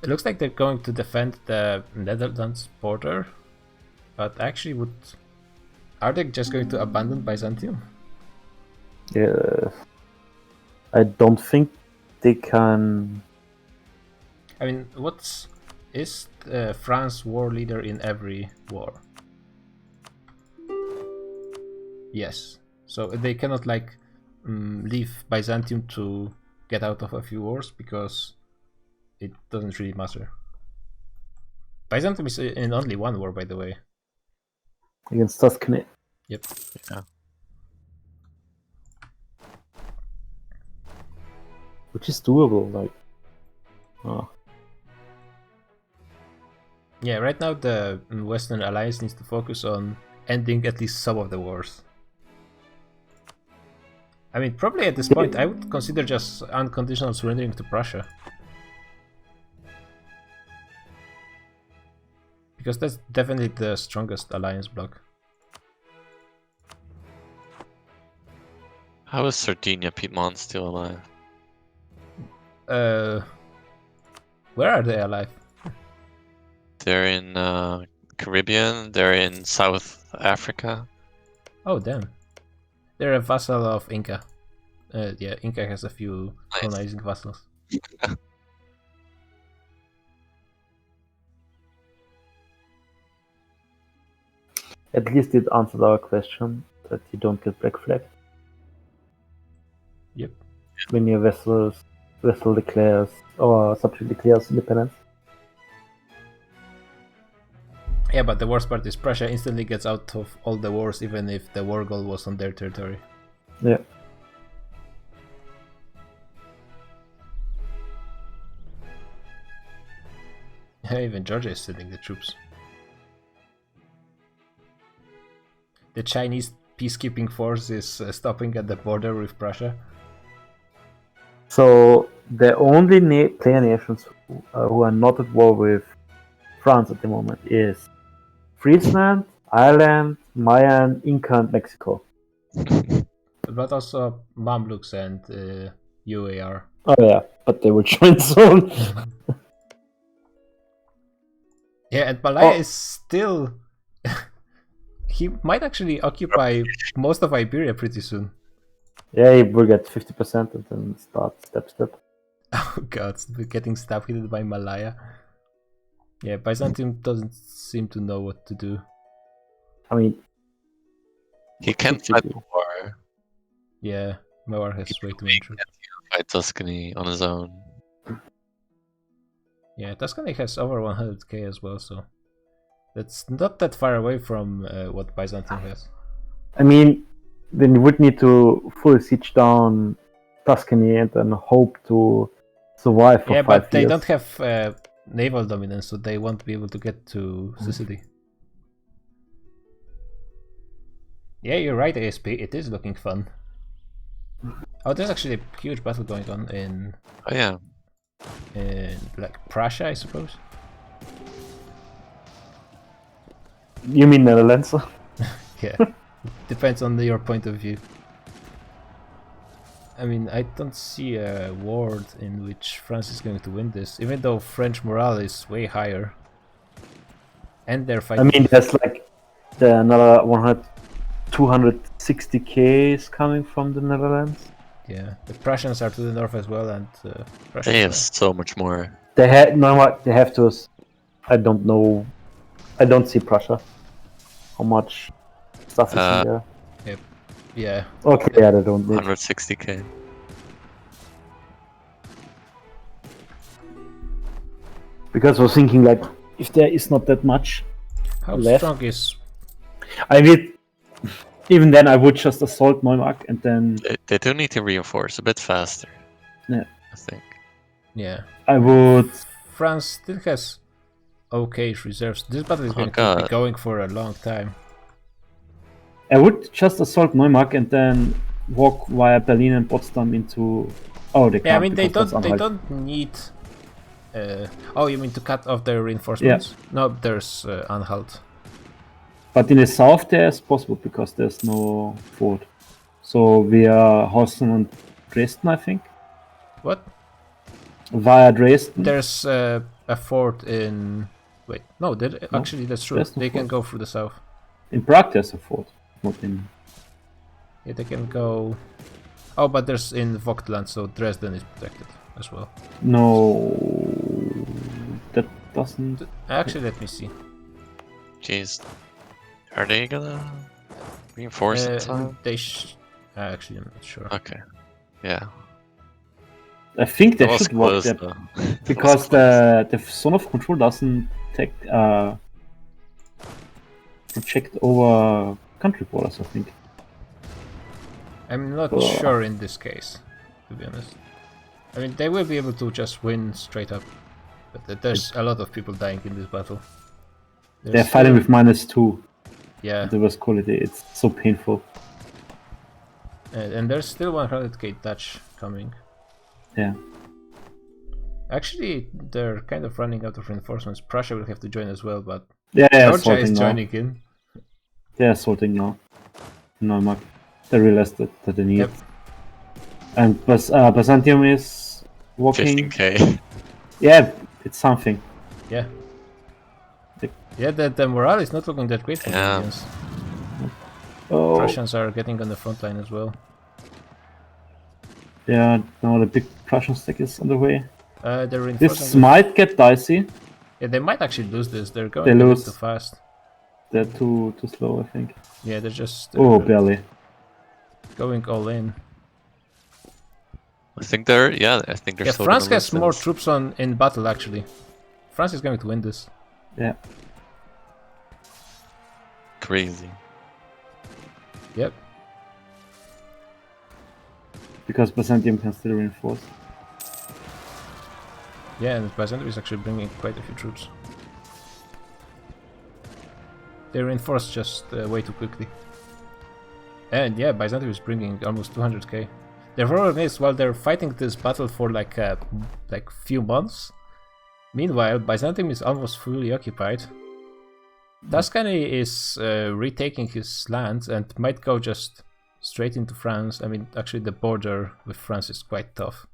It looks like they're going to defend the Netherlands border, but actually, are they just going to abandon Byzantium? Yeah. I don't think they can. I mean, is France war leader in every war? Yes. So they cannot like leave Byzantium to get out of a few wars because it doesn't really matter. Byzantium is in only one war, by the way. Against Tuscany. Yep. Yeah. Which is doable, like. Oh. Yeah, right now the Western Alliance needs to focus on ending at least some of the wars. I mean, probably at this point, I would consider just unconditional surrendering to Prussia. Because that's definitely the strongest alliance bloc. How is Sardinia Piedmont still alive? Where are they alive? They're in Caribbean, they're in South Africa. Oh, damn. They're a vassal of Inca. Yeah, Inca has a few Nice. colonizing vassals. At least it answered our question that you don't get black flag. Yep. When your vessel declares or subject declares independence. Yeah, but the worst part is Prussia instantly gets out of all the wars even if the war goal was on their territory. Yeah. Even Georgia is sending the troops. The Chinese peacekeeping force is stopping at the border with Prussia. So the only player nations who are not at war with France at the moment is Friesland, Ireland, Mayan, Inca, and Mexico. But also Mamluks and UAR. Oh yeah, but they will join soon. Yeah, and Malaya Oh. is still... he might actually occupy most of Iberia pretty soon. Yeah, he will get 50% and then start step. Oh god, we're getting stampeded by Malaya. Yeah, Byzantium doesn't seem to know what to do. I mean, He can't fight the war. Yeah, Mawar has way too many troops. Fight Tuscany on his own. Yeah, Tuscany has over 100k as well, so that's not that far away from what Byzantium has. I mean, then you would need to full siege down Tuscany and then hope to survive for Yeah, 5 but they years. don't have naval dominance, so they won't be able to get to Sicily. Yeah, you're right, ASP. It is looking fun. Oh, there's actually a huge battle going on in Oh yeah. like Prussia, I suppose. You mean Netherlands? Yeah, depends on your point of view. I mean, I don't see a world in which France is going to win this, even though French morale is way higher. And they're I fighting. mean, there's like another 260k is coming from the Netherlands. Yeah, the Prussians are to the north as well, and Russians They have are- so much more. They had no what they have to. I don't know. I don't see Prussia. How much stuff is in there? Yeah, Okay, yeah, they don't need. 160k. Because I was thinking like, if there is not that much, how Left. strong is? I mean, even then I would just assault Neumark and then They do need to reinforce a bit faster. Yeah. I think. Yeah, I would. France still has okay reserves. This battle is Oh, going to be God. going for a long time. I would just assault Neumark and then walk via Berlin and Potsdam into. Oh, they can't. Yeah, I mean they because don't that's they Anhalt. don't need. Oh, you mean to cut off their reinforcements? No, there's Anhalt. But in the south, there's possible because there's no fort. So via Hossen and Dresden, I think. What? Via Dresden. There's a fort in. Wait, no, actually that's true. there's no They can fort. go through the south. In Prague, there's a fort. Not in. Yeah, they can go. Oh, but there's in Vogtland, so Dresden is protected as well. No. That doesn't. Actually, let me see. Jeez. Are they gonna reinforce in time? They actually, I'm not sure. Okay. Yeah. I think they That was should walk close there though. That was because close. the zone of control doesn't take project over country borders. I think. I'm not Ugh. sure in this case, to be honest. I mean, they will be able to just win straight up, but there's a lot of people dying in this battle. They're There's fighting still- with -2. Yeah, The worst quality. It's so painful. and there's still 100k Dutch coming. Yeah. Actually, they're kind of running out of reinforcements. Prussia will have to join as well, but Yeah, Georgia is assaulting now. joining in. They're assaulting now. Neumark. They realized that they need. Yep. And Byzantium is walking. 15k. Yeah, it's something. Yeah. The- Yeah, the morale is not looking that great for the Yeah. Indians. Oh, Prussians are getting on the front line as well. yeah. Now the big Prussian stack is on the way. They're This reinforcing. might get dicey. Yeah, they might actually lose this. They're going They a bit lose. too fast. They're too slow, I think. Yeah, they're just Oh, barely. going all in. I think they're Yeah, still France gonna has lose more this. troops in battle actually. France is going to win this. Yeah. Crazy. Yep. Because Byzantium can still reinforce. Yeah, and Byzantium is actually bringing quite a few troops. They reinforce just way too quickly. And yeah, Byzantium is bringing almost 200k. The problem is, while they're fighting this battle for like few months, meanwhile Byzantium is almost fully occupied. Tuscany is retaking his lands and might go just straight into France. I mean, actually the border with France is quite tough.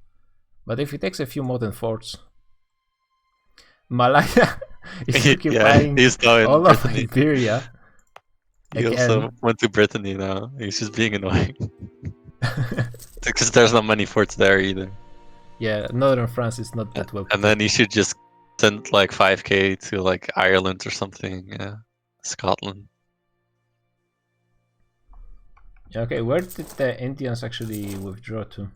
But if he takes a few modern forts, Malaya is Yeah, occupying he's now in all of Brittany. Iberia. He Again. also went to Brittany now. He's just being annoying. Because there's not many forts there either. Yeah, northern France is not that well. And then you should just send like 5k to like Ireland or something. Yeah. Scotland. Okay, where did the Indians actually withdraw to?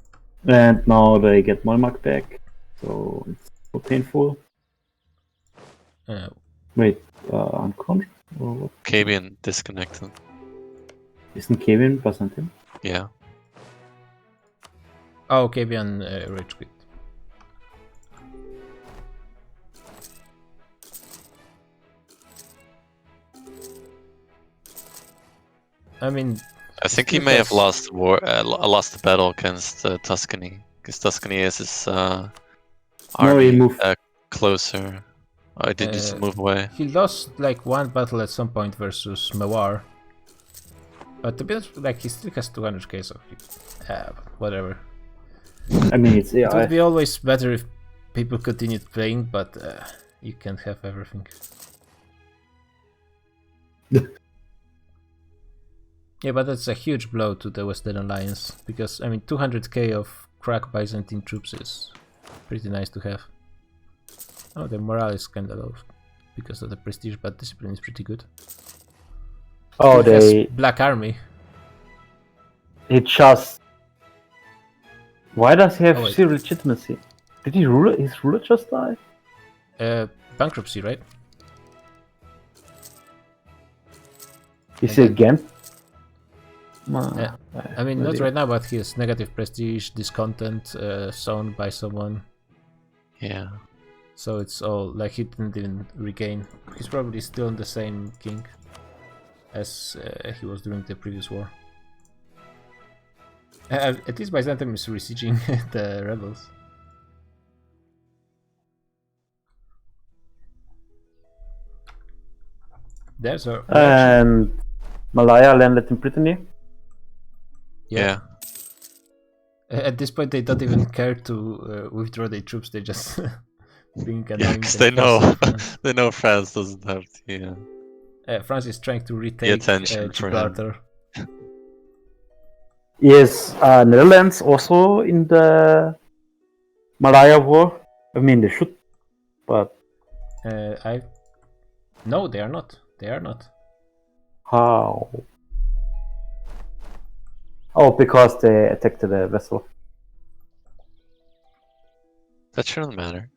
And now they get Neumark back. So it's so painful. Wait, on control? Or what? Kabian disconnected. Isn't Kevin Byzantium? Yeah. Oh, Kabian rage quit. I mean, I think he Still may have has- lost lost the battle against Tuscany. Because Tuscany is his No, army he moved. closer. Oh, did he just move away? he lost like one battle at some point versus Mewar. But to be honest, like he still has 200k, so whatever. I mean, it's It would AI. be always better if people continued playing, but you can't have everything. Yeah, but that's a huge blow to the Western Alliance, because, I mean, 200k of crack Byzantine troops is pretty nice to have. Oh, the morale is kinda low because of the prestige, but discipline is pretty good. Oh, Still has they. Black Army. He just. Why does he have Oh, wait. zero legitimacy? Did he rule? His ruler just died? Bankruptcy, right? Is And he then- again? I mean, not right now, but he has negative prestige, discontent, sown by someone. Yeah. So it's all like he didn't even regain. He's probably still the same king as he was during the previous war. At least Byzantium is besieging the rebels. There's a And Malaya landed in Brittany. Yeah. At this point, they don't even care to withdraw their troops. They just bring Yeah, annoying because they forces know in France. they know France doesn't have the. France is trying to retake attention for him. Gibraltar. Is Netherlands also in the Malaya War? I mean, they should, but No, they are not. They are not. how? Oh, because they attacked the vessel. That shouldn't matter.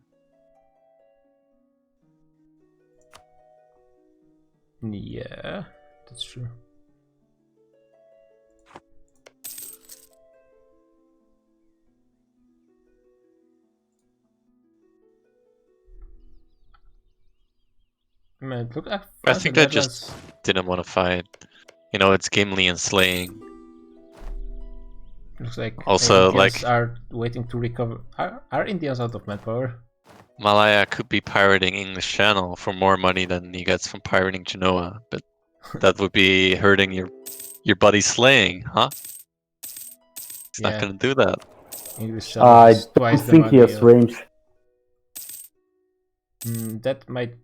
Yeah, that's true. Man, look at I France think and they just Netherlands. didn't want to fight. You know, it's Gimli and slaying. Looks like Also, Indians like- are waiting to recover. Are Indians out of manpower? Malaya could be pirating English Channel for more money than he gets from pirating Genoa, but that would be hurting your buddy slaying, huh? He's Yeah. not gonna do that. English I channels don't twice the think he money has of- range. That might.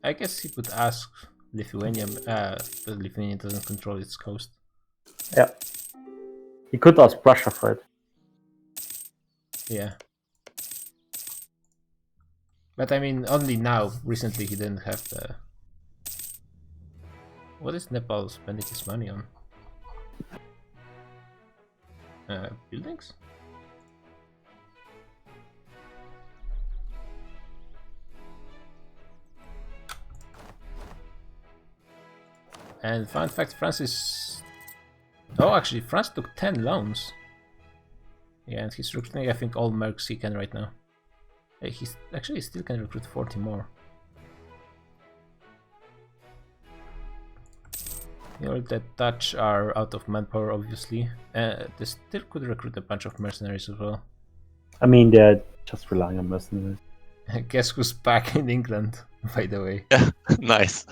I guess he could ask Lithuania, but Lithuania doesn't control its coast. Yeah. He could ask Prussia for it. Yeah. But I mean, only now, recently, he didn't have the. What is Nepal spending his money on? Buildings? And fun fact, France is... Oh, actually, France took 10 loans. Yeah, and he's recruiting, I think, all mercs he can right now. He's actually still can recruit 40 more. You know, the Dutch are out of manpower, obviously. They still could recruit a bunch of mercenaries as well. I mean, they're just relying on mercenaries. Guess who's back in England, by the way? Nice.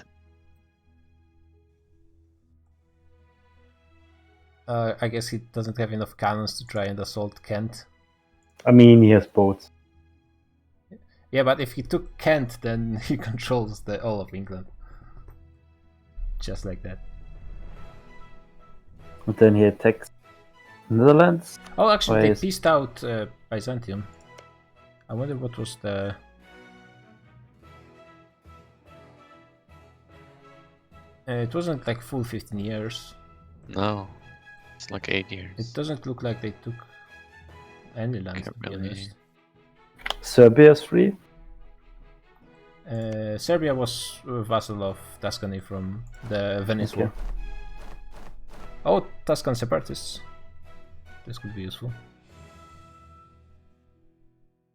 I guess he doesn't have enough cannons to try and assault Kent. I mean, he has boats. Yeah, but if he took Kent, then he controls the all of England. Just like that. And then he attacks Netherlands. Oh, actually, Why they is- pieced out Byzantium. I wonder what was the... it wasn't like full 15 years. No, it's like 8 It years. doesn't look like they took any land, to Can't be really- honest. Serbia is free. Serbia was a vassal of Tuscany from the Venice Okay. War. Oh, Tuscan separatists. This could be useful.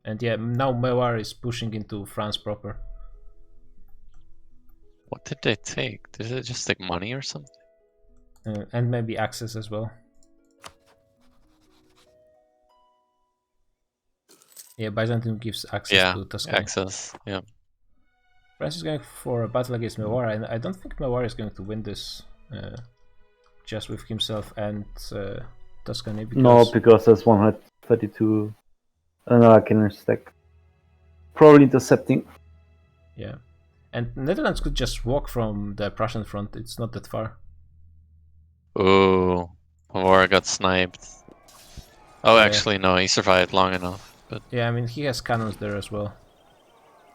And yeah, now Mewar is pushing into France proper. What did they take? Did they just take money or something? And maybe access as well. Yeah, Byzantium gives access Yeah, to Tuscany. access. Yeah. France is going for a battle against Mewar, and I don't think Mewar is going to win this just with himself and Tuscany. Because... No, because there's 132. I don't know, I can stack. Probably intercepting. Yeah. And Netherlands could just walk from the Prussian front. It's not that far. Oh, War got sniped. Oh, Yeah. actually, no, he survived long enough. But Yeah, I mean, he has cannons there as well.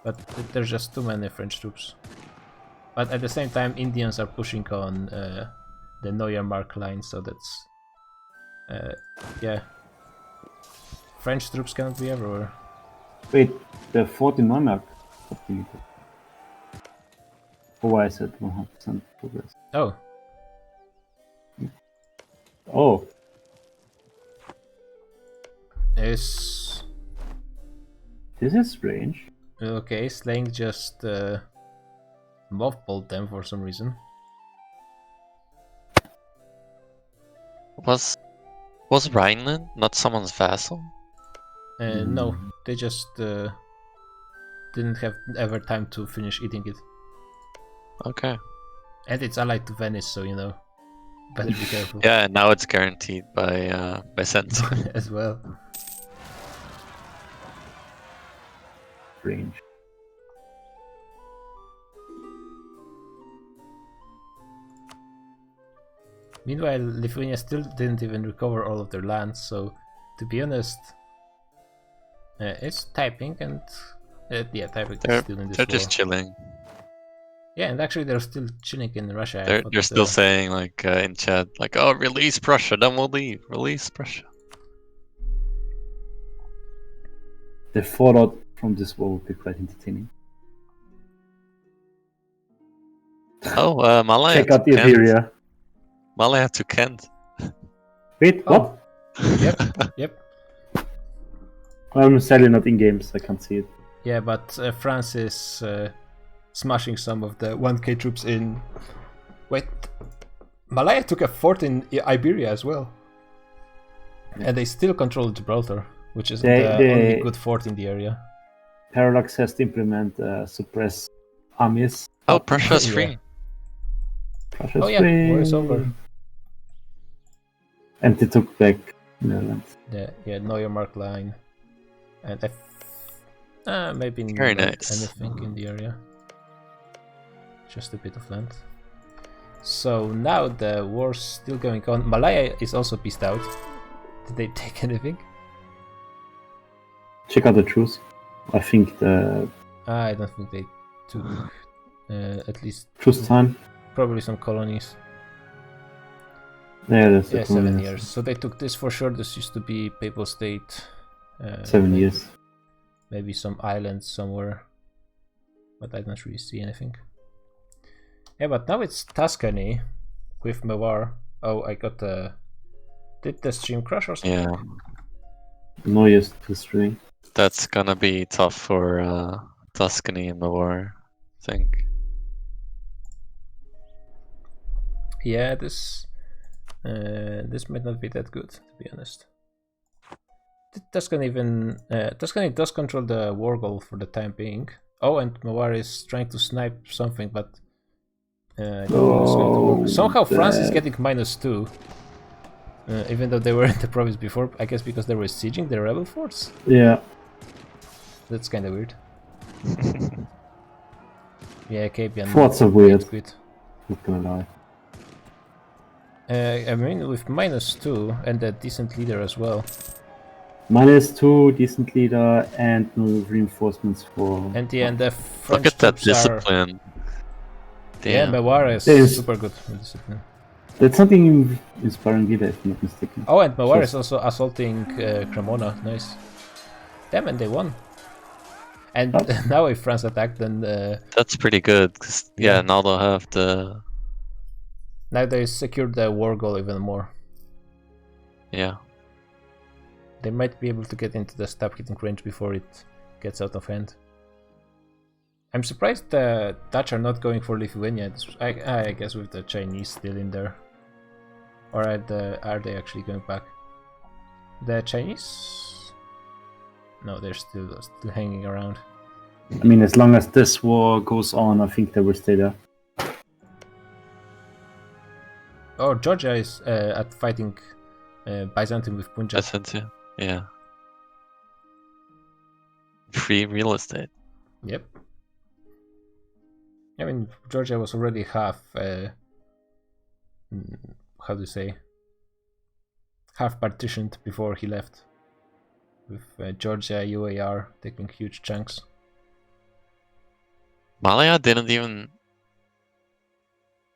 But there's just too many French troops. But at the same time, Indians are pushing on the Neuermark line, so that's... yeah. French troops cannot be everywhere. Wait, the 14 Neumark completed. Oh, I said 100% progress. Oh, Oh, is... this is strange. Okay, Slang just mothballed them for some reason. was Rhineland not someone's vassal? No, they just didn't have ever time to finish eating it. Okay. And it's allied to Venice, so you know, better be careful. Yeah, now it's guaranteed by Sensor. as well. Strange. Meanwhile, Lithuania still didn't even recover all of their lands, so to be honest, it's typing and yeah, typing is still in this They're war. just chilling. Yeah, and actually they're still chilling in Russia. I They're thought, still saying like in chat like, oh, release Prussia, then we'll leave. Release Prussia. The fallout from this war would be quite entertaining. Oh, Malaya Check out to Kent. Iberia. Malaya to Kent. Wait, Oh. what? Yep. I'm sadly not in games, I can't see it. Yeah, but France is smashing some of the 1k troops in... Wait, Malaya took a fort in Iberia as well. Yeah. And they still control Gibraltar, which is They- the they- only good fort in the area. Parallax has to implement suppress armies. Oh, Prussia's Yeah. free. Russia's Oh yeah, war is over. And they took back Netherlands. Yeah, Neuermark line. And maybe Very not nice. anything in the area. Just a bit of land. So now the war's still going on. Malaya is also pissed out. Did they take anything? Check out the truce. I think the I don't think they took at least truce time. probably some colonies. Yeah, that's the Yeah, 7 colonies. years. So they took this for sure. This used to be Papal State. 7 maybe- years. Maybe some islands somewhere. But I don't really see anything. Yeah, but now it's Tuscany with Mewar. Oh, I got the... Did the stream crash or something? Yeah, No use to string. that's gonna be tough for Tuscany in the war, I think. Yeah, this might not be that good, to be honest. Tuscany does control the war goal for the time being. Oh, and Mewar is trying to snipe something, but I don't think it's going to work. Somehow France is getting -2, even though they were in the province before. I guess because they were sieging the rebel force. Yeah. That's kind of weird. Yeah, Capian. Forts are weird. Quit. Not gonna lie. I mean, with -2 and a decent leader as well. -2, decent leader, and no reinforcements for. And the and the French Look at that troops are- discipline. Yeah, Damn. Mewar is There's- super good with discipline. That's something inspiring leader, if I'm not mistaken. Oh, and Mewar Sure. is also assaulting Cremona. Nice. Damn, and they won. And Oh. now if France attacked, then That's pretty good. 'Cause, yeah, now they'll have the now they secured the war goal even more. yeah. They might be able to get into the stop hitting range before it gets out of hand. I'm surprised the Dutch are not going for Lithuania. I guess with the Chinese still in there. Or are they actually going back? The Chinese? No, they're still hanging around. I mean, as long as this war goes on, I think they will stay there. Oh, Georgia is at fighting Byzantium with Punjab. That's it. Yeah. Free real estate. Yep. I mean, Georgia was already half, how do you say, half partitioned before he left, with Georgia UAR taking huge chunks. Malaya didn't even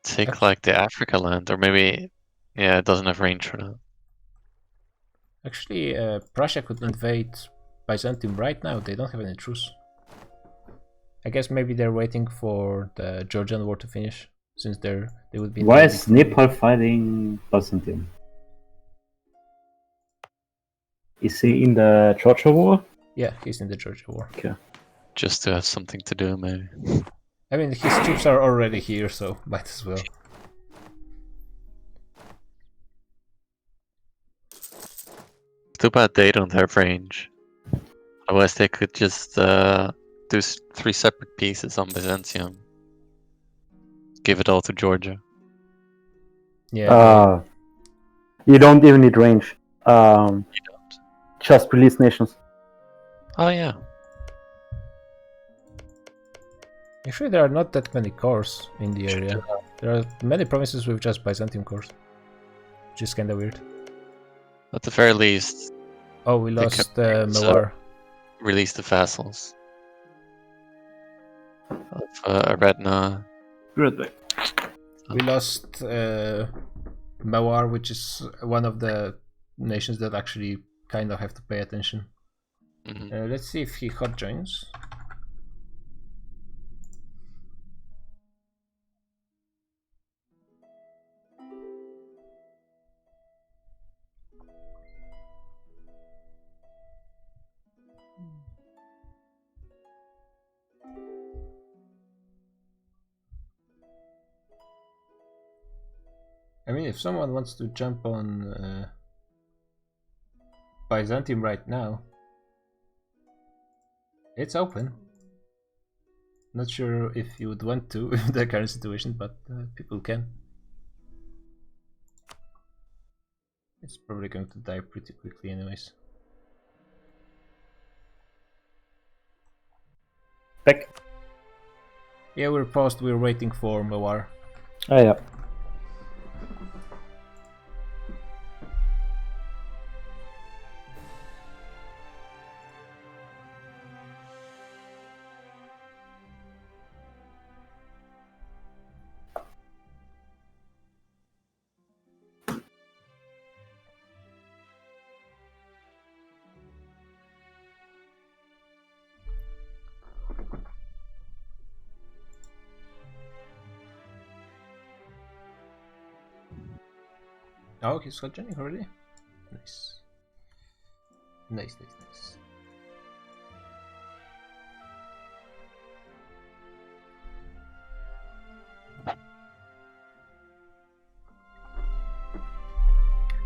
take like the Africa land, or maybe, yeah, it doesn't have range for that. Actually, Prussia could invade Byzantium right now. They don't have any truce. I guess maybe they're waiting for the Georgian war to finish, since they would be. Why is Nepal fighting Byzantium? Is he in the Georgia war? Yeah, he's in the Georgia war. Okay. Just to have something to do, maybe. I mean, his troops are already here, so might as well. Too bad they don't have range. Otherwise, they could just do 3 separate pieces on Byzantium. Give it all to Georgia. Yeah. You don't even need range. You don't. Just release nations. Oh yeah. Actually, there are not that many cores in the area. There are many provinces with just Byzantium cores, which is kind of weird. At the very least, Oh, we They lost kept- Mewar. release the vassals of Aretna. Good. We lost Mewar, which is one of the nations that actually kind of have to pay attention. Mhm. Let's see if he hot joins. I mean, if someone wants to jump on Byzantium right now, it's open. Not sure if you would want to in the current situation, but people can. It's probably going to die pretty quickly anyways. Back. Yeah, we're paused, we're waiting for Mewar. Oh yeah. Oh, he's hot joining already? Nice. Nice.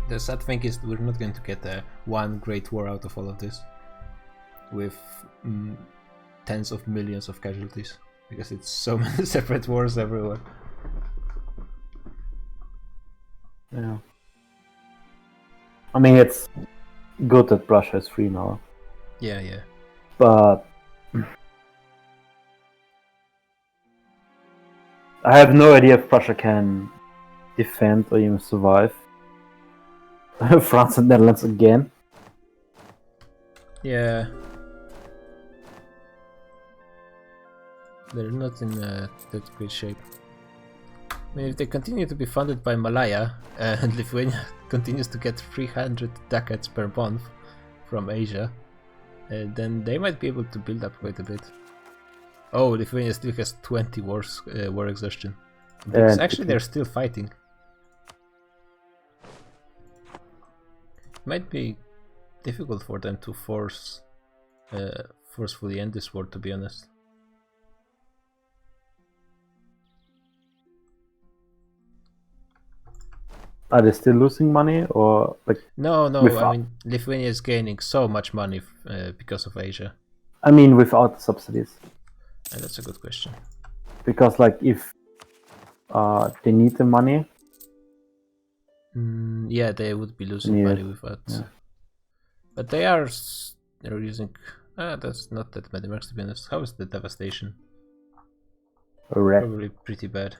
The sad thing is we're not going to get one great war out of all of this with tens of millions of casualties, because it's so many separate wars everywhere. Yeah. I mean, it's good that Prussia is free now, Yeah. but I have no idea if Prussia can defend or even survive France and Netherlands again. Yeah. They're not in that great shape. I mean, if they continue to be funded by Malaya and Lithuania continues to get 300 ducats per month from Asia, then they might be able to build up quite a bit. Oh, Lithuania still has 20 war exhaustion. Because actually they're still fighting. Might be difficult for them to forcefully end this war, to be honest. Are they still losing money, or like? No, Without- I mean, Lithuania is gaining so much money because of Asia. I mean, without the subsidies, And that's a good question. because like if they need the money, Yeah, they would be losing Yeah, money with that. yeah. But they're using... that's not that many marks, to be honest. How is the devastation? Red. Probably pretty bad.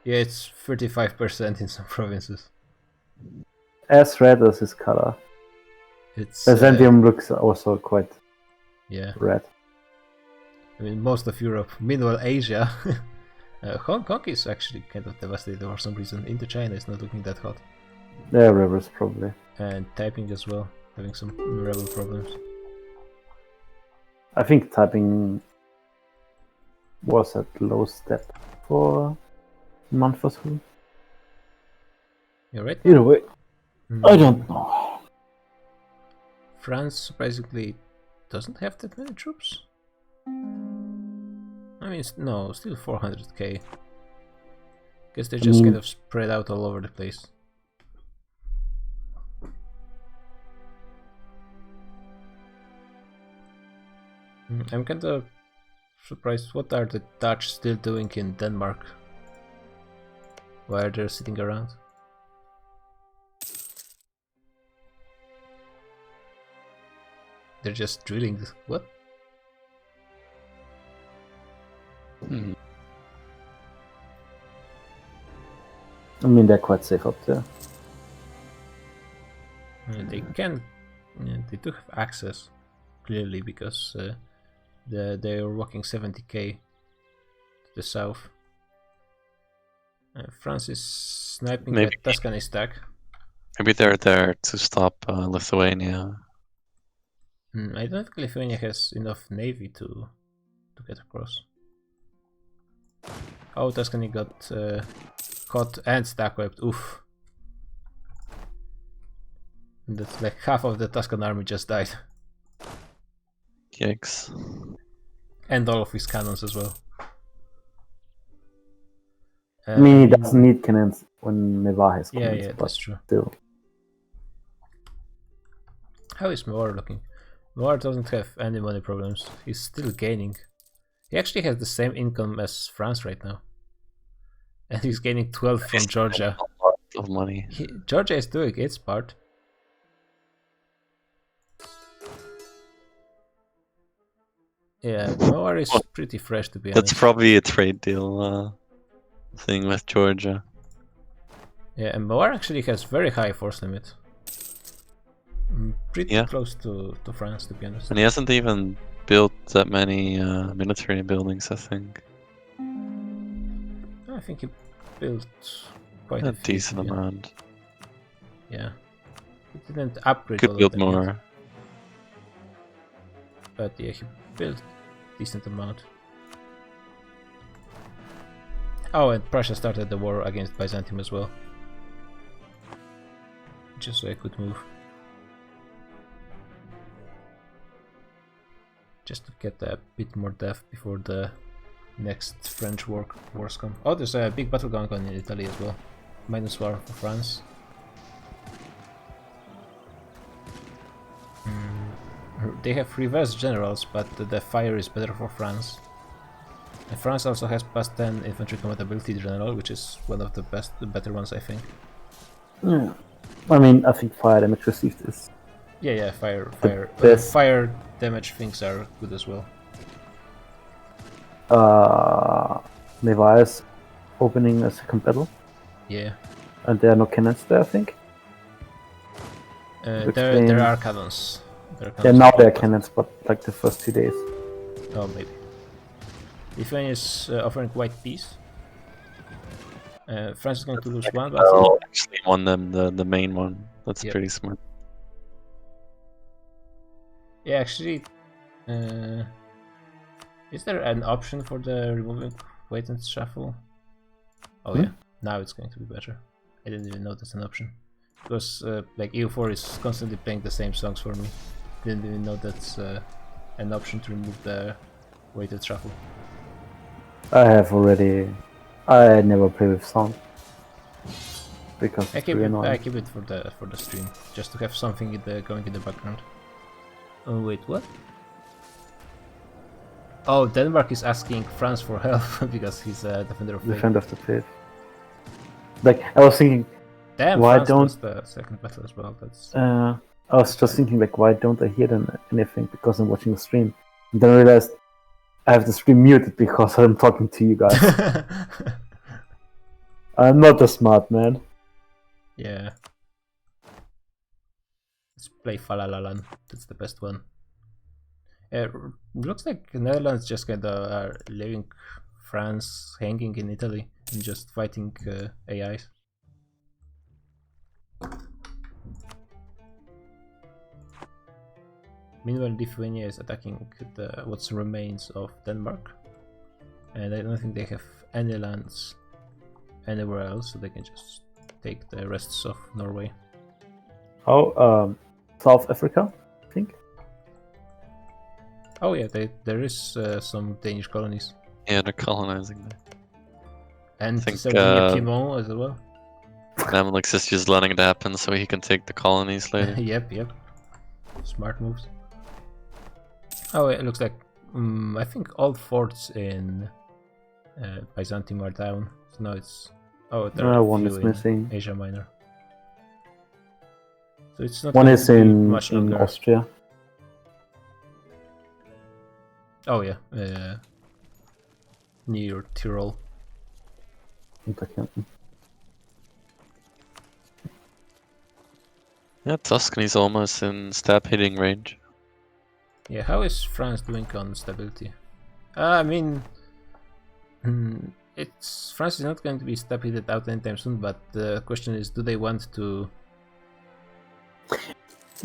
Yeah, it's 35% in some provinces. As red as his color. It's Byzantium looks also quite yeah. red. I mean, most of Europe. Meanwhile, Asia, Hong Kong is actually kind of devastated for some reason. Indochina is not looking that hot, Yeah, rivers probably. and Taiping as well, having some rebel problems. I think typing was at low step for a month or two. You're right. Either way, Hmm. I don't know. France surprisingly doesn't have that many troops. I mean, no, still 400k. Guess they're just kind of spread out all over the place. I'm kind of surprised. What are the Dutch still doing in Denmark? Why are they sitting around? They're just drilling. What? Hmm. I mean, they're quite safe up there. They can. They do have access, clearly, because they are walking 70k to the south. France is sniping Maybe. at Tuscany stack. Maybe they're there to stop Lithuania. I don't think Lithuania has enough navy to get across. Oh, Tuscany got caught and stack wiped. Oof. And that's like half of the Tuscan army just died. Yikes. And all of his cannons as well. I mean, he doesn't need cannons when Nevar has cannons. Yeah, but that's true. still. How is Moar looking? Moar doesn't have any money problems. He's still gaining. He actually has the same income as France right now. And he's gaining 12 from Georgia. A lot of money. Georgia is doing its part. Yeah, Moar is pretty fresh, to be honest. That's probably a trade deal thing with Georgia. Yeah, and Moar actually has very high force limit. Pretty close to France, to be honest. And he hasn't even built that many military buildings, I think. I think he built quite A a few, decent yeah. amount. Yeah. He didn't upgrade all Could of build them yet, more. but yeah, he built decent amount. Oh, and Prussia started the war against Byzantium as well. Which is a good move. Just to get a bit more depth before the next French wars come. Oh, there's a big battle going on in Italy as well. Minus war for France. They have reverse generals, but the fire is better for France. And France also has +10 infantry compatibility general, which is one of the better ones, I think. Yeah. I mean, I think fire damage received is. Yeah, fire best. fire damage things are good as well. Nevar is opening a second battle, Yeah, and there are no cannons there, I think. there are cannons. Yeah, now there are cannons, but like the first 2 days. Oh, maybe. Lithuania is offering white peace. France is going to lose one, but Oh, actually won them the main one. That's Yep. pretty smart. yeah, actually, is there an option for the removing wait and shuffle? Oh yeah, now it's going to be better. I didn't even know that's an option because like EU4 is constantly playing the same songs for me. Didn't even know that's an option to remove the weighted shuffle. I never play with sound because I it's keep really it. annoying. I keep it for the stream, just to have something going in the background. Oh wait, what? Oh, Denmark is asking France for help because he's a defender of faith. Defend of the faith. Like I was thinking, Damn, why France don't- lost the second battle as well. That's I was just thinking like, why don't I hear them anything? Because I'm watching the stream. And then I realized I have the stream muted because I'm talking to you guys. I'm not a smart man. Yeah. Let's play Falalalan. That's the best one. Looks like Netherlands just kind of are leaving France hanging in Italy and just fighting AIs. Meanwhile, Lithuania is attacking what's remains of Denmark, and I don't think they have any lands anywhere else, so they can just take the rests of Norway. Oh, South Africa, I think. Oh yeah, there is some Danish colonies, Yeah, they're colonizing there. and think, Piedmont as well. Nemlix is just letting it happen so he can take the colonies later. Yep. Smart moves. Oh, it looks like I think all forts in Byzantium are down. So now it's there are a One few is in missing. Asia Minor. So it's not. One going is to be in much longer. Austria. Oh yeah, near Tyrol. Yeah, Tuscany's almost in stab hitting range. Yeah, how is France doing on stability? I mean, France is not going to be stabilized out anytime soon. But the question is, do they want to?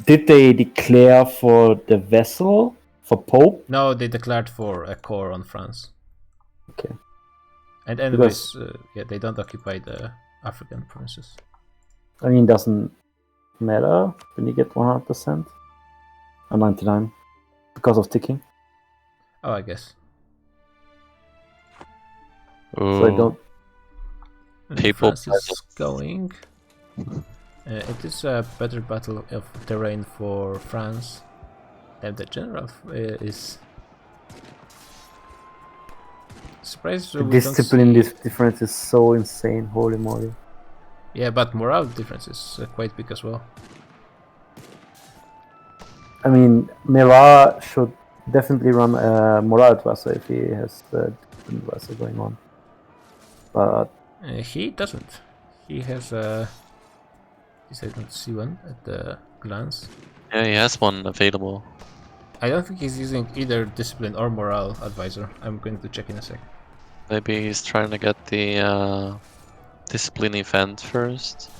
Did they declare for the vessel for Pope? No, they declared for a core on France. Okay. And anyways, yeah, they don't occupy the African provinces. I mean, doesn't matter when you get 100% or 99 because of ticking. Oh, I guess. So I don't. People France is going. It is a better battle of terrain for France. And the general is surprised. The discipline difference is so insane. Holy moly! Yeah, but morale difference is quite big as well. I mean, Mira should definitely run a morale advisor if he has the advisor going on. But he doesn't. He has a. I don't see one at the glance. Yeah, he has one available. I don't think he's using either discipline or morale advisor. I'm going to check in a sec. Maybe he's trying to get the discipline event first.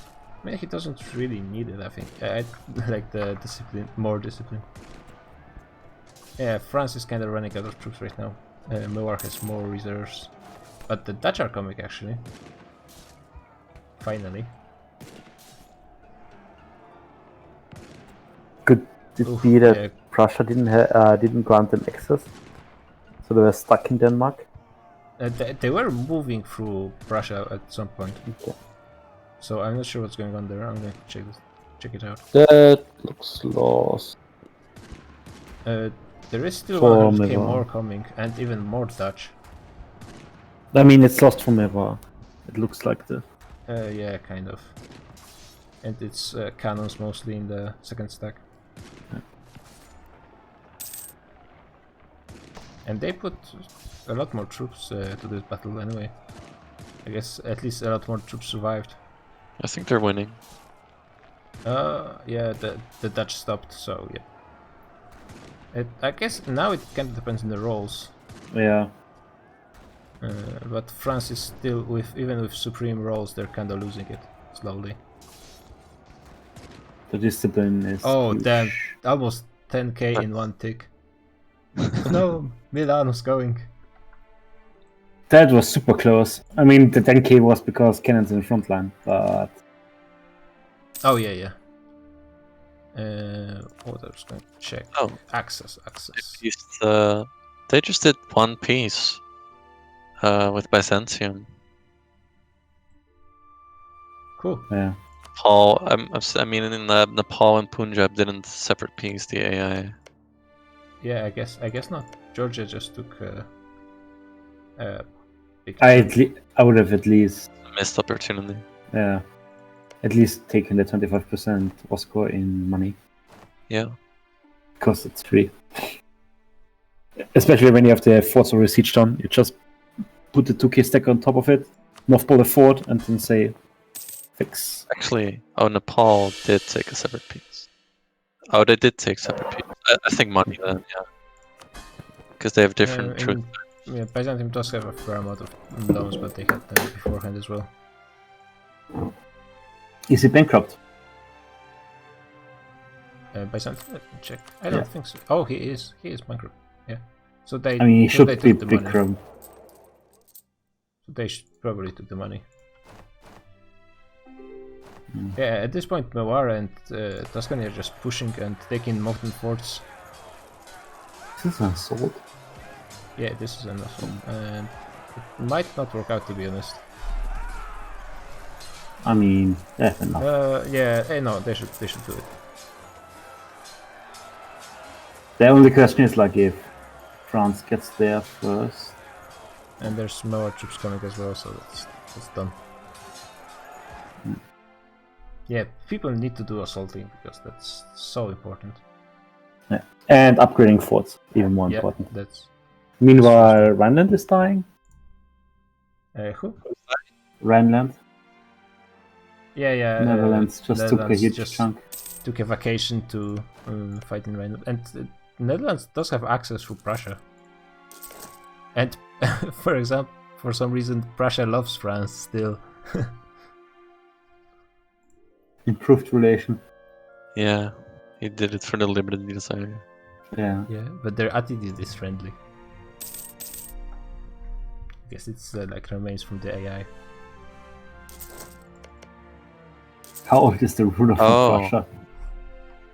I mean, he doesn't really need it, I think. I like the discipline, more discipline. Yeah, France is kind of running out of troops right now. Moar has more reserves. But the Dutch are coming, actually. Finally. could it be that Prussia didn't grant them access, so they were stuck in Denmark? They were moving through Prussia at some point. Okay. So I'm not sure what's going on there. I'm going to check it out. That looks lost. There is still For 100k Meva. more coming, and even more Dutch. I mean, it's lost from Eva. It looks like the. Yeah, kind of. And it's cannons mostly in the second stack. And they put a lot more troops to this battle anyway. I guess at least a lot more troops survived. I think they're winning. Yeah, the Dutch stopped, so yeah. I guess now it kind of depends on the rolls. Yeah. But France is still, even with supreme rolls, they're kind of losing it slowly. The discipline is. Oh huge. damn! Almost 10k in one tick. No, Milano's going. That was super close. I mean, the 10k was because cannons in the front line, but. Oh yeah. What I was going to check. Oh. Access. They just did one piece with Byzantium. Cool. Yeah. I mean, in Nepal and Punjab didn't separate piece the AI. Yeah, I guess not. Georgia just took big I would have at least. Missed opportunity. Yeah. At least taken the 25% Oscar in money. Yeah. Because it's free. Especially when you have the forts already sieged on, you just put the 2k stack on top of it, mothball the fort, and then say fix. Actually, oh, Nepal did take a separate piece. Oh, they did take separate piece. I think money then, yeah. Because they have different truth. Yeah, Byzantium does have a fair amount of loans, but they had them beforehand as well. Is he bankrupt? Byzantium, let me check. I don't think so. Oh, he is. He is bankrupt. Yeah. So they. I mean, he so should they be took the money. bankrupt. So they probably took the money. Yeah, at this point, Mewar and Tuscany are just pushing and taking mountain forts. Is this an assault? Yeah, this is an assault, and it might not work out, to be honest. I mean, that's enough. Yeah, no, they should do it. The only question is like if France gets there first. And there's more troops coming as well, so that's done. Yeah, people need to do assaulting because that's so important. Yeah. And upgrading forts, even more Yeah, important. that's Meanwhile, Rhineland is dying. who? Rhineland, Yeah. Netherlands just took a Netherlands huge just chunk. took a vacation to fight in Rhineland, and Netherlands does have access to Prussia. And for example, for some reason, Prussia loves France still. Improved relation. Yeah, he did it for the Liberty Desire. Yeah. Yeah, but their attitude is friendly. I guess it's like remains from the AI. How old is the ruler from Oh. Prussia?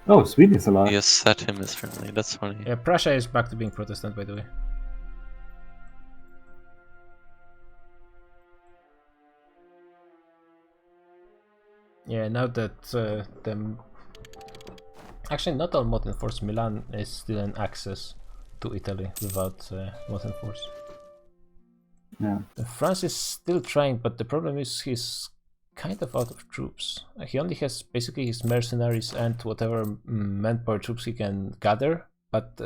Oh, Sweden is alive. You set him as friendly, that's funny. Yeah, Prussia is back to being Protestant, by the way. Yeah, now that them... Actually, not all modern force. Milan is still in access to Italy without modern force. Yeah. France is still trying, but the problem is he's kind of out of troops. He only has basically his mercenaries and whatever manpower troops he can gather, but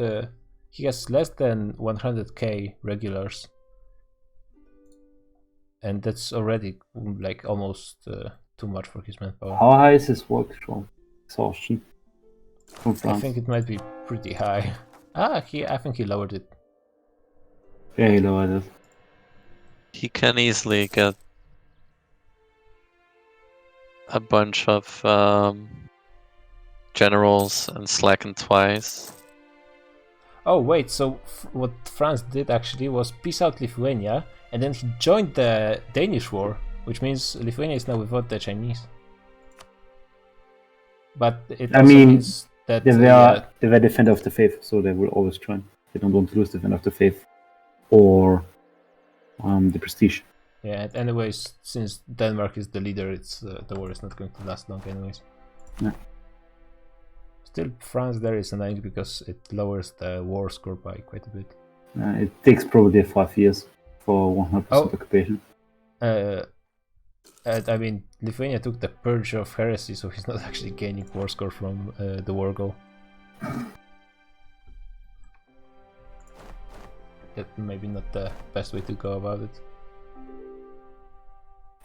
he has less than 100k regulars. And that's already like almost too much for his manpower. How high is his work exhaustion from I France? think it might be pretty high. I think he lowered it. Yeah, he lowered it. He can easily get a bunch of generals and slacken twice. Oh wait, so what France did actually was peace out Lithuania, and then he joined the Danish war, which means Lithuania is now without the Chinese. But it also means that They were defender of the faith, so they will always join. They don't want to lose defender of the faith or the prestige. yeah. And anyways, since Denmark is the leader, it's the war is not going to last long, anyways. Yeah. Still, France there is annoying because it lowers the war score by quite a bit. It takes probably 5 years for 100% Oh. occupation. I mean, Lithuania took the purge of heresy, so he's not actually gaining war score from the war goal. That maybe not the best way to go about it.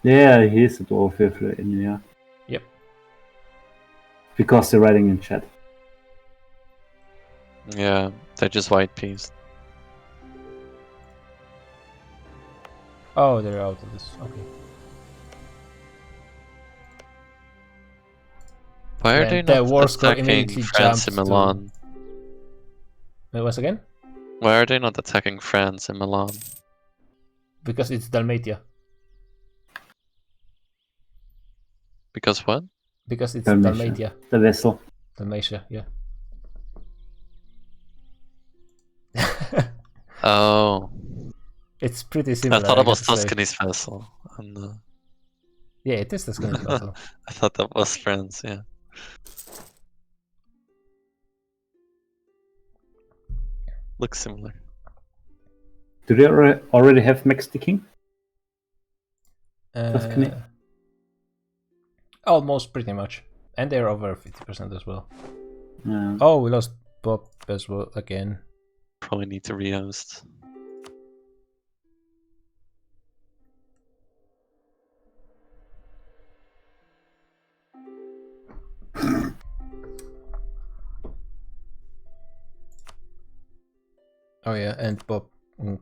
Yeah, he is a dwarf in yeah. Yep. Because they're writing in chat. Yeah, they're just white peas. Oh, they're out of this. Okay. Why are And they the not war score attacking immediately France in jumped to- Milan? Once again? Why are they not attacking France in Milan? Because it's Dalmatia. Because what? Because it's Dalmatia. Dalmatia. The vessel. Dalmatia, yeah. Oh, It's pretty I similar. thought it was gotta say. Tuscany's vessel. And, Yeah, it is Tuscany's vessel. I thought that was France, yeah. Looks similar. Do they already have Max the King? Tuscany? Almost, pretty much. And they're over 50% as well. Yeah. Oh, we lost Bob as well again. probably need to rehost. Oh yeah, and Bob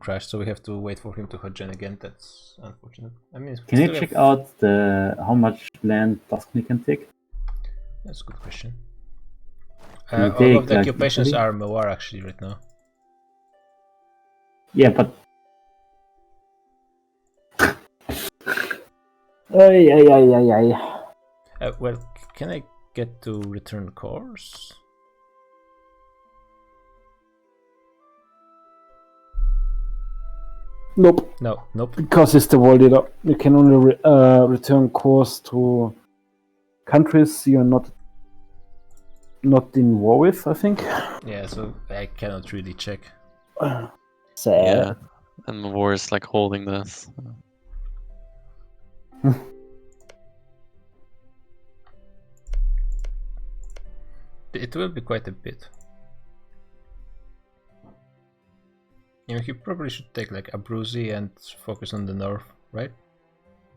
crashed, so we have to wait for him to hotgen again. That's unfortunate. I mean, Can you check out how much land Tuscany can take? That's a good question. Can you All take, of the like, occupations Italy? are Mewar actually right now. Yeah, but. Ay, ay, ay, ay, ay. Well, can I get to return course? Nope. No, nope. Because it's the world leader. You can only return course to countries you're not in war with, I think. Yeah, so I cannot really check. Sad. Yeah, and the war is like holding this. It will be quite a bit. You know, he probably should take like Abruzzi and focus on the north, right?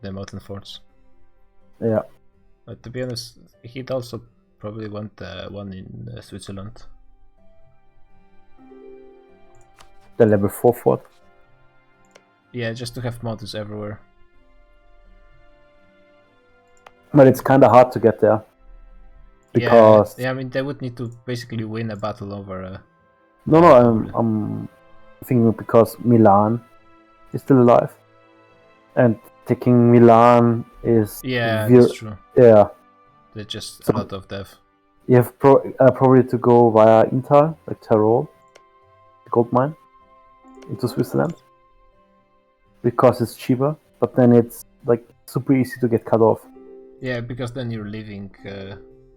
The mountain forts. Yeah. But to be honest, he'd also probably want one in Switzerland. The level 4 fort. Yeah, just to have mountains everywhere. But it's kind of hard to get there. Because. Yeah, I mean, they would need to basically win a battle over. No, I'm thinking because Milan is still alive. And taking Milan is. Yeah, that's true. Yeah. They're just So- out of depth. You have probably to go via Intal, like Tyrol, the gold mine, into Switzerland. Because it's cheaper, but then it's like super easy to get cut off. Yeah, because then you're leaving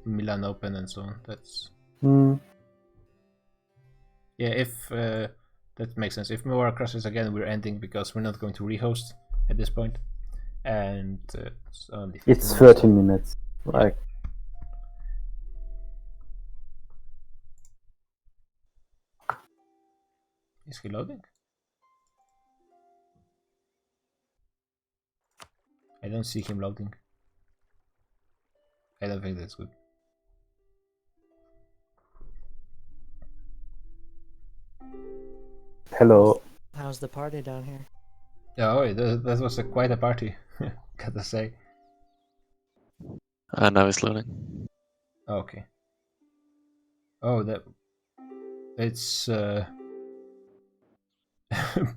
Milan open and so on. That's Hmm. yeah. If that makes sense. If Mewar crashes again, we're ending because we're not going to rehost at this point, and it's only 15 It's minutes. 13 minutes. Like, Is he loading? I don't see him loading. I don't think that's good. hello. How's the party down here? Oh, that was quite a party, gotta say. Now it's loading. Okay. Oh, it's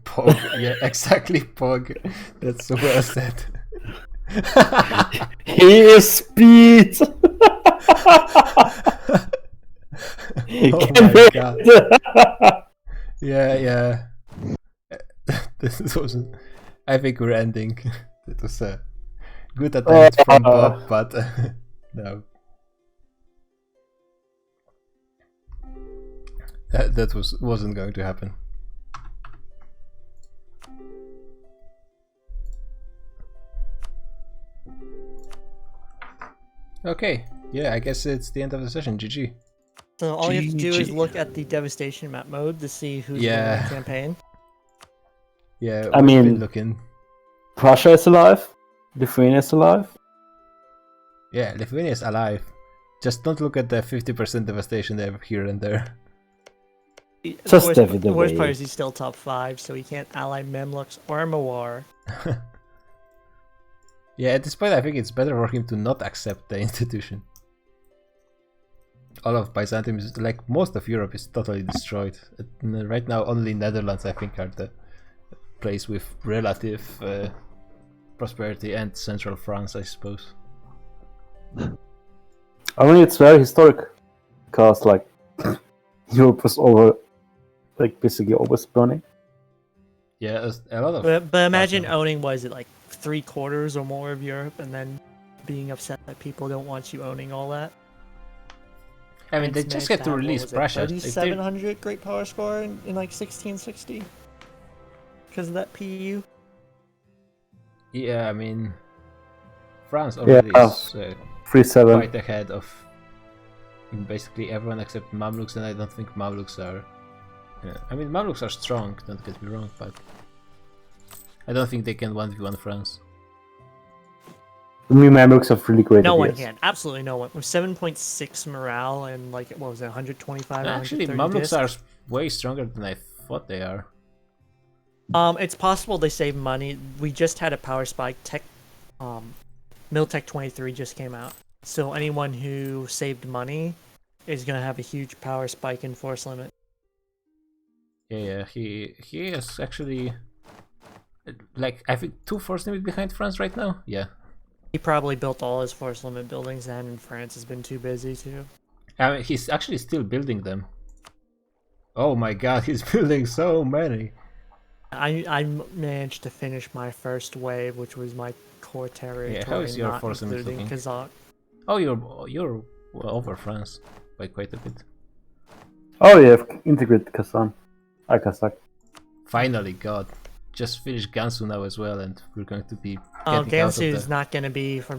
Pog. Yeah, exactly, Pog. That's well said. He is speed! Oh my god. Yeah. This wasn't. I think we're ending. It was a good attempt from Bob, but no. That wasn't going to happen. Okay, yeah, I guess it's the end of the session. GG. So all you have to do is GG. look at the devastation map mode to see who's Yeah. winning the campaign. Yeah, I we've been mean- looking. Prussia is alive. Lithuania is alive. Yeah, Lithuania is alive. Just don't look at the 50% devastation they have here and there. Just the David worst part away. is he's still top 5, so he can't ally Memluks or Mewar. Yeah, at this point, I think it's better for him to not accept the institution. All of Byzantium is like most of Europe is totally destroyed. Right now, only Netherlands, I think, are the place with relative prosperity, and central France, I suppose. I mean, it's very historic. Because, like, Europe was basically always burning. Yeah, a lot of. But imagine Awesome. owning, was it like 3/4 or more of Europe, and then being upset that people don't want you owning all that. I mean, they It's just managed get to have, what release was it, Prussia. If they- 3,700 great power score in like 1660 because of that PU. Yeah, I mean, France already Yeah. is 3-7. quite ahead of basically everyone except Mamluks, and I don't think Mamluks are Yeah. I mean, Mamluks are strong, don't get me wrong, but I don't think they can 1v1 France. The new Mamluks have really great No one ideas. can. Absolutely no one. With 7.6 morale and like what was it, 125 or Actually, 130 Mamluks are discs? way stronger than I thought they are. It's possible they save money. We just had a power spike. Miltech 23 just came out. So anyone who saved money is gonna have a huge power spike in force limit. Yeah, he is actually like I think 2 force limit behind France right now. Yeah. He probably built all his force limit buildings then, and France has been too busy too. I mean, he's actually still building them. Oh my god, he's building so many. I managed to finish my first wave, which was my core territory, how is your not force limit including looking? Kazakh. Oh, you're over France by quite a bit. Oh, yeah, integrate Kazan. Kazakh. Finally, God. Just finished Gansu now as well, and we're going to be Oh, getting out of Gansu's the... not going to be for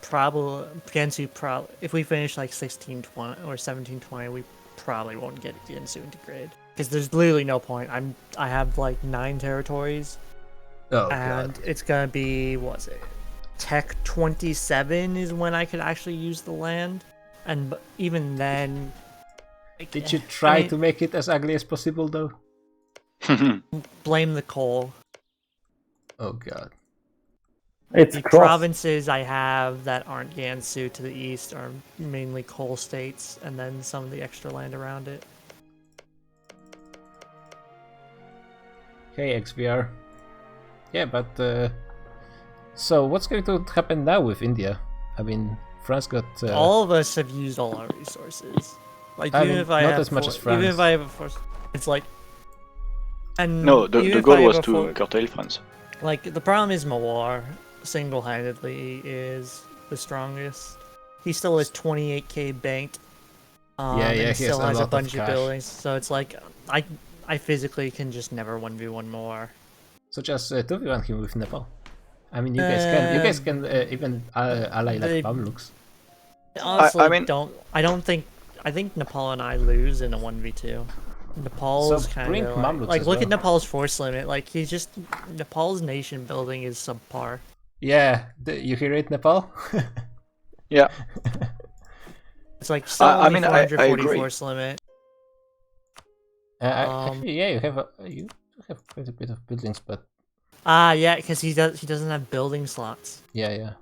probably Gansu. If we finish like 1620 or 1720, we probably won't get Gansu integrated because there's literally no point. I have like 9 territories, Oh, and God. it's gonna be what's it? Tech 27 is when I could actually use the land, and even then. Did you try I mean, to make it as ugly as possible, though? blame the coal? Oh, God. It's The cross. provinces I have that aren't Gansu to the east are mainly coal states, and then some of the extra land around it. Hey, XVR. Yeah, but... So, what's going to happen now with India? I mean, France got... All of us have used all our resources. Like I even mean, if I not have as much as even if France. I have a force, it's like. And No, the even if goal I have was a to curtail France. Like the problem is Mawar single-handedly is the strongest. He still has 28k banked. Yeah, and he he has still a has lot a of bunch of cash. buildings. So it's like I physically can just never 1v1 Mawar. So just 2v1 him with Nepal. I mean, you guys can even ally like they- Mamluks. Honestly, mean- I think Nepal and I lose in a 1v2. Nepal's So kind bring of Mamluks like as look at well. Nepal's force limit. Like he's just Nepal's nation building is subpar. Yeah, you hear it, Nepal? Yeah, It's like still I only mean, I 440 agree. force limit. Actually, yeah, you have quite a bit of buildings, but Yeah, because he doesn't have building slots. yeah,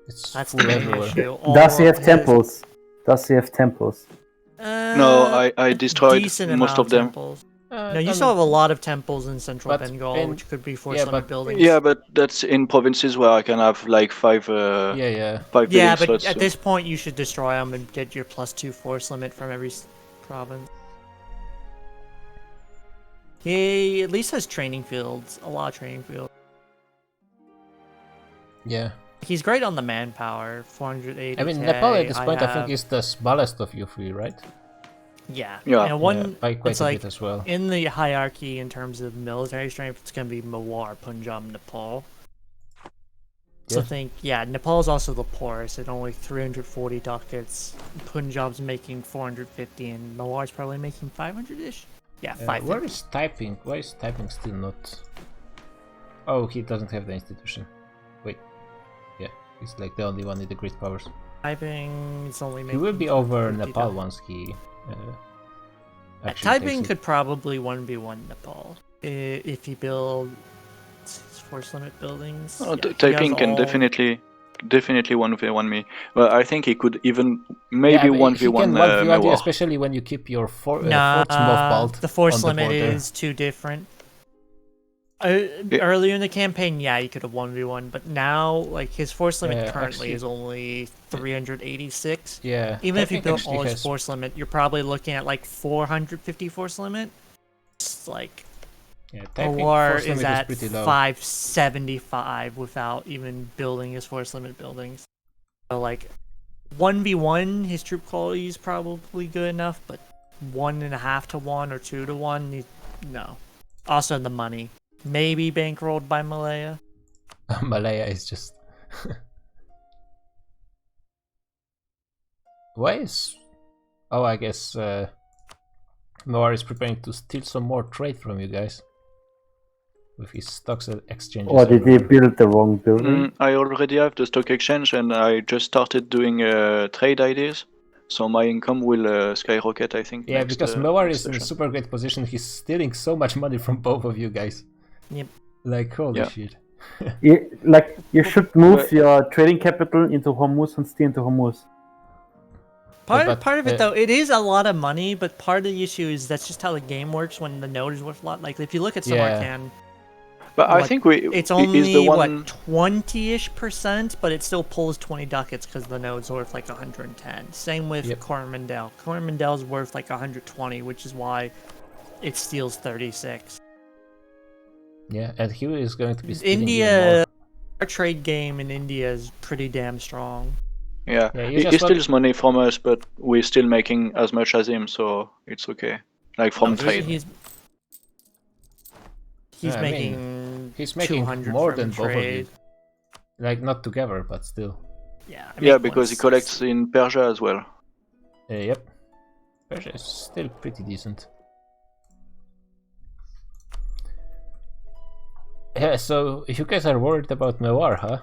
it's That's full the main everywhere. issue. Does he All have of his- temples? Does he have temples? no, I a destroyed decent most amount of them. temples. No, No, you still have a lot of temples in central but Bengal, in- which could be force yeah, limit but- buildings. Yeah, but that's in provinces where I can have like 5 Yeah. five Yeah, building but slots. at so- this point, you should destroy them and get your +2 force limit from every province. He at least has training fields, a lot of training fields. Yeah. He's great on the manpower, 480. I mean, Nepal at this point, I think is the smallest of you three, right? Yeah. Yeah. And one, Yeah, by quite it's a like bit as well. in the hierarchy in terms of military strength, it's gonna be Mawar, Punjab, Nepal. So Yeah. I think, yeah, Nepal's also the poorest at only 340 ducats. Punjab's making 450, and Mawar's probably making 500-ish. Yeah, 550. Where is typing? Why is typing still not? Oh, he doesn't have the institution. Wait. Yeah, he's like the only one with the great powers. Typing is only He making. will be over 50 Nepal ducats. once he. Actually Typing takes it. could probably 1v1 Nepal if he builds force limit buildings. Oh, Yeah, he typing has can all- definitely 1v1 me. Well, I think he could even maybe but 1v1 he can 1v1 you, Mawar. especially when you keep your forts Nah, mothballed the force on the limit border. is too different. Yeah. Earlier in the campaign, yeah, you could have 1v1, but now, like, his force limit Yeah, currently actually- is only 386. Yeah. Even if you typing built actually all his has- force limit, you're probably looking at like 450 force limit. It's like Yeah, typing Mawar force is limit at pretty low. 575 without even building his force limit buildings. So like 1v1, his troop quality is probably good enough, but 1.5 to 1 or 2 to 1, no. Also the money, maybe bankrolled by Malaya. Malaya is just. Why is? Oh, I guess Noir is preparing to steal some more trade from you guys. With his stocks exchanges. Or did he everywhere. build the wrong building? I already have the stock exchange, and I just started doing trade ideas. So my income will skyrocket, I think. Yeah, next, because Noir next is in a session. super great position. He's stealing so much money from both of you guys. Yep. Like, holy Yeah. shit. You should move But- your trading capital into Hormuz and stay into Hormuz. but, Part of it though, it is a lot of money, but part of the issue is that's just how the game works when the node is worth a lot. Like if you look at Yeah. Samarkand, But I Like, think it's is only the one. what 20-ish%, but it still pulls 20 ducats because the node's worth like 110. Same with Yep. Coromandel. Coromandel's worth like 120, which is why it steals 36. Yeah, and he is going to be stealing even India, our trade game in India is pretty damn strong. Yeah, Yeah, you he just steals money from us, but we're still making as much as him, so it's okay. Like from No, trade. He's Yeah, I mean, making He's making 200 more from than both of you. trade. Like, not together, but still. Yeah, I Yeah, make because he 160. collects in Persia as well. Yep. Persia is still pretty decent. Yeah, so you guys are worried about Noir, huh?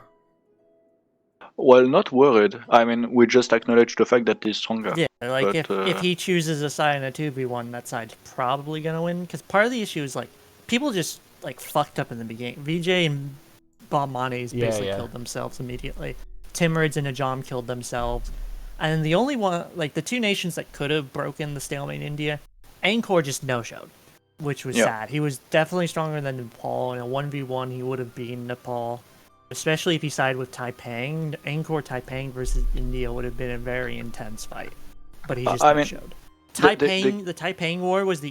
Well, not worried. I mean, we just acknowledge the fact that he's stronger. Yeah, like But, if he chooses a side and a 2v1, that side's probably gonna win. Because part of the issue is like people just like fucked up in the beginning. VJ and Bob Manes Yeah, basically yeah. killed themselves immediately. Timurids and Najam killed themselves, and the only one, like the two nations that could have broken the stalemate in India, Angkor just no-showed, which was Yeah. sad. He was definitely stronger than Nepal. In a 1v1, he would have beaten Nepal. Especially if he sided with Taipang. Angkor Taipang versus India would have been a very intense fight. But he just I mean, showed. the- the- Taipang, the Taipang War was the